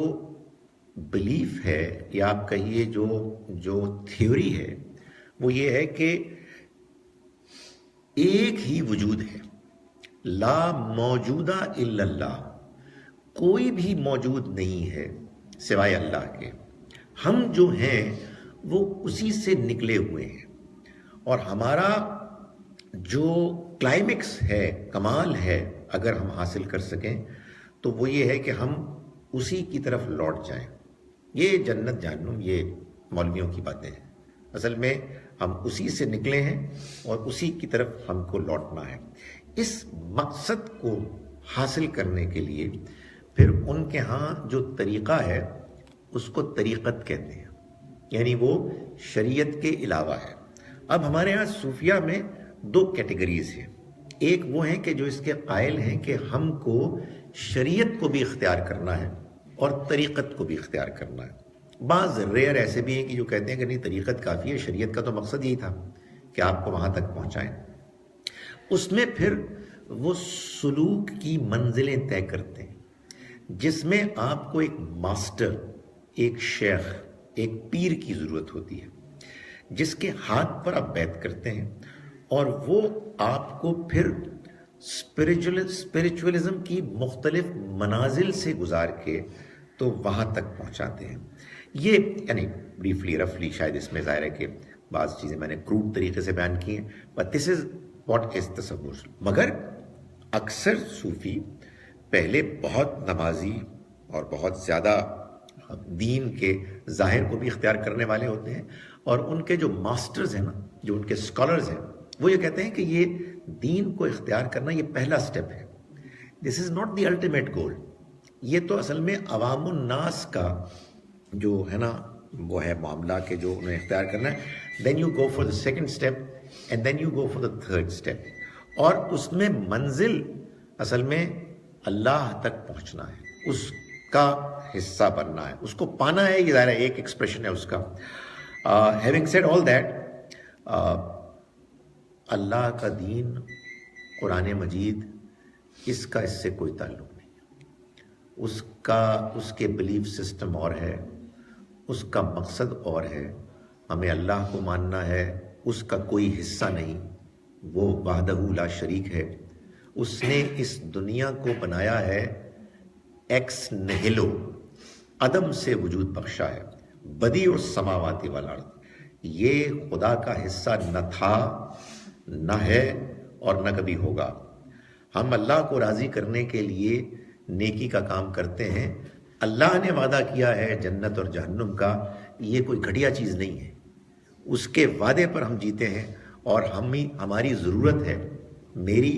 بلیف ہے یا آپ کہیے جو تھیوری ہے وہ یہ ہے کہ ایک ہی وجود ہے، لا موجودہ الا اللہ، کوئی بھی موجود نہیں ہے سوائے اللہ کے. ہم جو ہیں وہ اسی سے نکلے ہوئے ہیں، اور ہمارا جو کلائمیکس ہے، کمال ہے، اگر ہم حاصل کر سکیں تو وہ یہ ہے کہ ہم اسی کی طرف لوٹ جائیں. یہ جنت جہنم یہ مولویوں کی باتیں ہیں، اصل میں ہم اسی سے نکلے ہیں اور اسی کی طرف ہم کو لوٹنا ہے. اس مقصد کو حاصل کرنے کے لیے پھر ان کے ہاں جو طریقہ ہے اس کو طریقت کہتے ہیں، یعنی وہ شریعت کے علاوہ ہے. اب ہمارے ہاں صوفیہ میں دو کیٹیگریز ہیں. ایک وہ ہیں کہ جو اس کے قائل ہیں کہ ہم کو شریعت کو بھی اختیار کرنا ہے اور طریقت کو بھی اختیار کرنا ہے. بعض ریئر ایسے بھی ہیں کہ جو کہتے ہیں کہ نہیں، طریقت کافی ہے، شریعت کا تو مقصد یہی تھا کہ آپ کو وہاں تک پہنچائیں. اس میں پھر وہ سلوک کی منزلیں طے کرتے ہیں، جس میں آپ کو ایک ماسٹر، ایک شیخ، ایک پیر کی ضرورت ہوتی ہے، جس کے ہاتھ پر آپ بیعت کرتے ہیں، اور وہ آپ کو پھر اسپریچولزم کی مختلف منازل سے گزار کے تو وہاں تک پہنچاتے ہیں. یہ یعنی بریفلی رفلی شاید اس میں ظاہر ہے کہ بعض چیزیں میں نے کروڈ طریقے سے بیان کی ہیں، but this is what is تصور. مگر اکثر صوفی پہلے بہت نمازی اور بہت زیادہ دین کے ظاہر کو بھی اختیار کرنے والے ہوتے ہیں، اور ان کے جو ماسٹرز ہیں نا، جو ان کے اسکالرز ہیں، وہ یہ کہتے ہیں کہ یہ دین کو اختیار کرنا یہ پہلا سٹیپ ہے. This is not the ultimate goal. یہ تو اصل میں عوام الناس کا جو ہے نا وہ ہے معاملہ کہ جو انہیں اختیار کرنا ہے. Then you go for the second step and then you go for the third step, اور اس میں منزل اصل میں اللہ تک پہنچنا ہے، اس کا حصہ بننا ہے، اس کو پانا ہے. یہ ظاہر ہے ایک ایکسپریشن ہے اس کا. ہیونگ سیڈ آل دیٹ، اللہ کا دین، قرآن مجید، اس کا اس سے کوئی تعلق نہیں ہے. اس کے بلیف سسٹم اور ہے، اس کا مقصد اور ہے. ہمیں اللہ کو ماننا ہے، اس کا کوئی حصہ نہیں، وہ وحدہ لا شریک ہے. اس نے اس دنیا کو بنایا ہے ایکس نہلو، عدم سے وجود بخشا ہے. بدیع السماوات والارض، یہ خدا کا حصہ نہ تھا، نہ ہے، اور نہ کبھی ہوگا. ہم اللہ کو راضی کرنے کے لیے نیکی کا کام کرتے ہیں. اللہ نے وعدہ کیا ہے جنت اور جہنم کا، یہ کوئی گھٹیا چیز نہیں ہے. اس کے وعدے پر ہم جیتے ہیں، اور ہماری ضرورت ہے، میری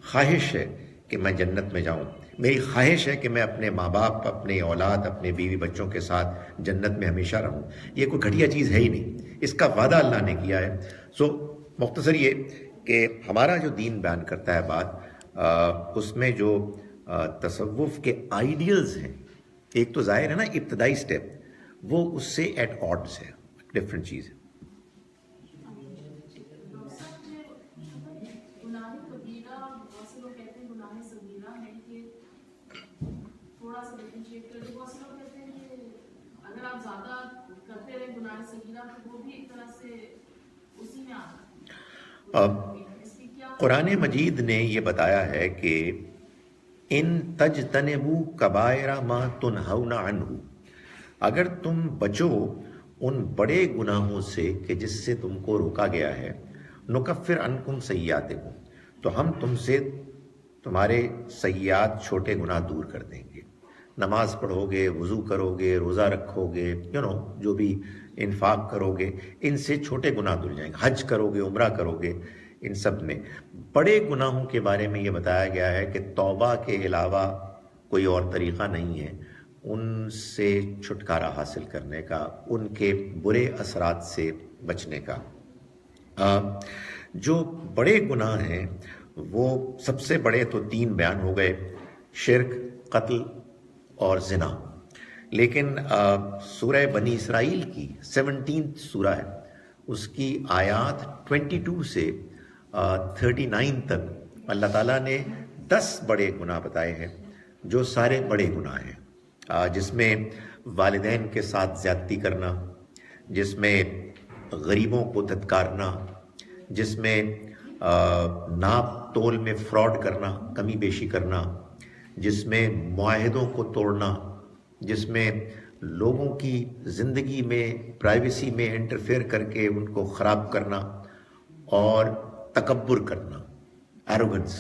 خواہش ہے کہ میں جنت میں جاؤں، میری خواہش ہے کہ میں اپنے ماں باپ، اپنے اولاد، اپنے بیوی بچوں کے ساتھ جنت میں ہمیشہ رہوں. یہ کوئی گھٹیا چیز ہے ہی نہیں، اس کا وعدہ اللہ نے کیا ہے. سو مختصر یہ کہ ہمارا جو دین بیان کرتا ہے بات، اس میں جو تصوف کے آئیڈیلز ہیں، ایک تو ظاہر ہے نا ابتدائی سٹیپ، وہ اس سے ایٹ آڈز ہے، ڈفرینٹ چیز ہے. قرآن مجید نے یہ بتایا ہے کہ ان تجتنبوا کبائر ما تنہون عنہ، اگر تم بچو ان بڑے گناہوں سے کہ جس سے تم کو روکا گیا ہے، نکفر عنکم سیئاتکم، تو ہم تم سے تمہارے سیئات چھوٹے گناہ دور کر دیں گے. نماز پڑھو گے, وضو کرو گے, روزہ رکھو گے, جو بھی انفاق کرو گے, ان سے چھوٹے گناہ دور جائیں گے. حج کرو گے, عمرہ کرو گے, ان سب میں. بڑے گناہوں کے بارے میں یہ بتایا گیا ہے کہ توبہ کے علاوہ کوئی اور طریقہ نہیں ہے ان سے چھٹکارا حاصل کرنے کا, ان کے برے اثرات سے بچنے کا. جو بڑے گناہ ہیں وہ سب سے بڑے تو 3 بیان ہو گئے: شرک, قتل اور زنا. لیکن سورہ بنی اسرائیل کی 17 سورہ ہے, اس کی آیات 22 سے 39 تک اللہ تعالیٰ نے 10 بڑے گناہ بتائے ہیں جو سارے بڑے گناہ ہیں, جس میں والدین کے ساتھ زیادتی کرنا, جس میں غریبوں کو دھتکارنا, جس میں ناپ تول میں فراڈ کرنا, کمی بیشی کرنا, جس میں معاہدوں کو توڑنا, جس میں لوگوں کی زندگی میں پرائیویسی میں انٹرفیئر کر کے ان کو خراب کرنا, اور تکبر کرنا, ایروگنس,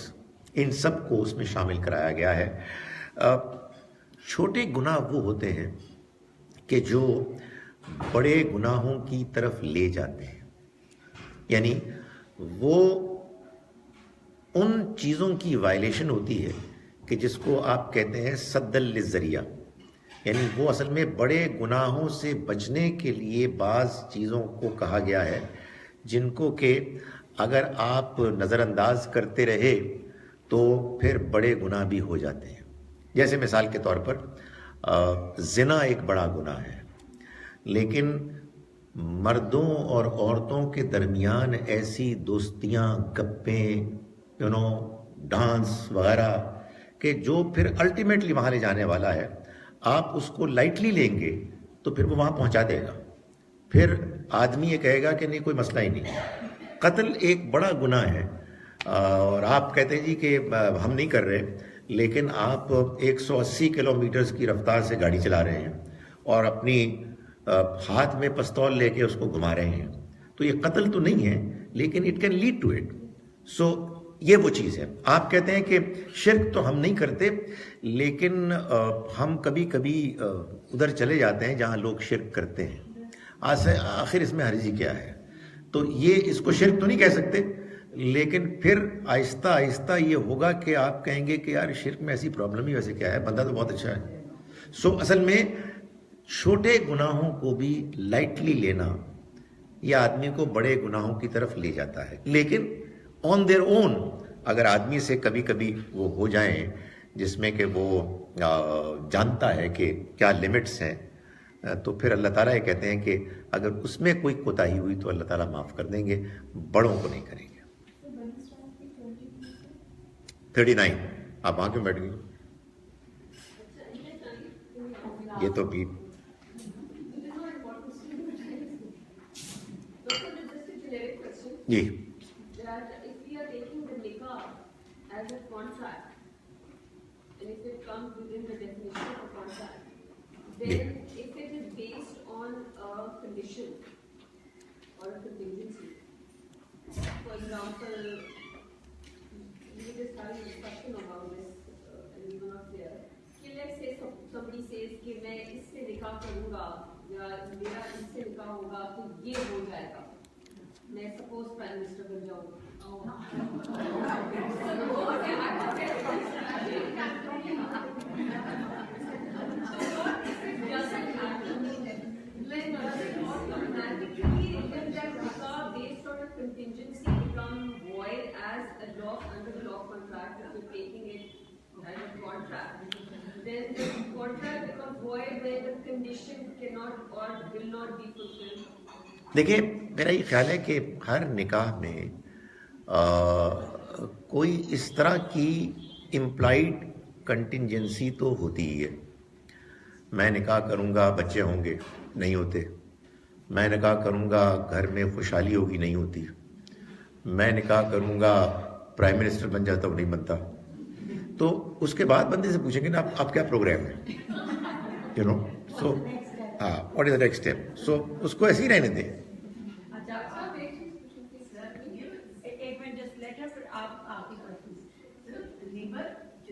ان سب کو اس میں شامل کرایا گیا ہے. چھوٹے گناہ وہ ہوتے ہیں کہ جو بڑے گناہوں کی طرف لے جاتے ہیں, یعنی وہ ان چیزوں کی وائلیشن ہوتی ہے کہ جس کو آپ کہتے ہیں صد للذریعہ, یعنی وہ اصل میں بڑے گناہوں سے بچنے کے لیے بعض چیزوں کو کہا گیا ہے جن کو کہ اگر آپ نظر انداز کرتے رہے تو پھر بڑے گناہ بھی ہو جاتے ہیں. جیسے مثال کے طور پر زنا ایک بڑا گناہ ہے, لیکن مردوں اور عورتوں کے درمیان ایسی دوستیاں, گپیں, ڈانس وغیرہ کہ جو پھر الٹیمیٹلی وہاں لے جانے والا ہے, آپ اس کو لائٹلی لیں گے تو پھر وہ وہاں پہنچا دے گا. پھر آدمی یہ کہے گا کہ نہیں کوئی مسئلہ ہی نہیں. قتل ایک بڑا گناہ ہے, اور آپ کہتے ہیں جی کہ ہم نہیں کر رہے, لیکن آپ 180 کلومیٹرز کی رفتار سے گاڑی چلا رہے ہیں اور اپنی ہاتھ میں پستول لے کے اس کو گھما رہے ہیں, تو یہ قتل تو نہیں ہے, لیکن it can lead to it. So یہ وہ چیز ہے. آپ کہتے ہیں کہ شرک تو ہم نہیں کرتے, لیکن ہم کبھی کبھی ادھر چلے جاتے ہیں جہاں لوگ شرک کرتے ہیں. آخر اس میں حرجی کیا ہے؟ تو یہ اس کو شرک تو نہیں کہہ سکتے, لیکن پھر آہستہ آہستہ یہ ہوگا کہ آپ کہیں گے کہ یار شرک میں ایسی پرابلم ہی ویسے کیا ہے, بندہ تو بہت اچھا ہے. سو اصل میں چھوٹے گناہوں کو بھی لائٹلی لینا یہ آدمی کو بڑے گناہوں کی طرف لے جاتا ہے. لیکن آن دیئر اون اگر آدمی سے کبھی کبھی وہ ہو جائیں جس میں کہ وہ جانتا ہے کہ کیا لیمٹس ہیں, تو پھر اللہ تعالیٰ یہ کہتے ہیں کہ اگر اس میں کوئی کوتاہی ہوئی تو اللہ تعالیٰ معاف کر دیں گے, بڑوں کو نہیں کریں گے. 39 آپ وہاں کیوں بیٹھ گئی؟ یہ تو بھی جی somebody says کہ میں اس سے نکاح کروں گا یا میرا اس سے نکاح ہوگا تو یہ ہو جائے گا, میں سپوز پرائم منسٹر بن جاؤں گا. Then the contract becomes void when the condition cannot or will not be fulfilled. دیکھیے میرا یہ خیال ہے کہ ہر نکاح میں کوئی اس طرح کی امپلائڈ کنٹینجنسی تو ہوتی ہی ہے. میں نکاح کروں گا بچے ہوں گے, نہیں ہوتے. میں نکاح کروں گا گھر میں خوشحالی ہوگی, نہیں ہوتی. میں نکاح کروں گا پرائم منسٹر بن جاتا ہوں, نہیں بنتا. تو اس کے بعد بندے سے پوچھیں گے نا آپ کیا پروگرام ہے, سو ہاں what is the next step. So اس کو ایسے ہی رہنے دیں.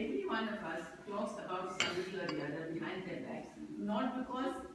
every one of us talks about somebody or the other behind their backs, not because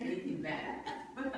anything bad, but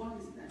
What is that?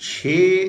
6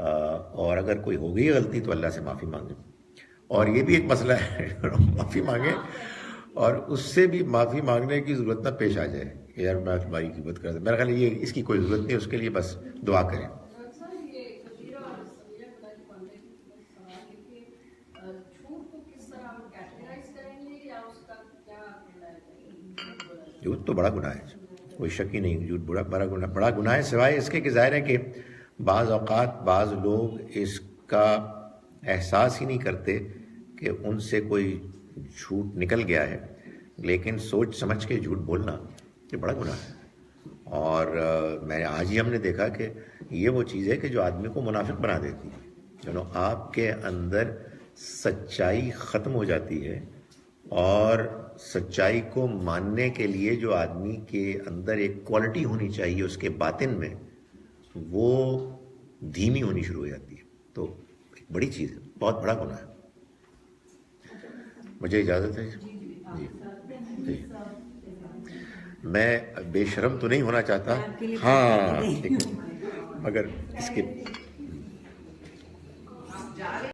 اور اگر کوئی ہو گئی غلطی تو اللہ سے معافی مانگیں. اور یہ بھی ایک مسئلہ ہے معافی مانگیں اور اس سے بھی معافی مانگنے کی ضرورت نہ پیش آ جائے کہ یار میں تمہاری قیمت کر دوں. میرا خیال ہے یہ اس کی کوئی ضرورت نہیں, اس کے لیے بس دعا کریں. جھوٹ تو بڑا گناہ ہے, کوئی شک ہی نہیں, جھوٹ بڑا گناہ ہے, سوائے اس کے کہ ظاہر ہے کہ بعض اوقات بعض لوگ اس کا احساس ہی نہیں کرتے کہ ان سے کوئی جھوٹ نکل گیا ہے, لیکن سوچ سمجھ کے جھوٹ بولنا یہ بڑا گناہ ہے. اور میں آج ہی ہم نے دیکھا کہ یہ وہ چیز ہے کہ جو آدمی کو منافق بنا دیتی ہے. آپ کے اندر سچائی ختم ہو جاتی ہے اور سچائی کو ماننے کے لیے جو آدمی کے اندر ایک کوالٹی ہونی چاہیے اس کے باطن میں, وہ دھیمی ہونی شروع ہو جاتی ہے. تو ایک بڑی چیز ہے, بہت بڑا گناہ ہے. مجھے اجازت ہے جی جی. میں بے شرم تو نہیں ہونا چاہتا, ہاں مگر اس کے آپ جا رہے